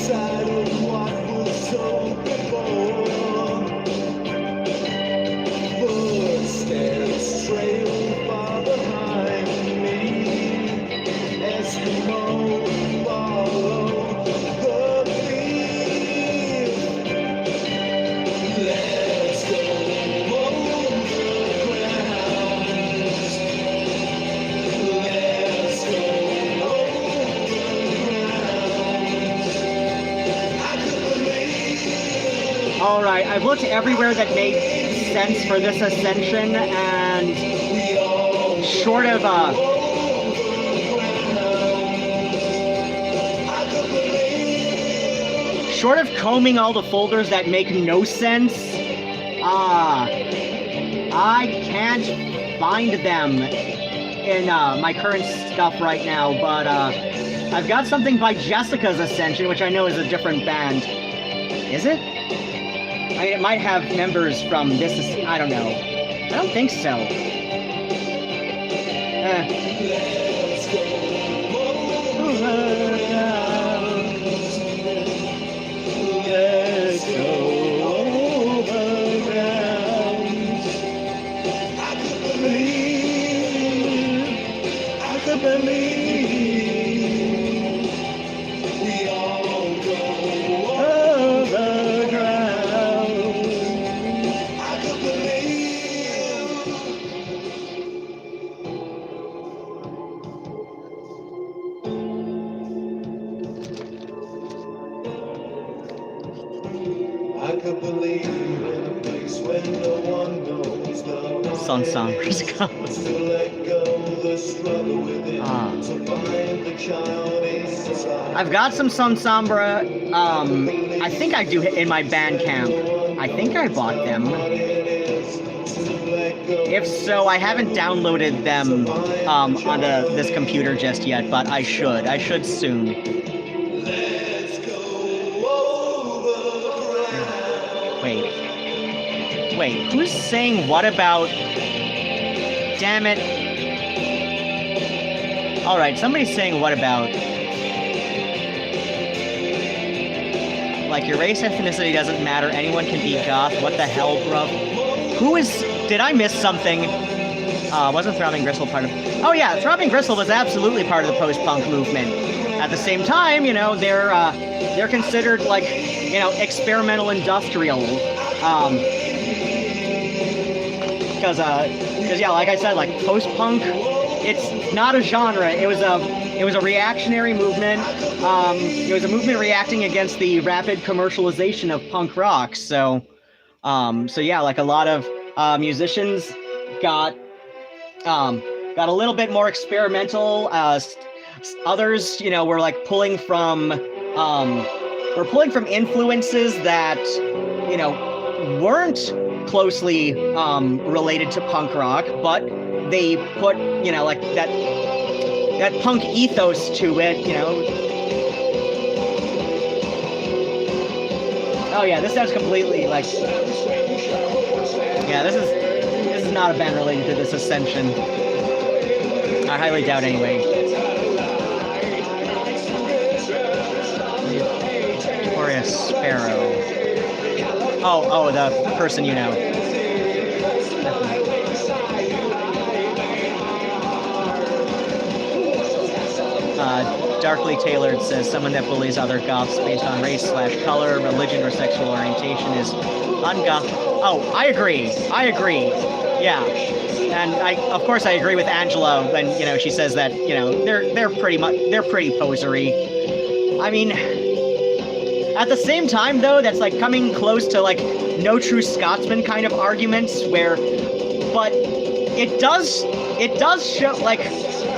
side of what was so before. Footsteps trail far behind me. Eskimo follow the beat. Let's go over ground. Let's go over ground. I could believe. All right, I've looked everywhere that made sense for this ascension, and short of combing all the folders that make no sense, I can't find them in my current stuff right now, but I've got something by Jessica's Ascension, which I know is a different band. Is it? I mean, it might have members from this, I don't know. I don't think so. Let's go over ground. Let's go over ground. I could believe we all go over ground. I could believe. I could believe in a place where no one knows the Son Sambras to let go the struggle within, to find the child inside. I've got some Son Sombra, I think I do in my Bandcamp. I think I bought them. If so, I haven't downloaded them onto this computer just yet, but I should soon. Let's go over ground. Wait, who's saying what about... Damn it. Alright, somebody's saying what about... Like, your race ethnicity doesn't matter, anyone can be goth, what the hell, bruv? Who is... Did I miss something? Wasn't Throbbing Gristle part of... Oh yeah, Throbbing Gristle was absolutely part of the post-punk movement. At the same time, you know, they're considered, like, you know, experimental industrial. Because yeah, like I said, like, post-punk, it's not a genre. It was a reactionary movement. It was a movement reacting against the rapid commercialization of punk rock. So yeah, like a lot of musicians got a little bit more experimental. Others, you know, were like pulling from influences that, you know, weren't closely related to punk rock, but they put, you know, like that punk ethos to it, you know. Oh yeah, this sounds completely like, yeah, this is not a band related to this Ascension. I highly doubt anyway. Victoria Sparrow. Oh, the person you know. Darkly Tailored says someone that bullies other goths based on race/color, religion, or sexual orientation is ungoth. Oh, I agree. Yeah, and of course I agree with Angela when, you know, she says that, you know, they're pretty posery. I mean, at the same time though, that's like coming close to like no true Scotsman kind of arguments where, but it does show, like,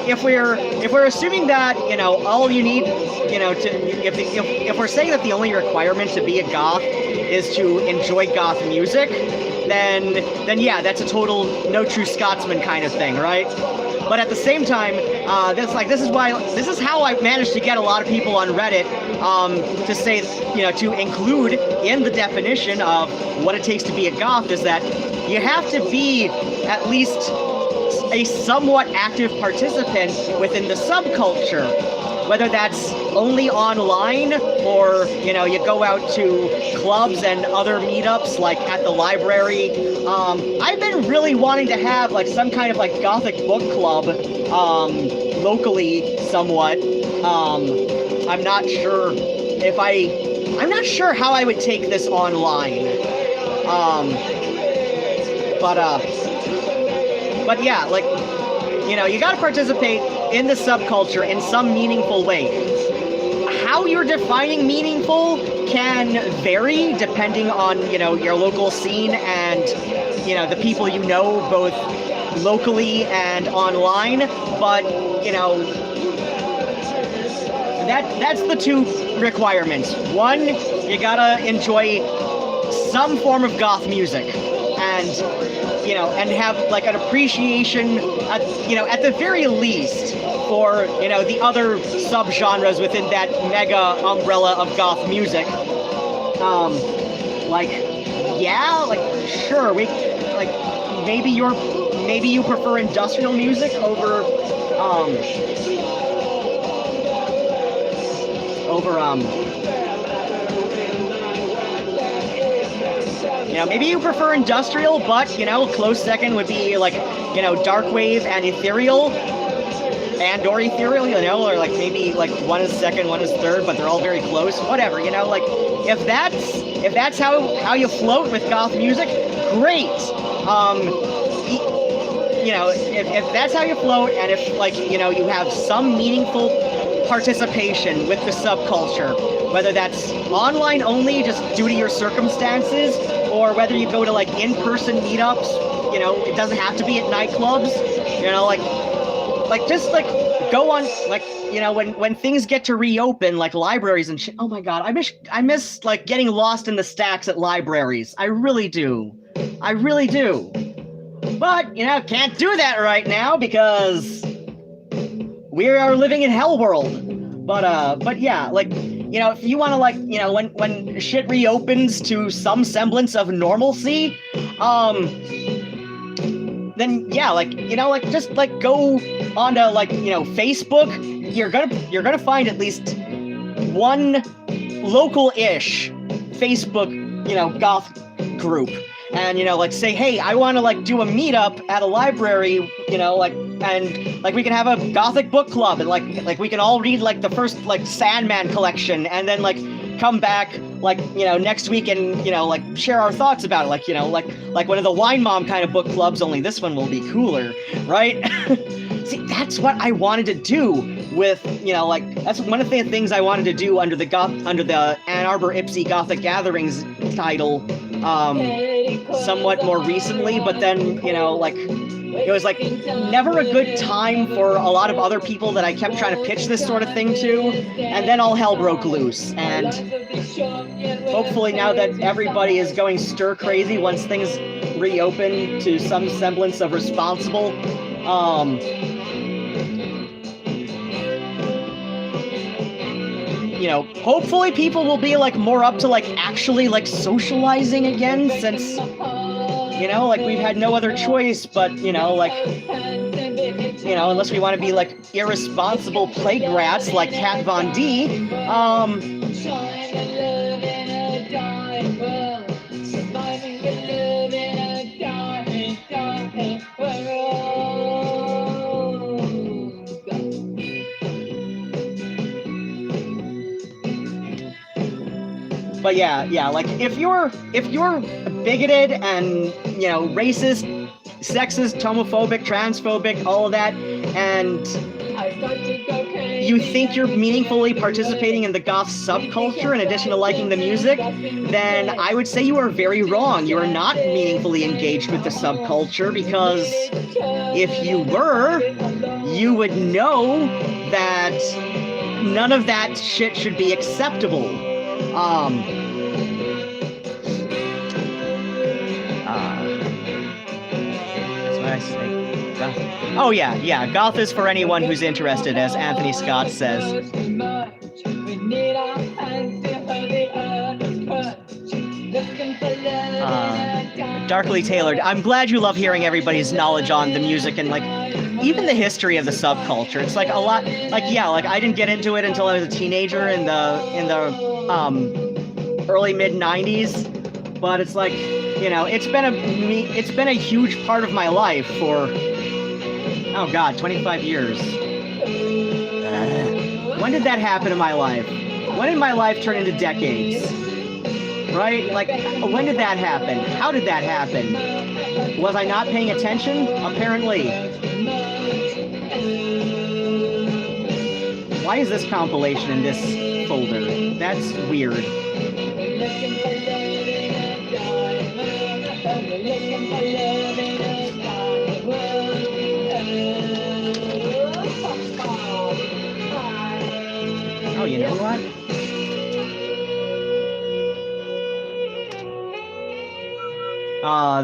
if we're assuming that, you know, all you need, you know, to if we're saying that the only requirement to be a goth is to enjoy goth music, then yeah, that's a total no true Scotsman kind of thing, right? But at the same time, this is how I managed to get a lot of people on Reddit to say, you know, to include in the definition of what it takes to be a goth is that you have to be at least a somewhat active participant within the subculture. whether that's only online or, you know, you go out to clubs and other meetups like at the library. I've been really wanting to have like some kind of like Gothic book club locally somewhat. I'm not sure how I would take this online. But yeah, like, you know, you gotta participate in the subculture in some meaningful way. How you're defining meaningful can vary depending on, you know, your local scene and, you know, the people you know both locally and online, but, you know, that's the two requirements. One, you gotta enjoy some form of goth music and, you know, and have like an appreciation, you know, at the very least for, you know, the other subgenres within that mega umbrella of goth music. Like, yeah, like, sure, like, maybe you prefer industrial music over, you know, maybe you prefer industrial, but, you know, close second would be like, you know, dark wave and ethereal, or ethereal, you know, or like maybe like one is second, one is third, but they're all very close, whatever, you know, like, if that's how you float with goth music, great. You know, if that's how you float, and if, like, you know, you have some meaningful participation with the subculture, whether that's online only just due to your circumstances, or whether you go to like in-person meetups, you know, it doesn't have to be at nightclubs, you know, like just like go on, like, you know, when things get to reopen, like libraries and shit. Oh my god, I miss like getting lost in the stacks at libraries. I really do. But, you know, can't do that right now because we are living in hell world. But yeah, like, you know, if you want to, like, you know, when shit reopens to some semblance of normalcy, then yeah, like, you know, like, just like go onto, like, you know, Facebook. You're gonna find at least one local-ish Facebook, you know, goth group. And, you know, like, say, hey, I want to, like, do a meetup at a library, you know, like, and, like, we can have a Gothic book club, and, like we can all read, like, the first, like, Sandman collection, and then, like, come back, like, you know, next week and, you know, like, share our thoughts about it, like, you know, like one of the Wine Mom kind of book clubs, only this one will be cooler, right? See, that's what I wanted to do with, you know, like, that's one of the things I wanted to do under the Ann Arbor Ipsy Gothic Gatherings title, somewhat more recently, but then, you know, like, it was like never a good time for a lot of other people that I kept trying to pitch this sort of thing to, and then all hell broke loose, and hopefully now that everybody is going stir crazy once things reopen to some semblance of responsible, you know, hopefully people will be, like, more up to, like, actually, like, socializing again, since, you know, like, we've had no other choice but, you know, like, you know, unless we want to be, like, irresponsible plague rats like Kat Von D, but yeah, like, if you're bigoted and, you know, racist, sexist, homophobic, transphobic, all of that, and you think you're meaningfully participating in the goth subculture in addition to liking the music, then I would say you are very wrong. You are not meaningfully engaged with the subculture, because if you were, you would know that none of that shit should be acceptable. That's what I say. Goth. Oh yeah, goth is for anyone who's interested, as Anthony Scott says. Darkly tailored. I'm glad you love hearing everybody's knowledge on the music and, like, even the history of the subculture, it's like a lot, like, yeah, like I didn't get into it until I was a teenager in the early mid 90s, but it's like, you know, it's been a huge part of my life for, oh God, 25 years. When did that happen in my life? When did my life turn into decades? Right? Like, when did that happen? How did that happen? Was I not paying attention? Apparently. Why is this compilation in this folder? That's weird. Oh, you know what?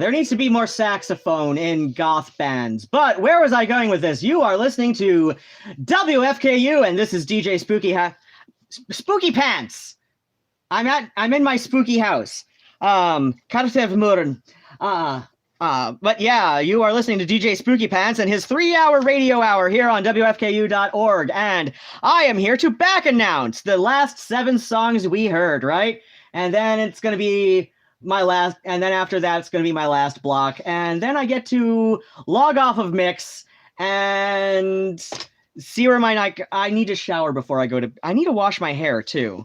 There needs to be more saxophone in goth bands. But where was I going with this? You are listening to WFKU, and this is DJ Spookypants. I'm in my spooky house. Kartev Murn. But yeah, you are listening to DJ Spookypants and his 3-hour radio hour here on WFKU.org. And I am here to back announce the last 7 songs we heard, right? And then it's going to be my last, and then after that, it's going to be my last block. And then I get to log off of Mix and see where my night, I need to shower before I go to, I need to wash my hair too.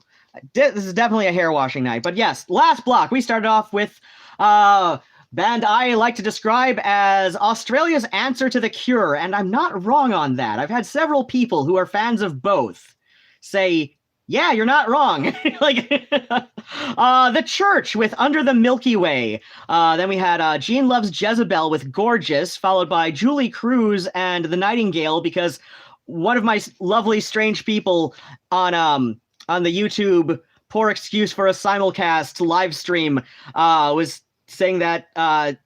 This is definitely a hair washing night. But yes, last block, we started off with, band I like to describe as Australia's answer to The Cure, and I'm not wrong on that. I've had several people who are fans of both say, yeah, you're not wrong. Like, The Church with Under the Milky Way. Then we had Gene Loves Jezebel with Gorgeous, followed by Julie Cruz and The Nightingale, because one of my lovely strange people on the YouTube Poor Excuse for a Simulcast live stream was saying that I'm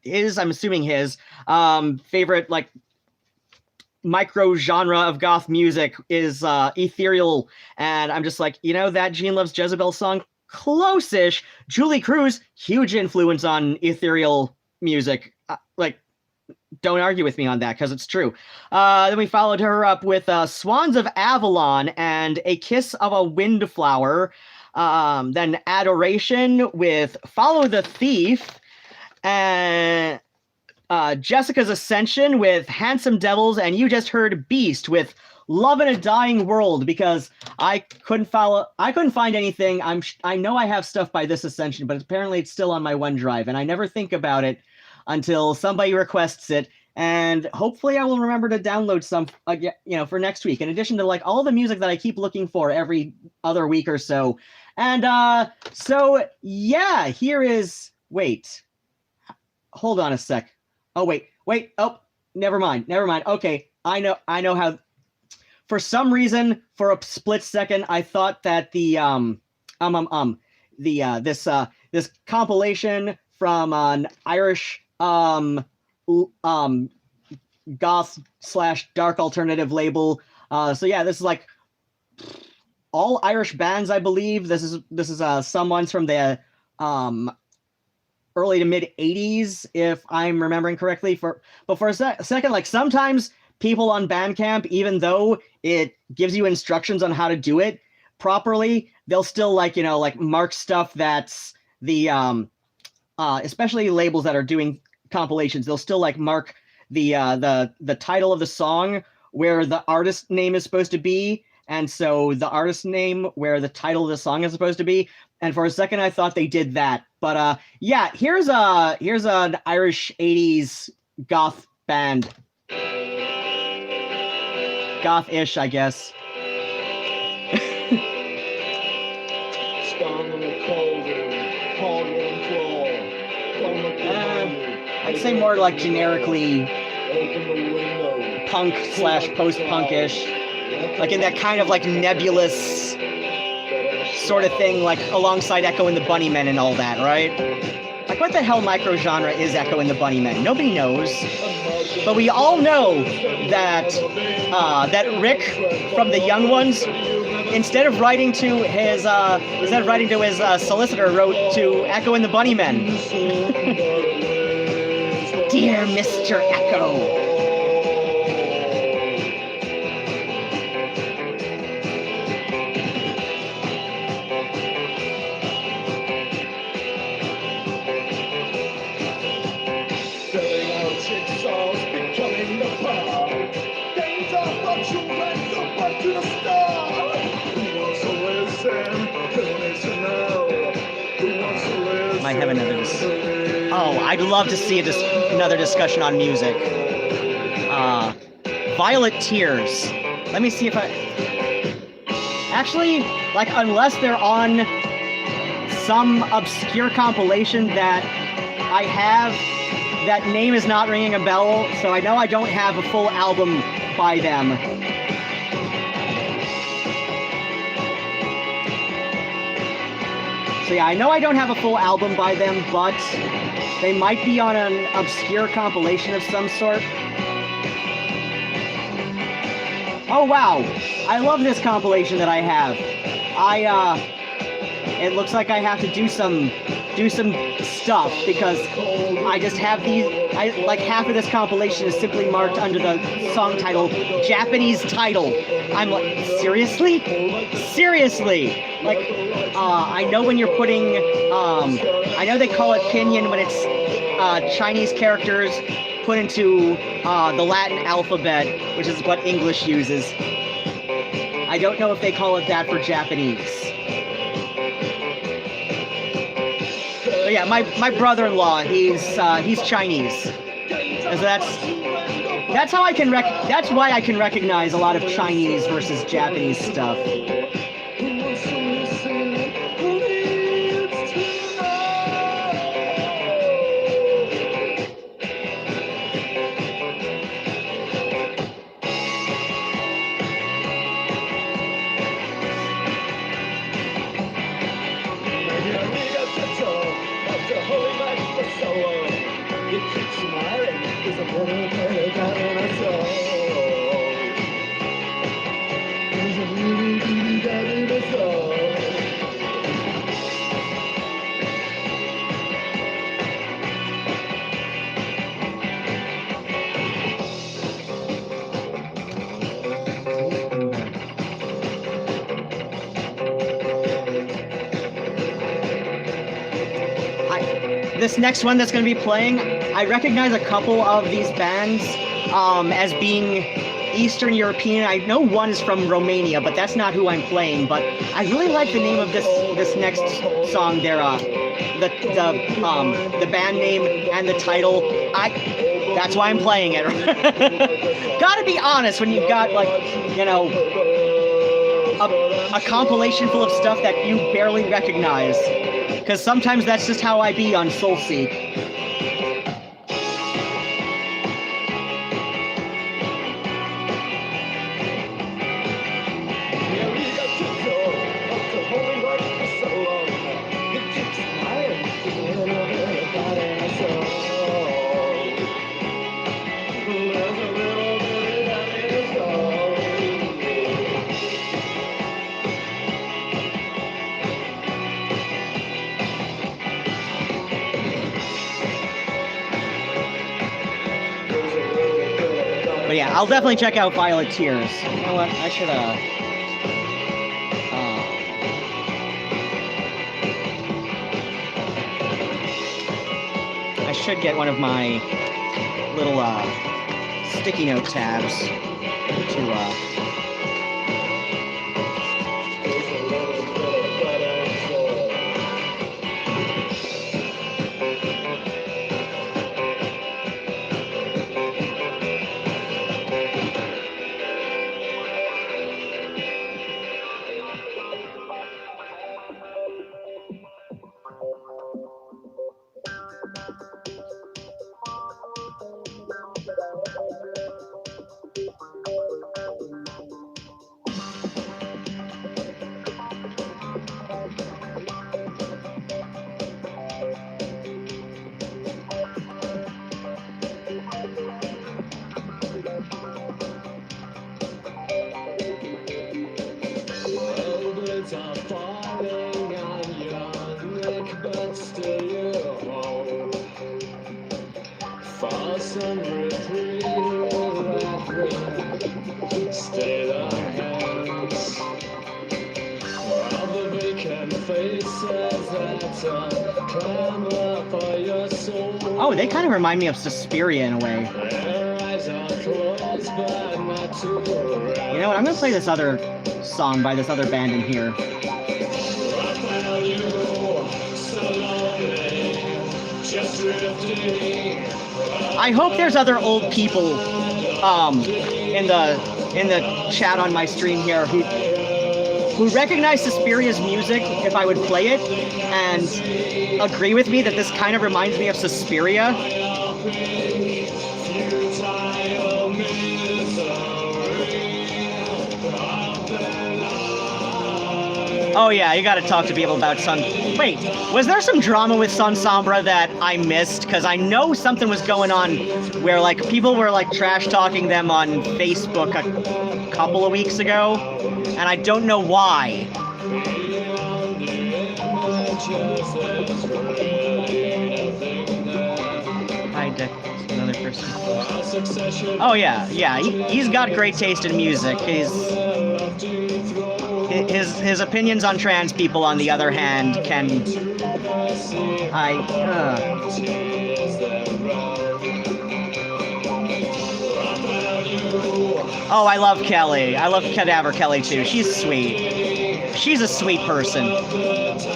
assuming his favorite like micro genre of goth music is ethereal, and I'm just like, you know, that Gene Loves Jezebel song, close-ish. Julie Cruz, huge influence on ethereal music. Like, don't argue with me on that, because it's true. Then we followed her up with Swans of Avalon and A Kiss of a Windflower. Then Adoration with Follow the Thief, and Jessica's Ascension with Handsome Devils, and you just heard Beast with Love in a Dying World, because I couldn't find anything. I know I have stuff by this Ascension, but apparently it's still on my OneDrive, and I never think about it until somebody requests it, and hopefully I will remember to download some, you know, for next week, in addition to like all the music that I keep looking for every other week or so. And so yeah, here is, wait, hold on a sec. Oh, wait. Oh, never mind. Okay, I know how. For some reason, for a split second, I thought that the this compilation from an Irish goth / dark alternative label. So yeah, this is like all Irish bands, I believe. This is some ones from the early to mid 80s, if I'm remembering correctly. But for a second, like, sometimes people on Bandcamp, even though it gives you instructions on how to do it properly, they'll still, like, you know, like, mark stuff that's the especially labels that are doing compilations, they'll still like mark the title of the song where the artist name is supposed to be, and so the artist name where the title of the song is supposed to be. And for a second, I thought they did that. But yeah, here's an Irish 80s goth band. Goth-ish, I guess. I'd say more like generically punk / post-punkish. Like in that kind of like nebulous sort of thing, like alongside Echo and the Bunnymen and all that, right? Like, what the hell micro-genre is Echo and the Bunnymen? Nobody knows. But we all know that that Rick from the Young Ones, instead of writing to his solicitor, wrote to Echo and the Bunnymen. Dear Mr. Echo, I have another oh, I'd love to see another discussion on music. Violet Tears. Let me see if actually, like, unless they're on some obscure compilation that I have, that name is not ringing a bell, so I know I don't have a full album by them. So yeah, I know I don't have a full album by them, but they might be on an obscure compilation of some sort. Oh wow, I love this compilation that I have. It looks like I have to do some stuff because I just have these, like half of this compilation is simply marked under the song title, Japanese title. I'm like, seriously? Seriously? Like, I know when you're putting, I know they call it pinyin when it's Chinese characters put into the Latin alphabet, which is what English uses. I don't know if they call it that for Japanese. But yeah, my brother-in-law, he's Chinese. So that's how I can that's why I can recognize a lot of Chinese versus Japanese stuff. This next one that's going to be playing, I recognize a couple of these bands as being Eastern European. I know one is from Romania, but that's not who I'm playing. But I really like the name of this next song. They're the band name and the title. That's why I'm playing it. Gotta be honest when you've got, like, you know, a compilation full of stuff that you barely recognize. Because sometimes that's just how I be on Soulseek. But yeah, I'll definitely check out Violet Tears. You know what? I should I should get one of my little sticky note tabs to Oh, they kind of remind me of Suspiria in a way. You know what? I'm gonna play this other song by this other band in here. I hope there's other old people in the chat on my stream here who recognize Suspiria's music if I would play it and agree with me that this kind of reminds me of Suspiria. Oh yeah, you gotta talk to people about Sun... Wait, was there some drama with Sun Sombra that I missed? Because I know something was going on where, like, people were, like, trash-talking them on Facebook a couple of weeks ago, and I don't know why. Hi, Dick. Another person. Oh yeah, he's got great taste in music. His opinions on trans people, on the other hand, can... Oh, I love Kelly. I love Cadaver Kelly, too. She's sweet. She's a sweet person.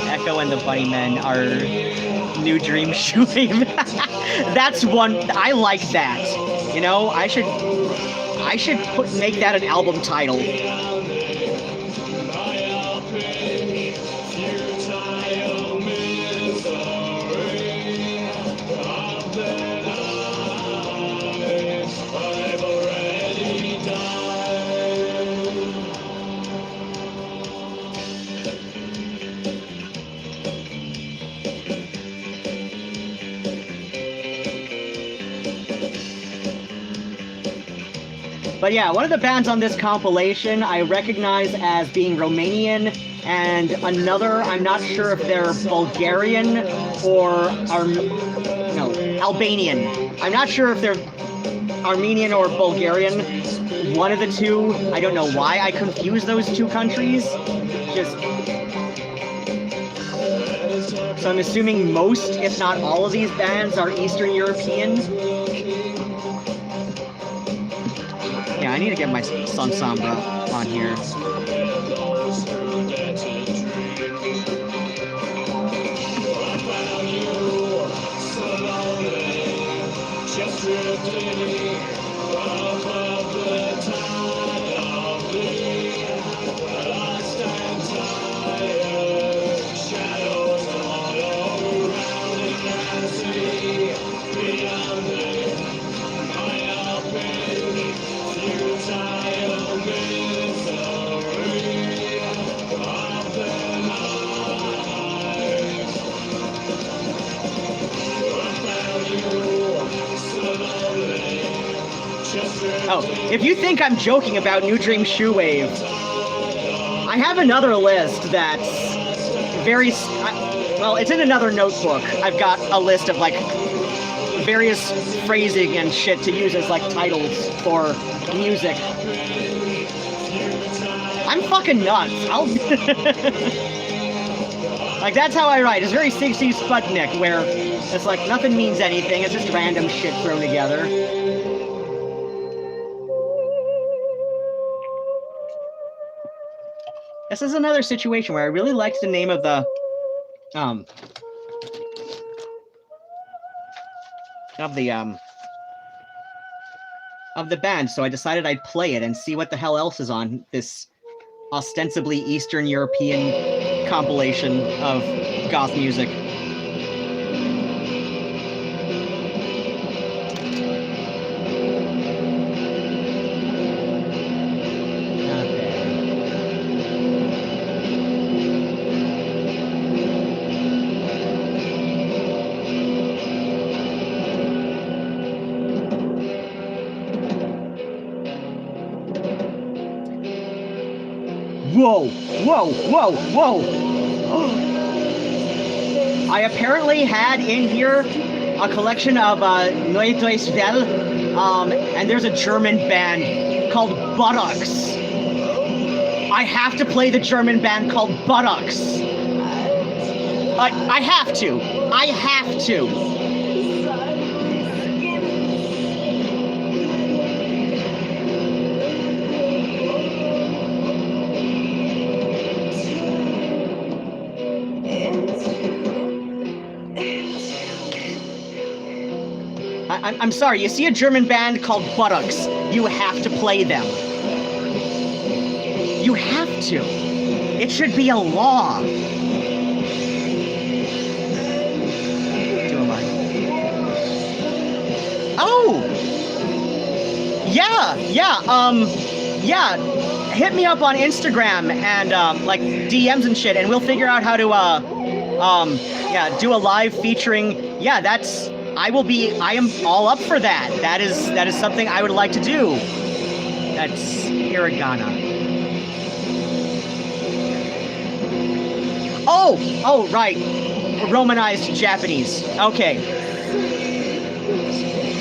Echo and the Bunnymen are new dream shooting. That's one... I like that. You know, I should make that an album title. But yeah, one of the bands on this compilation I recognize as being Romanian, and another, I'm not sure if they're Bulgarian or Albanian. I'm not sure if they're Armenian or Bulgarian. One of the two. I don't know why I confuse those two countries. So I'm assuming most, if not all of these bands are Eastern European. Yeah, I need to get my Sun Sombra on here. Oh, if you think I'm joking about New Dream Shoewave, I have another list that's very... Well, it's in another notebook. I've got a list of, like, various phrasing and shit to use as, like, titles for music. I'm fucking nuts. Like, that's how I write. It's very 60s Sputnik, where it's like, nothing means anything. It's just random shit thrown together. This is another situation where I really liked the name of the band, so I decided I'd play it and see what the hell else is on this ostensibly Eastern European compilation of goth music. Whoa, whoa, whoa, whoa. I apparently had in here a collection of Neue Welle, and there's a German band called Buttocks. I have to play the German band called Buttocks. I have to. I have to. I'm sorry, you see a German band called Buttocks, you have to play them. You have to. It should be a law. Oh! Yeah, yeah, hit me up on Instagram and, like, DMs and shit, and we'll figure out how to, yeah, do a live featuring, yeah, I am all up for that. That is something I would like to do. That's hiragana. Oh, right. Romanized Japanese. Okay.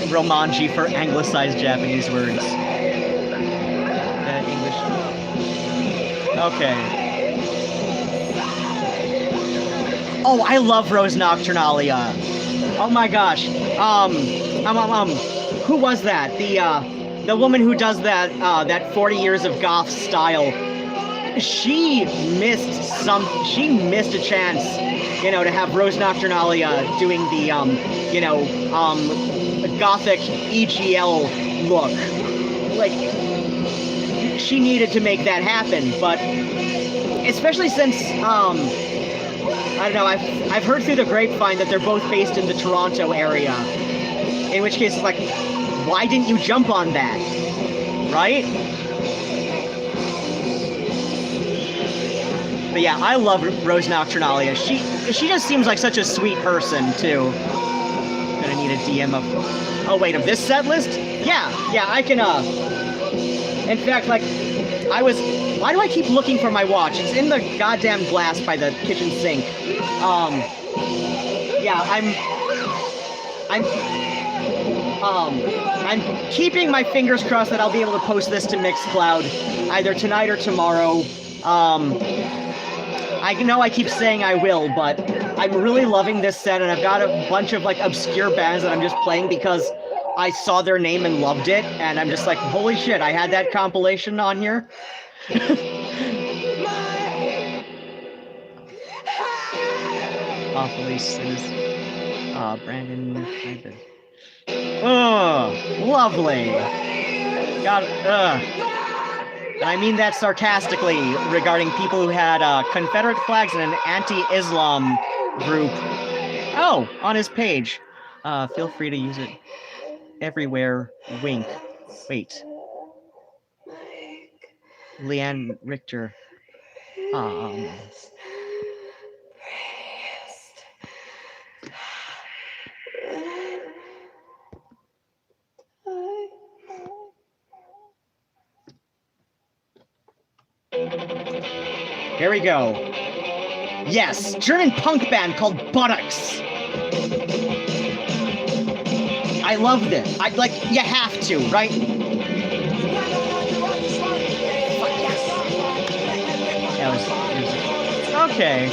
Romanji for anglicized Japanese words. English. Okay. Oh, I love Rose Nocturnalia. Oh my gosh. Who was that? The woman who does that 40 years of goth style. She missed a chance, you know, to have Rose Nocturnalia doing the, you know, Gothic EGL look. Like, she needed to make that happen, but especially since, I don't know, I've heard through the grapevine that they're both based in the Toronto area. In which case, it's like, why didn't you jump on that? Right? But yeah, I love Rose Nocturnalia. She just seems like such a sweet person, too. Gonna need a DM of... Oh, wait, of this set list? Yeah, I can, in fact, like, why do I keep looking for my watch? It's in the goddamn glass by the kitchen sink. Yeah, I'm keeping my fingers crossed that I'll be able to post this to Mixcloud either tonight or tomorrow. I know I keep saying I will, but I'm really loving this set, and I've got a bunch of, like, obscure bands that I'm just playing because I saw their name and loved it, and I'm just like, holy shit, I had that compilation on here. Awfully says, Brandon. Oh, lovely. God, and I mean that sarcastically regarding people who had Confederate flags in an anti-Islam group. Oh, on his page. Feel free to use it everywhere. Wink. Wait. Leanne Richter. Here we go. Yes, German punk band called Buttocks. I love this. You have to, right? Okay.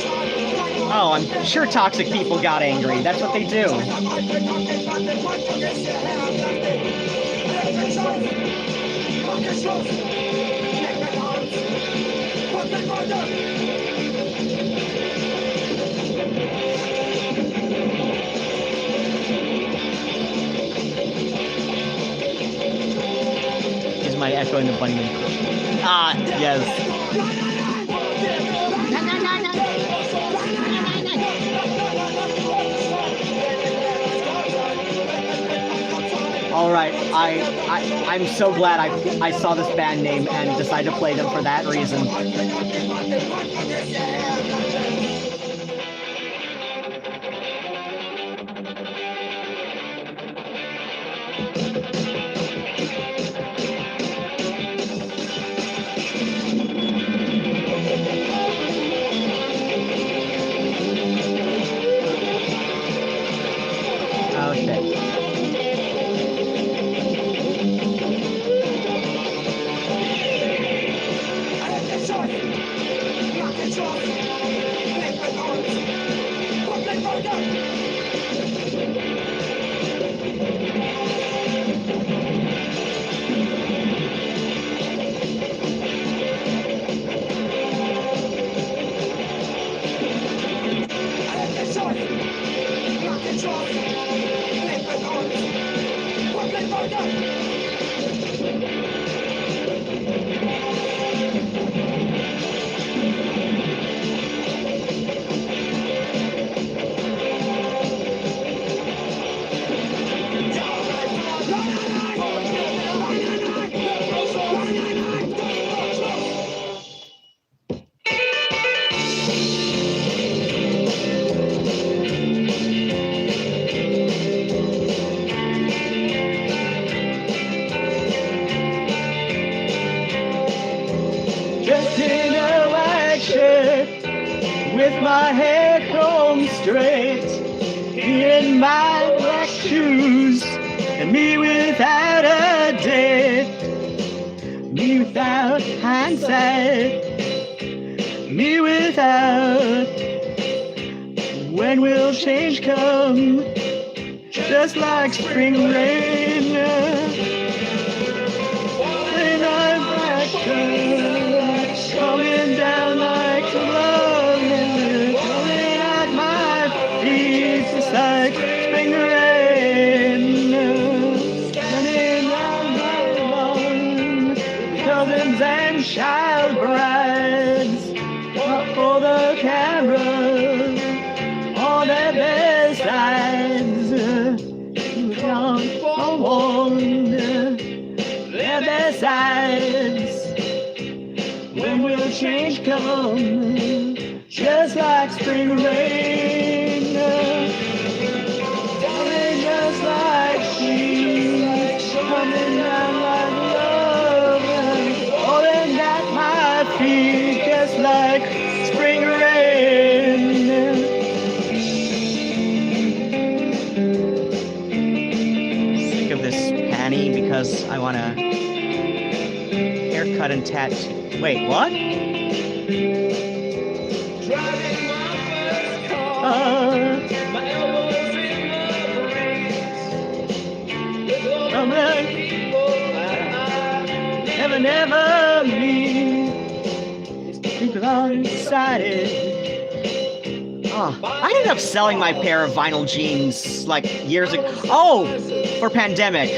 Oh, I'm sure toxic people got angry. That's what they do. Is my echo in the bunny? Ah, yes. All right, I'm so glad I saw this band name and decided to play them for that reason. beside me without. When will change come? Just like spring rain. When I'm back, coming down like love, coming at my feet, just like spring rain. Coming down my lawn, cousins and child brides, for the camera, on their best sides. Don't on their best sides. When will change come? Just like spring rain. Coming just like she's coming down like love, falling at my feet just like spring rain. Sick of this panty because I want to haircut and tattoo. Wait, what? Driving my first car, my elbows in the brakes. With all the people that I Never meet. People are excited. Oh, I ended up selling my pair of vinyl jeans like years ago. Oh, for pandemic.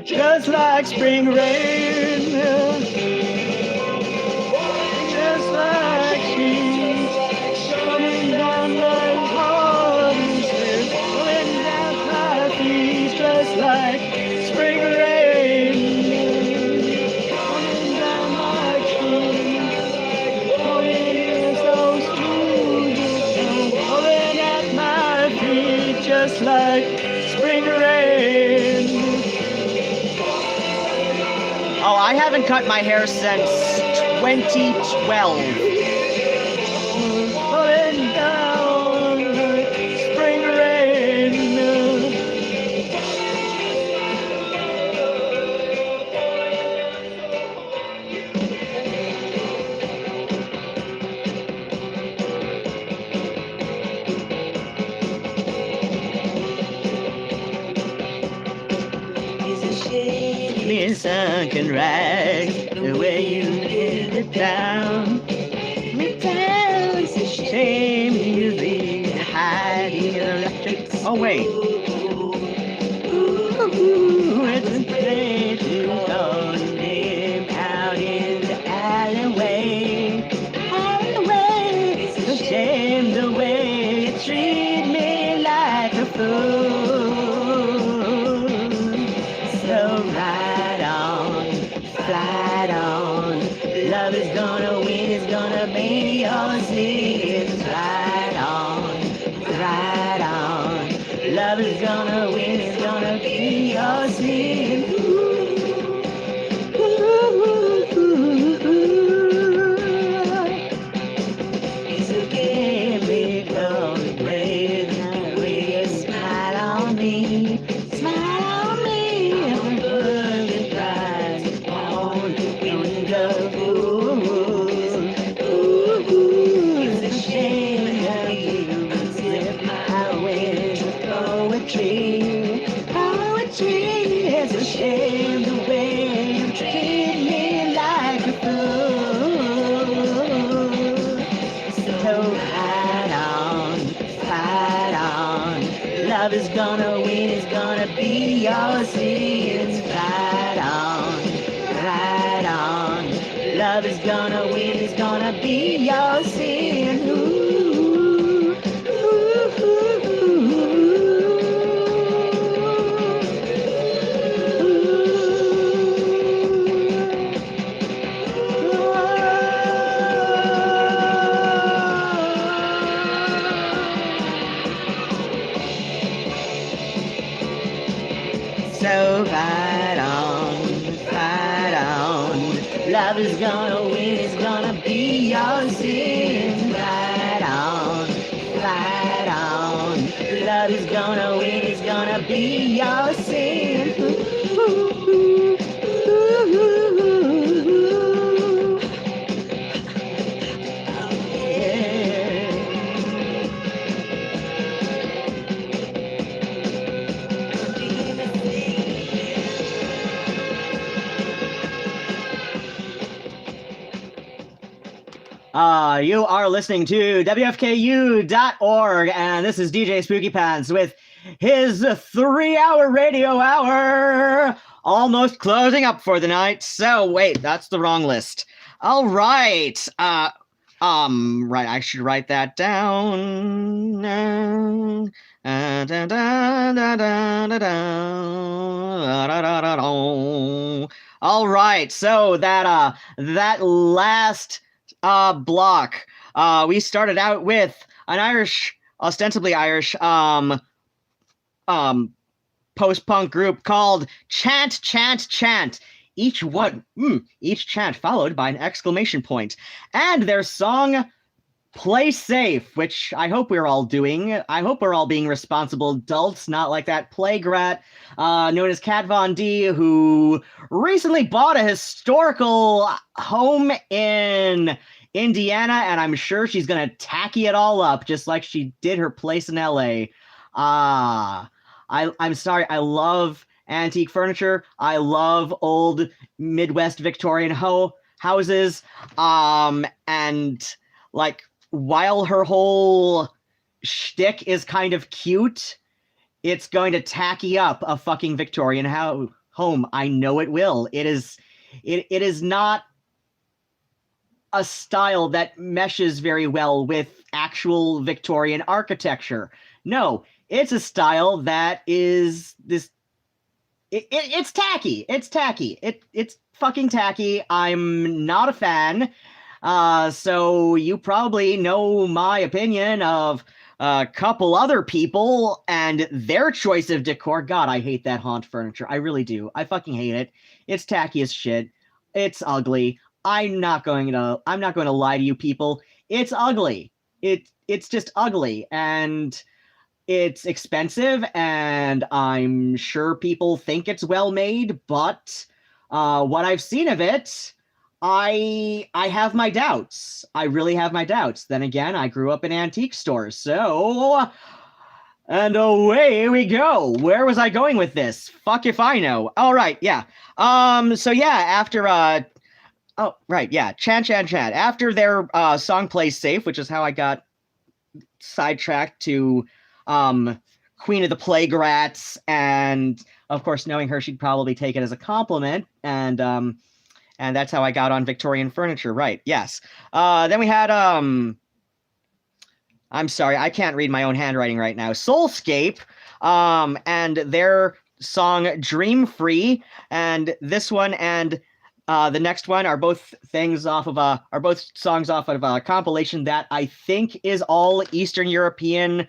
Just like spring rain. Just like she's coming down like harvest, going down my feet, just like spring rain. Coming down my cheeks, falling in so smooth, falling at my feet, just like spring rain. Oh, I haven't cut my hair since 2012. Falling down like spring rain. Me sunken rags, the way you did it down. Me tell it's a shame you leave hiding electric. Oh wait. Ooh, it's a place to go name out in the alleyway. Alleyway, it's a shame the way you treat me like a fool. So ride on, flight on. Love is gonna win, it's gonna be yours. It's ride on, ride on. Love is gonna win, it's gonna be yours. It's a game big on the grave. Now the way you smile on me, smile on me. Every bird that cries on the window. Ooh, it's a shame that you slip my way with poetry. Poetry, it's a shame the way you treat me like a fool. So fight on, fight on. Love is gonna win, it's gonna be yours. It's fight on, fight on. Love is gonna win, it's gonna be yours. Ooh, ooh, so fight on, fight on. Love is gonna win, it's gonna be yours. Fight on, fight on. Love is gonna win, it's gonna be yours. You are listening to WFKU.org, and this is DJ Spookypants with his 3-hour radio hour, almost closing up for the night. So, wait, that's the wrong list. All right. Right, I should write that down. All right, so that last block, we started out with an ostensibly Irish post-punk group called Chant, Chant, Chant. Each chant followed by an exclamation point, and their song Play Safe, which I hope we're all doing. I hope we're all being responsible adults, not like that plague rat known as Kat Von D, who recently bought a historical home in Indiana, and I'm sure she's going to tacky it all up, just like she did her place in LA. I'm sorry, I love antique furniture. I love old Midwest Victorian houses. And like, while her whole shtick is kind of cute, it's going to tacky up a fucking Victorian home. I know it will. It is not a style that meshes very well with actual Victorian architecture. No, it's a style that is this. It's tacky. It's tacky. It's fucking tacky. I'm not a fan. So you probably know my opinion of a couple other people and their choice of decor. God, I hate that haunt furniture. I really do. I fucking hate it. It's tacky as shit. It's ugly. I'm not going to lie to you people. It's ugly. It's just ugly, and it's expensive, and I'm sure people think it's well made, but what I've seen of it, I have my doubts. I really have my doubts. Then again, I grew up in antique stores, so... And away we go. Where was I going with this? Fuck if I know. All right, yeah. So yeah, after... Oh, right, yeah. Chant, chant, chant. After their song Play Safe, which is how I got sidetracked to... Queen of the Plague Rats, and of course, knowing her, she'd probably take it as a compliment, and that's how I got on Victorian furniture, right? Yes. Then we had I'm sorry, I can't read my own handwriting right now. Soulscape, and their song Dream Free, and this one and the next one are both songs off of a compilation that I think is all Eastern European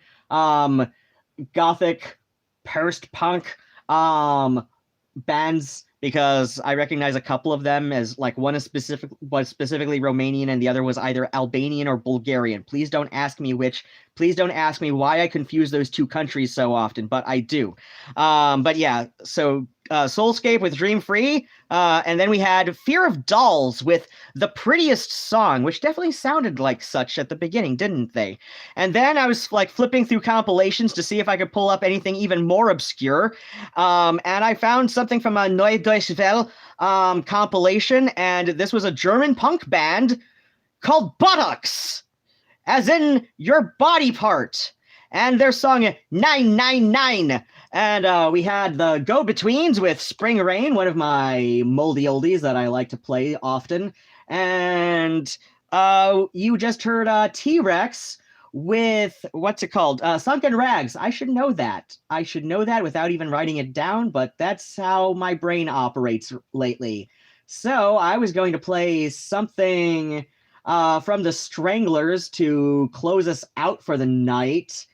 Gothic post-punk bands, because I recognize a couple of them as, like, one was specifically Romanian and the other was either Albanian or Bulgarian. Please don't ask me which. Please don't ask me why I confuse those two countries so often, but I do. But yeah, so Soulscape with Dream Free, and then we had Fear of Dolls with The Prettiest Song, which definitely sounded like such at the beginning, didn't they? And then I was like flipping through compilations to see if I could pull up anything even more obscure, and I found something from a Neue Deutsche Welle compilation, and this was a German punk band called Buttocks, as in your body part, and their song 999. And we had the Go-Betweens with Spring Rain, one of my moldy oldies that I like to play often. And you just heard T-Rex with, what's it called? Sunken Rags. I should know that. I should know that without even writing it down, but that's how my brain operates lately. So I was going to play something from the Stranglers to close us out for the night.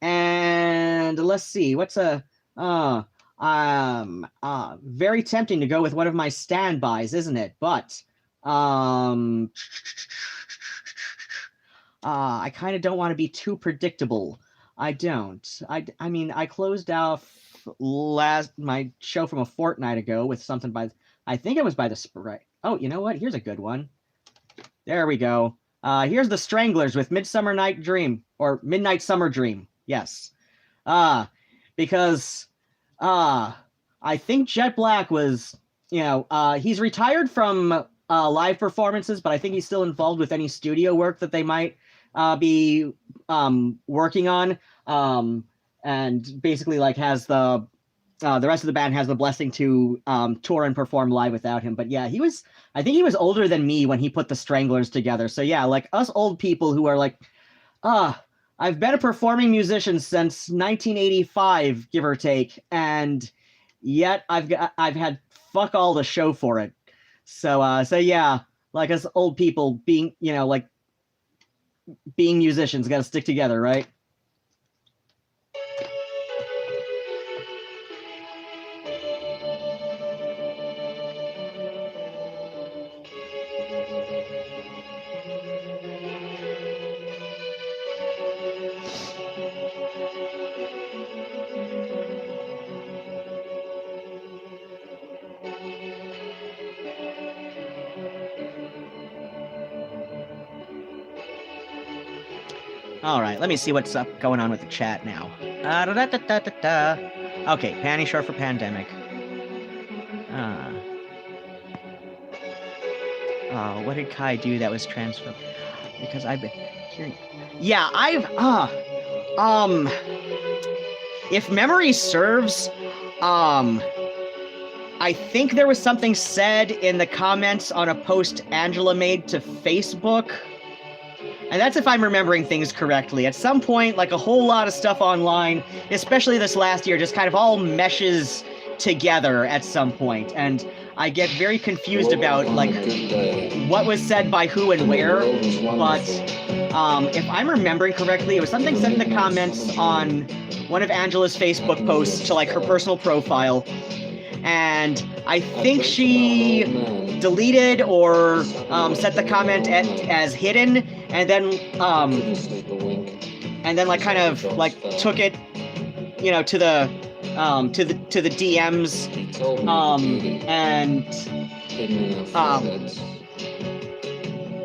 And let's see, what's very tempting to go with one of my standbys, isn't it? But I kind of don't want to be too predictable. I don't. I mean, I closed off my show from a fortnight ago with something by, I think it was by the Sprite. Oh, you know what? Here's a good one. There we go. Here's the Stranglers with Midsummer Night Dream, or Midnight Summer Dream. Yes. Because I think Jet Black was, he's retired from live performances, but I think he's still involved with any studio work that they might be working on. And basically, like, has the rest of the band has the blessing to tour and perform live without him. But yeah, I think he was older than me when he put the Stranglers together. So yeah, like us old people who are like, I've been a performing musician since 1985, give or take, and yet I've had fuck all to show for it. So yeah, like us old people being, like being musicians, got to stick together, right? All right, let me see what's up going on with the chat now. Okay, panty short for pandemic. What did Kai do that was transfer? Because I've been hearing. Yeah, if memory serves, I think there was something said in the comments on a post Angela made to Facebook. And that's if I'm remembering things correctly. At some point, like a whole lot of stuff online, especially this last year, just kind of all meshes together at some point. And I get very confused about, like, what was said by who and where. But if I'm remembering correctly, it was something said in the comments on one of Angela's Facebook posts to, like, her personal profile. And I think she deleted or set the comment as hidden, and then like kind of like took it, to the DMs, and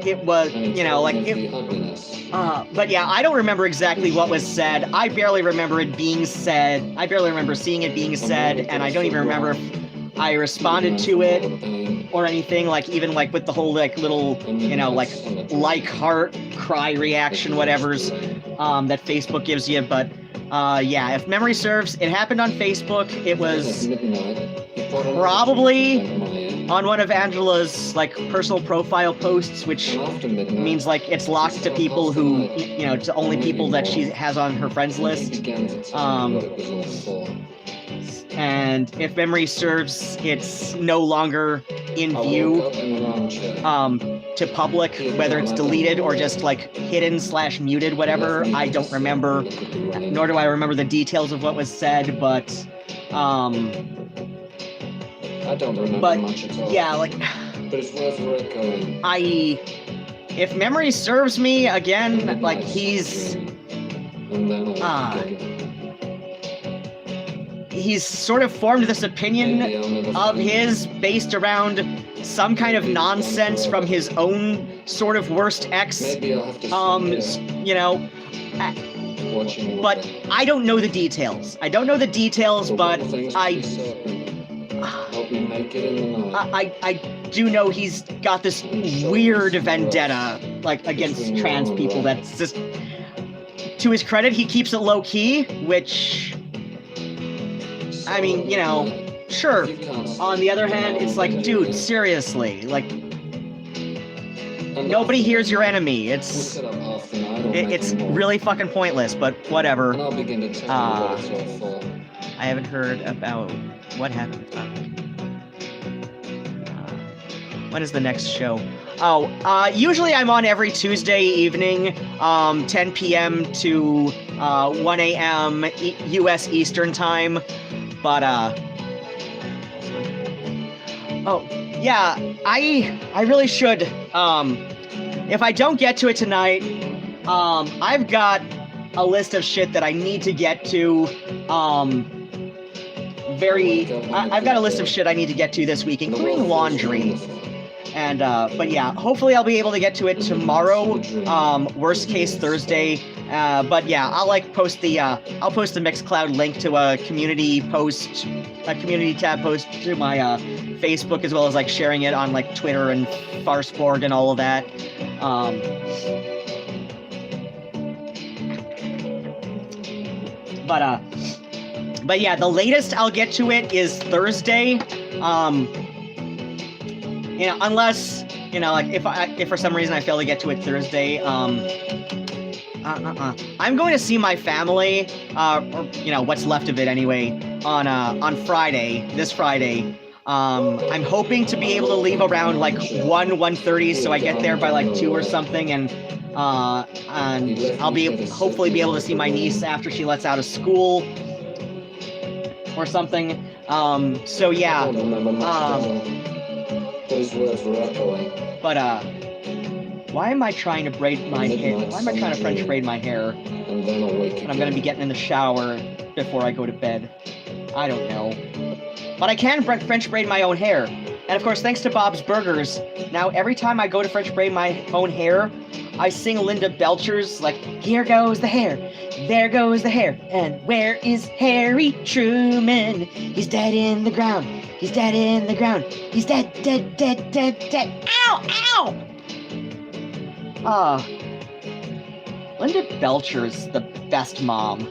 it was, but yeah, I don't remember exactly what was said. I barely remember it being said. I barely remember seeing it being said, and I don't even remember if I responded to it or anything, like, even like with the whole like little, like heart cry reaction, whatever's that Facebook gives you. But yeah, if memory serves, it happened on Facebook. It was probably on one of Angela's like personal profile posts, which means like it's locked to people who, to only people that she has on her friends list. And if memory serves, it's no longer in view to public, whether it's deleted or just like hidden/muted, whatever. I don't remember, nor do I remember the details of what was said, but I don't remember much at all. Yeah, like, but it's worth recalling. If memory serves me, again, like he's sort of formed this opinion of his based around some kind of nonsense from his own sort of worst ex, but I don't know the details. But I do know he's got this weird vendetta, like, against trans people that's just, to his credit, he keeps it low key, which, I mean, sure. On the other hand, it's like, dude, seriously, like, nobody here's your enemy. It's really fucking pointless, but whatever. I haven't heard about what happened. When is the next show? Usually I'm on every Tuesday evening, 10 p.m. to 1 a.m. U.S. Eastern Time. But, yeah, I really should, if I don't get to it tonight, I've got a list of shit that I need to get to, I've got a list of shit I need to get to this week, including laundry. And, but yeah, hopefully I'll be able to get to it tomorrow, worst case Thursday. But yeah, I'll like post the Mixcloud link to a community tab post to my Facebook, as well as like sharing it on like Twitter and Farceborg and all of that. But yeah, the latest I'll get to it is Thursday. Unless like if for some reason I fail to get to it Thursday, I'm going to see my family, or what's left of it anyway, on Friday, this Friday. I'm hoping to be able to leave around like 1:30, so I get there by like 2 or something, and I'll hopefully be able to see my niece after she lets out of school or something. So yeah. But why am I trying to braid my hair? Why am I trying to French braid my hair? And I'm gonna be getting in the shower before I go to bed. I don't know. But I can French braid my own hair. And of course, thanks to Bob's Burgers, now every time I go to French braid my own hair, I sing Linda Belcher's, like, here goes the hair, there goes the hair, and where is Harry Truman? He's dead in the ground, he's dead in the ground, he's dead, dead, dead, dead, dead, ow, ow! Linda Belcher's the best mom.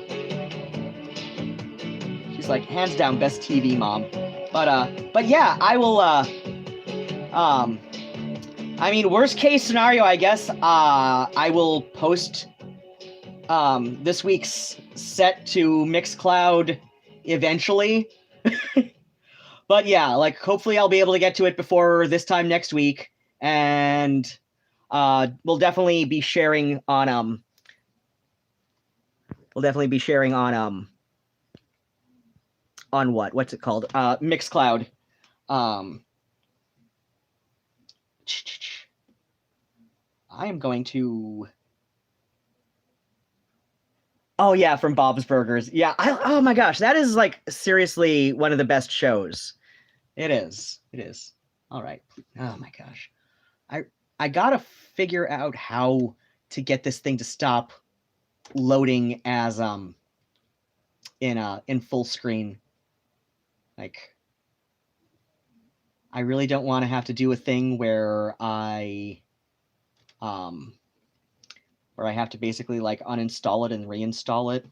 She's like, hands down, best TV mom. But yeah, I will, I mean, worst case scenario, I guess, I will post, this week's set to Mixcloud eventually. But yeah, like, hopefully I'll be able to get to it before this time next week, and, we'll definitely be sharing on, what's it called? Mixcloud. I am going to... Oh yeah, from Bob's Burgers. Yeah, oh my gosh, that is like seriously one of the best shows. It is. It is. All right. Oh my gosh. I gotta figure out how to get this thing to stop loading as in full screen. Like, I really don't want to have to do a thing where I have to basically like uninstall it and reinstall it,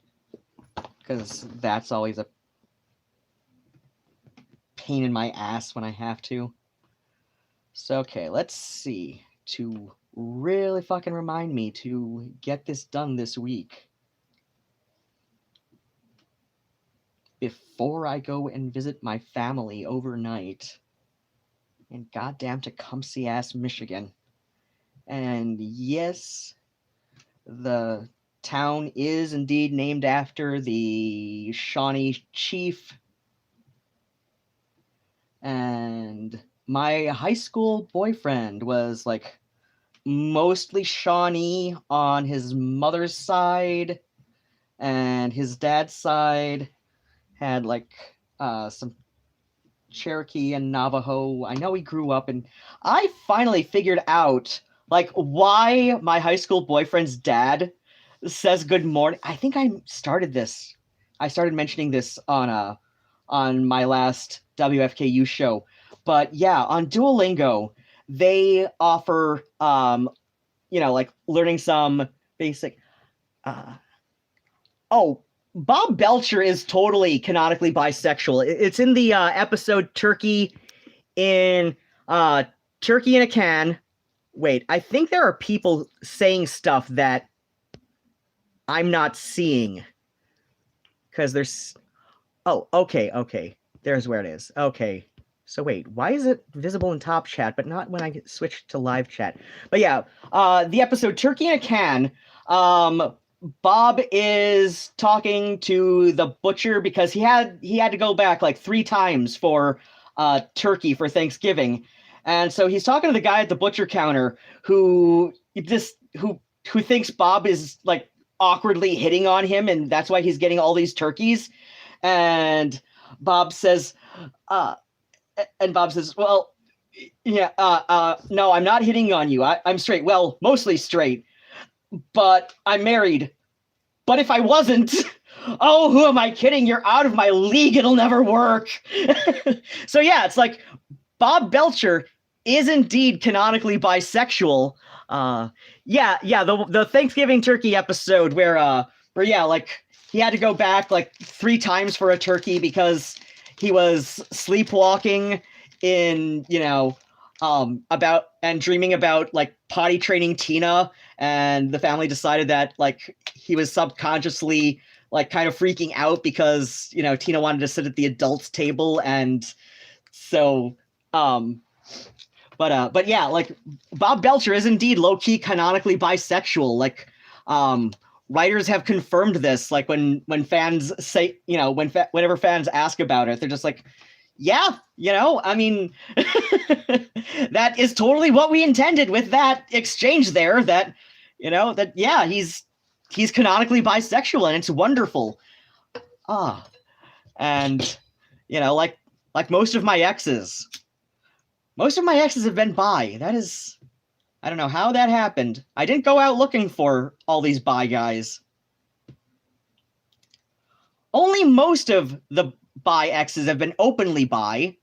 because that's always a pain in my ass when I have to. So okay, let's see, to really fucking remind me to get this done this week before I go and visit my family overnight in goddamn Tecumseh-ass, Michigan. And yes, the town is indeed named after the Shawnee chief. And my high school boyfriend was like mostly Shawnee on his mother's side, and his dad's side had like some Cherokee and Navajo. I know he grew up, and I finally figured out like why my high school boyfriend's dad says good morning. I think I started mentioning this on my last WFKU show. But yeah, on Duolingo, they offer like learning some basic Bob Belcher is totally canonically bisexual. It's in the episode Turkey in a Can. Wait, I think there are people saying stuff that I'm not seeing. Because there's... Oh, okay. There's where it is. Okay. So wait, why is it visible in top chat, but not when I switch to live chat? But yeah, the episode Turkey in a Can, Bob is talking to the butcher because he had to go back like 3 times for turkey for Thanksgiving. And so he's talking to the guy at the butcher counter who thinks Bob is like awkwardly hitting on him, and that's why he's getting all these turkeys. And Bob says, well, yeah, no, I'm not hitting on you. I'm straight. Well, mostly straight, but I'm married. But if I wasn't, oh, who am I kidding? You're out of my league. It'll never work. So yeah, it's like Bob Belcher is indeed canonically bisexual. The Thanksgiving turkey episode where yeah, like he had to go back like 3 times for a turkey because he was sleepwalking in, about and dreaming about like potty training Tina, and the family decided that like he was subconsciously like kind of freaking out because Tina wanted to sit at the adults table, and so but yeah, like Bob Belcher is indeed low-key canonically bisexual. Like writers have confirmed this, like when fans say, whenever fans ask about it, they're just like, yeah, I mean, that is totally what we intended with that exchange there, that, yeah, he's canonically bisexual, and it's wonderful. And, like most of my exes have been bi. That is, I don't know how that happened. I didn't go out looking for all these bi guys. Only most of the bi exes have been openly bi.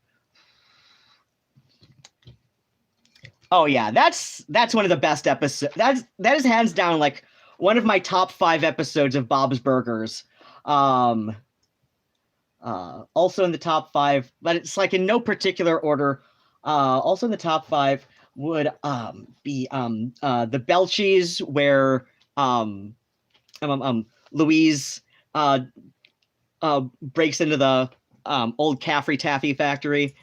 Oh yeah, that's one of the best episodes. That is hands down like one of my top 5 episodes of Bob's Burgers. Also in the top 5, but it's like in no particular order. Also in the top 5 would be the Belchies, where Louise breaks into the old Caffrey Taffy factory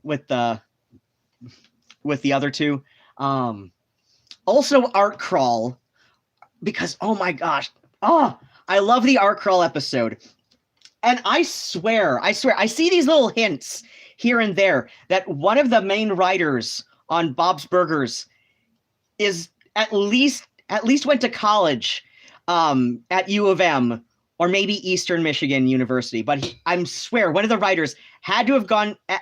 with the other 2. Also Art Crawl, because oh my gosh, I love the Art Crawl episode. And I swear, I see these little hints here and there that one of the main writers on Bob's Burgers is at least went to college at U of M or maybe Eastern Michigan University. But I swear one of the writers had to have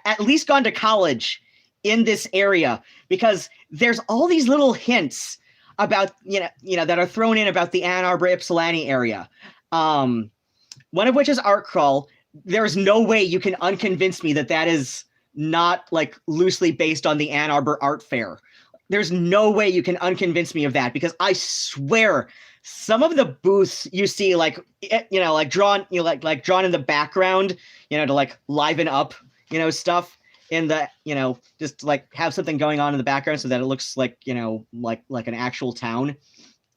at least gone to college in this area, because there's all these little hints about, that are thrown in about the Ann Arbor Ypsilanti area. One of which is Art Crawl. There's no way you can unconvince me that is not like loosely based on the Ann Arbor Art Fair. There's no way you can unconvince me of that, because I swear some of the booths you see, like, like drawn, like drawn in the background, to like liven up, stuff in the, just like have something going on in the background so that it looks like, like an actual town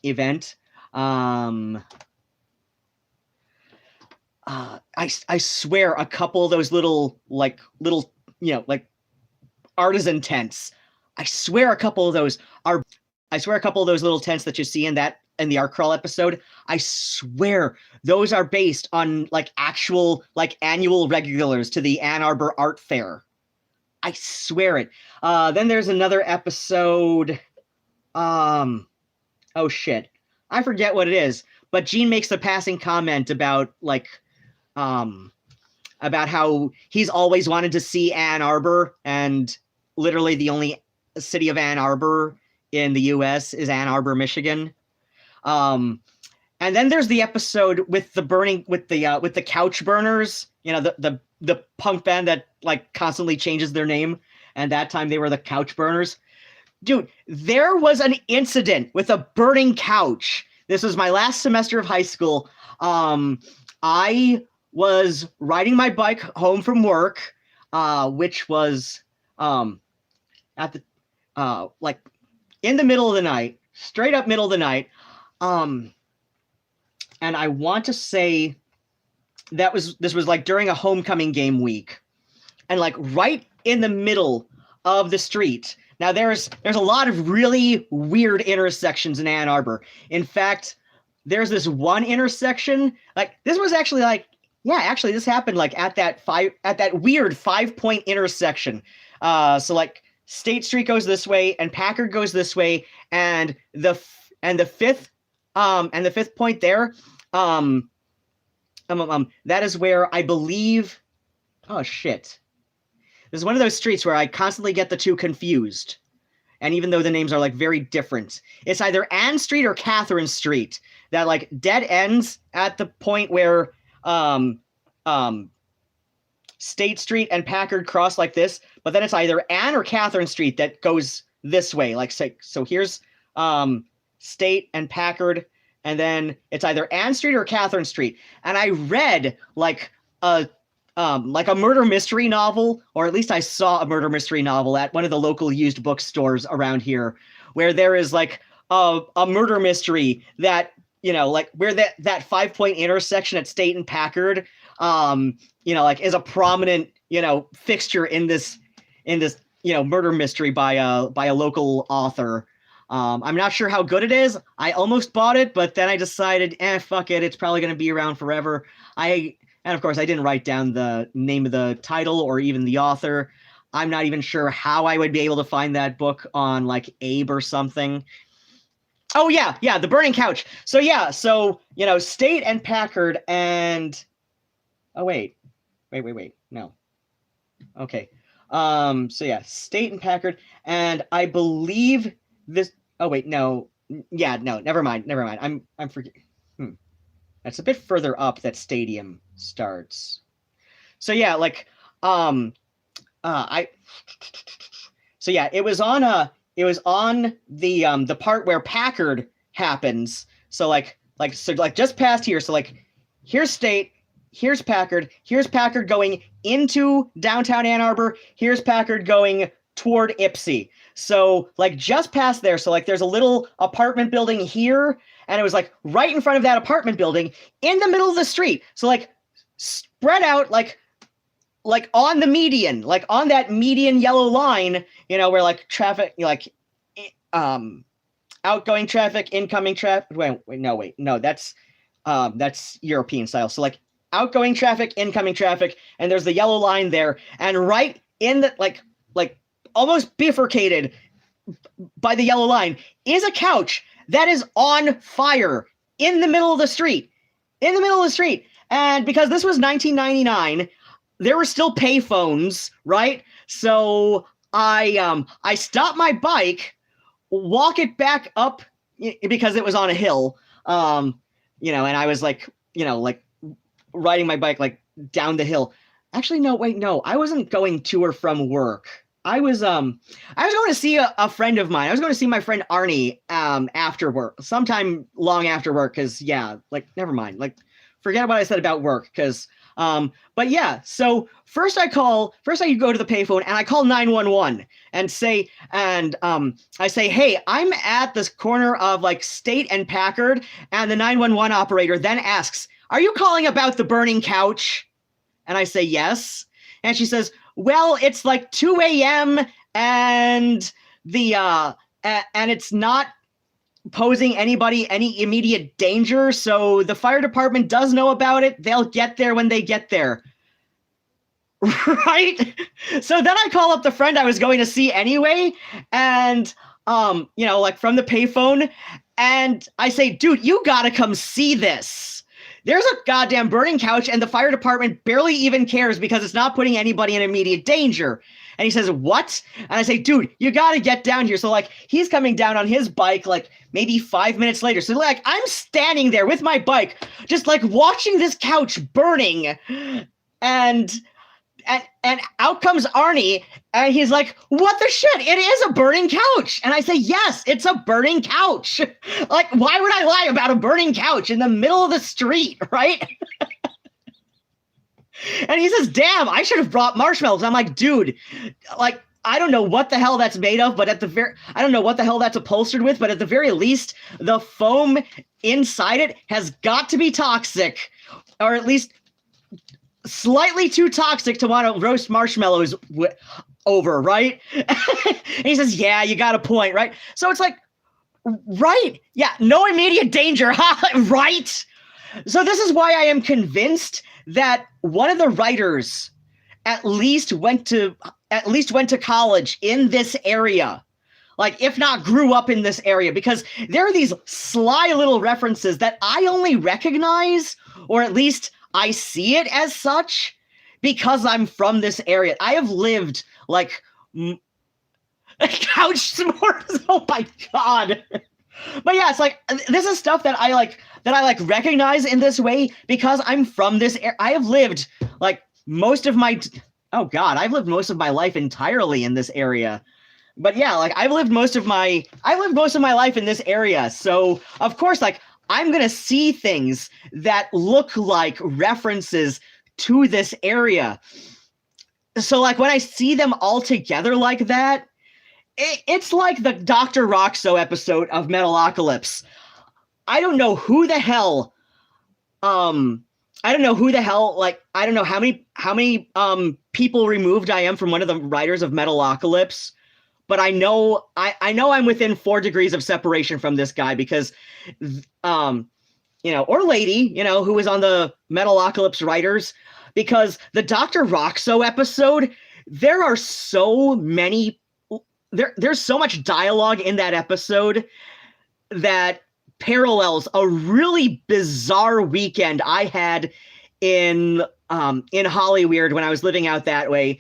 event. I swear a couple of those little like artisan tents. I swear a couple of those little tents that you see in the Art Crawl episode, I swear those are based on like actual like annual regulars to the Ann Arbor Art Fair. I swear it. Then there's another episode. Oh shit. I forget what it is, but Gene makes the passing comment about like about how he's always wanted to see Ann Arbor, and literally the only city of Ann Arbor in the US is Ann Arbor, Michigan. And then there's the episode with the Couch Burners, the punk band that like constantly changes their name, and that time they were the Couch Burners. Dude, there was an incident with a burning couch. This was my last semester of high school. I was riding my bike home from work, which was at the like in the middle of the night, straight up middle of the night. And I want to say this was like during a homecoming game week, and like right in the middle of the street. Now there's a lot of really weird intersections in Ann Arbor. In fact, there's this one intersection, like this was actually like, yeah, actually this happened like at that weird 5-point intersection. So like State Street goes this way and Packard goes this way, and the fifth point there, that is where I believe, oh shit. This is one of those streets where I constantly get the two confused. And even though the names are like very different, it's either Ann Street or Catherine Street that like dead ends at the point where State Street and Packard cross like this, but then it's either Ann or Catherine Street that goes this way. Like, say, so here's State and Packard, and then it's either Ann Street or Catherine Street. And I read like a murder mystery novel, or at least I saw a murder mystery novel at one of the local used bookstores around here, where there is like a murder mystery that, you know, like where that 5-point intersection at State and Packard, you know, like is a prominent, you know, fixture in this, you know, murder mystery by a local author. I'm not sure how good it is. I almost bought it, but then I decided, fuck it. It's probably going to be around forever. And of course, I didn't write down the name of the title or even the author. I'm not even sure how I would be able to find that book on like Abe or something. Oh yeah, The Burning Couch. So yeah, so, you know, State and Packard and... Oh, wait. No. Okay. So yeah, State and Packard, and I believe this... Oh, wait, no. Yeah, no, never mind. I'm forgetting. That's a bit further up that Stadium starts. So yeah, like, so yeah, it was on the part where Packard happens. So like just past here. So like, here's State, here's Packard going into downtown Ann Arbor, here's Packard going toward Ipsy. So like just past there. So like there's a little apartment building here, and it was like right in front of that apartment building in the middle of the street. So like spread out like on the median, like on that median yellow line, you know, where like traffic, like outgoing traffic, incoming traffic. No, that's European style. So like outgoing traffic, incoming traffic, and there's the yellow line there, and right in the like almost bifurcated by the yellow line is a couch that is on fire in the middle of the street. And because this was 1999, there were still payphones, right? So I stopped my bike, walk it back up because it was on a hill, you know, and I was like, you know, like riding my bike like down the hill. Actually, no, I wasn't going to or from work. I was going to see a friend of mine. I was going to see my friend Arnie after work, sometime long after work, because yeah, like never mind, like forget what I said about work, because but yeah, so first I go to the payphone and I call 911 and say, I say, hey, I'm at this corner of like State and Packard, and the 911 operator then asks, are you calling about the burning couch? And I say, yes. And she says, well, it's like 2 a.m. and and it's not posing anybody any immediate danger, so the fire department does know about it. They'll get there when they get there. Right? So then I call up the friend I was going to see anyway, and you know, like from the payphone, and I say, dude, you gotta come see this. There's a goddamn burning couch, and the fire department barely even cares because it's not putting anybody in immediate danger. And he says, what? And I say, dude, you got to get down here. So like he's coming down on his bike like maybe 5 minutes later. So like I'm standing there with my bike, just like watching this couch burning. And out comes Arnie, and he's like, what the shit? It is a burning couch. And I say, yes, it's a burning couch. Like, why would I lie about a burning couch in the middle of the street, right? And he says, damn, I should have brought marshmallows. I'm like, dude, like, I don't know what the hell that's made of, but I don't know what the hell that's upholstered with, but at the very least, the foam inside it has got to be toxic, or at least slightly too toxic to want to roast marshmallows over, right? And he says, yeah, you got a point, right? So it's like, right? Yeah, no immediate danger, right? So this is why I am convinced that one of the writers at least went to college in this area, like if not grew up in this area, because there are these sly little references that I only recognize, or at least I see it as such, because I'm from this area. I have lived like Couch s'mores. Oh my god. But yeah, it's like this is stuff that I recognize in this way because I'm from this. I have lived like most of my. Oh god, I've lived most of my life entirely in this area. But yeah, like I've lived most of my life in this area. So of course, like I'm gonna see things that look like references to this area. So like when I see them all together like that, it's like the Dr. Roxo episode of Metalocalypse. I don't know who the hell, like I don't know how many people removed I am from one of the writers of Metalocalypse. But I know I'm within 4 degrees of separation from this guy because, or lady, who was on the Metalocalypse writers, because the Dr. Roxo episode, there's so much dialogue in that episode that parallels a really bizarre weekend I had in Hollyweird when I was living out that way,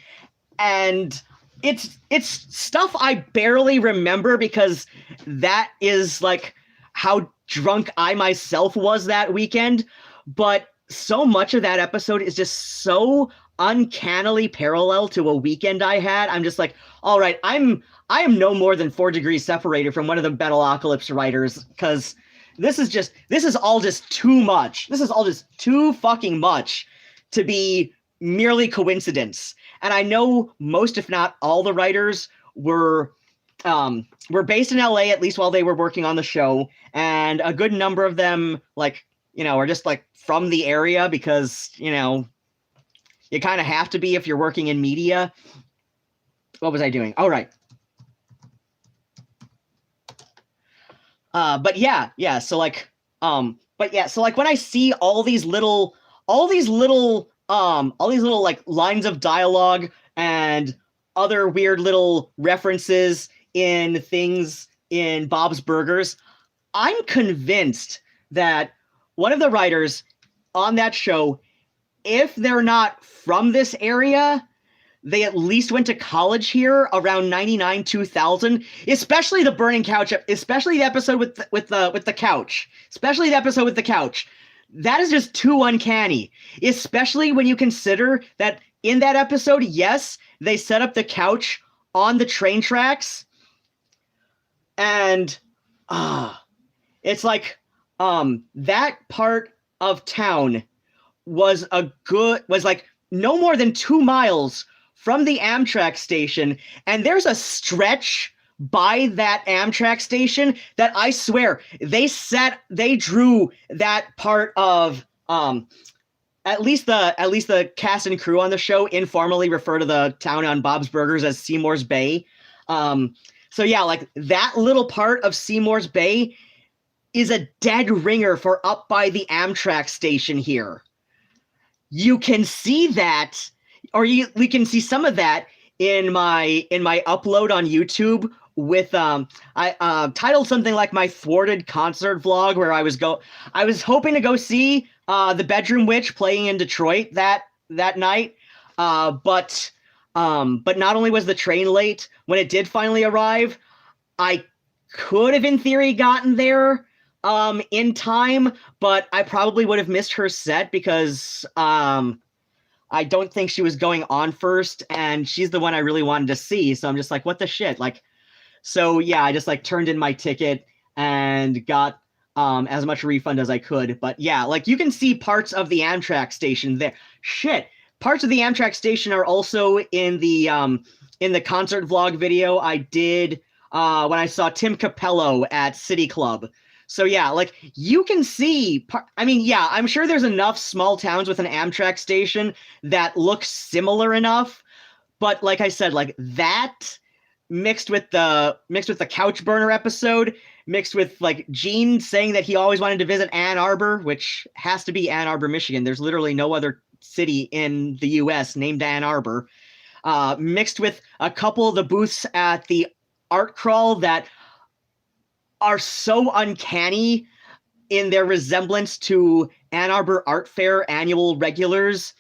and it's stuff I barely remember because that is like how drunk I myself was that weekend. But so much of that episode is just so uncannily parallel to a weekend I had. I'm just like, all right, I am no more than 4 degrees separated from one of the Metalocalypse writers because this is all just too much. This is all just too fucking much to be merely coincidence. And I know most, if not all, the writers were based in LA, at least while they were working on the show. And a good number of them, are just like from the area because, you kind of have to be if you're working in media. What was I doing? Oh, right. But yeah. So when I see all these little like lines of dialogue and other weird little references in things in Bob's Burgers, I'm convinced that one of the writers on that show, if they're not from this area, they at least went to college here around 99, 2000, especially the burning couch, especially the episode with the couch, especially the episode with the couch. That is just too uncanny, especially when you consider that in that episode, yes, they set up the couch on the train tracks. And it's like that part of town was like no more than 2 miles from the Amtrak station. And there's a stretch by that Amtrak station that I swear they drew that part of at least the cast and crew on the show informally refer to the town on Bob's Burgers as Seymour's Bay. So yeah, like that little part of Seymour's Bay is a dead ringer for up by the Amtrak station here. You can see that, or we can see some of that in my upload on YouTube with I titled something like my thwarted concert vlog, where I was hoping to go see the Bedroom Witch playing in Detroit that night, but not only was the train late when it did finally arrive, I could have in theory gotten there in time, but I probably would have missed her set because I don't think she was going on first, and she's the one I really wanted to see. So I'm just like, what the shit? Like, so yeah, I just like turned in my ticket and got as much refund as I could. But yeah, like you can see parts of the Amtrak station there. Shit, parts of the Amtrak station are also in the concert vlog video I did when I saw Tim Capello at City Club. So yeah, like you can see, I mean, yeah, I'm sure there's enough small towns with an Amtrak station that look similar enough, but like I said, like that mixed with the couch burner episode, mixed with like Gene saying that he always wanted to visit Ann Arbor, which has to be Ann Arbor, Michigan. There's literally no other city in the US named Ann Arbor, mixed with a couple of the booths at the art crawl that are so uncanny in their resemblance to Ann Arbor Art Fair annual regulars.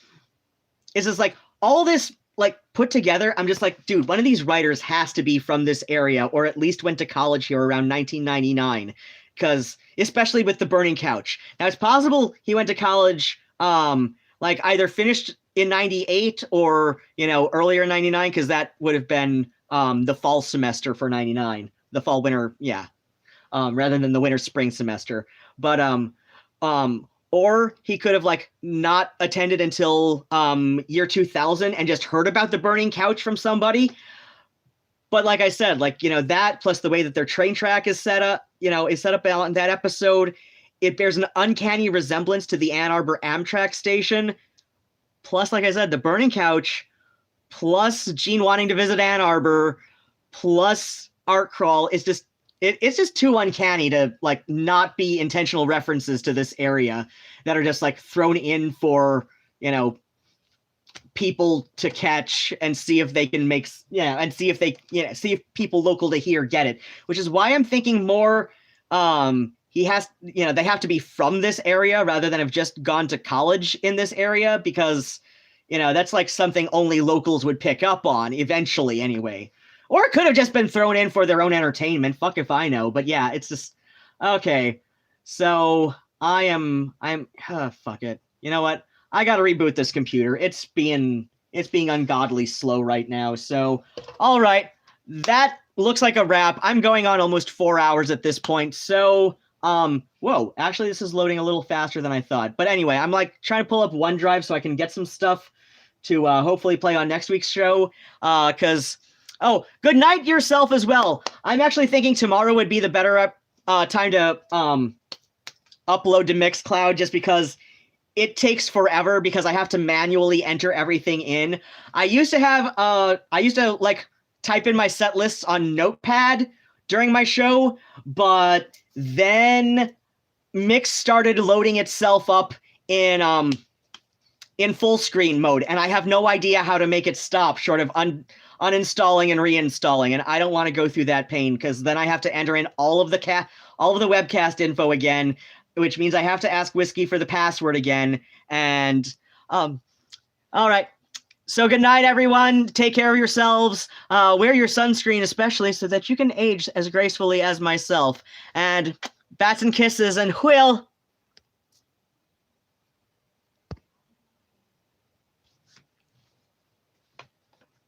It's just like all this like put together, I'm just like, dude, one of these writers has to be from this area, or at least went to college here around 1999, because especially with the Burning Couch. Now it's possible he went to college, like either finished in 98 or, you know, earlier in 99, because that would have been the fall semester for 99, the fall winter, yeah, rather than the winter spring semester. But or he could have like not attended until year 2000 and just heard about the Burning Couch from somebody. But like I said, like, you know, that plus the way that their train track is set up, you know, is set up on that episode, it bears an uncanny resemblance to the Ann Arbor Amtrak station. Plus, like I said, the Burning Couch, plus Gene wanting to visit Ann Arbor, plus Art Crawl is just, it's just too uncanny to like not be intentional references to this area that are just like thrown in for, you know, people to catch and see if they can make, yeah, and see if they, you know, see if people local to here get it, which is why I'm thinking more, he has, you know, they have to be from this area rather than have just gone to college in this area, because, you know, that's like something only locals would pick up on eventually anyway. Or it could have just been thrown in for their own entertainment. Fuck if I know. But yeah, it's just, okay. So I'm, fuck it. You know what? I gotta reboot this computer. It's being ungodly slow right now. So, all right. That looks like a wrap. I'm going on almost 4 hours at this point. So, whoa, actually this is loading a little faster than I thought. But anyway, I'm like trying to pull up OneDrive so I can get some stuff to hopefully play on next week's show. Oh, good night yourself as well. I'm actually thinking tomorrow would be the better time to upload to Mixcloud, just because it takes forever because I have to manually enter everything in. I used to like type in my set lists on Notepad during my show, but then Mix started loading itself up in full screen mode, and I have no idea how to make it stop short of uninstalling and reinstalling, and I don't want to go through that pain, because then I have to enter in all of the webcast info again, which means I have to ask Whiskey for the password again. And all right, so good night everyone, take care of yourselves, wear your sunscreen especially so that you can age as gracefully as myself, and bats and kisses, and whill.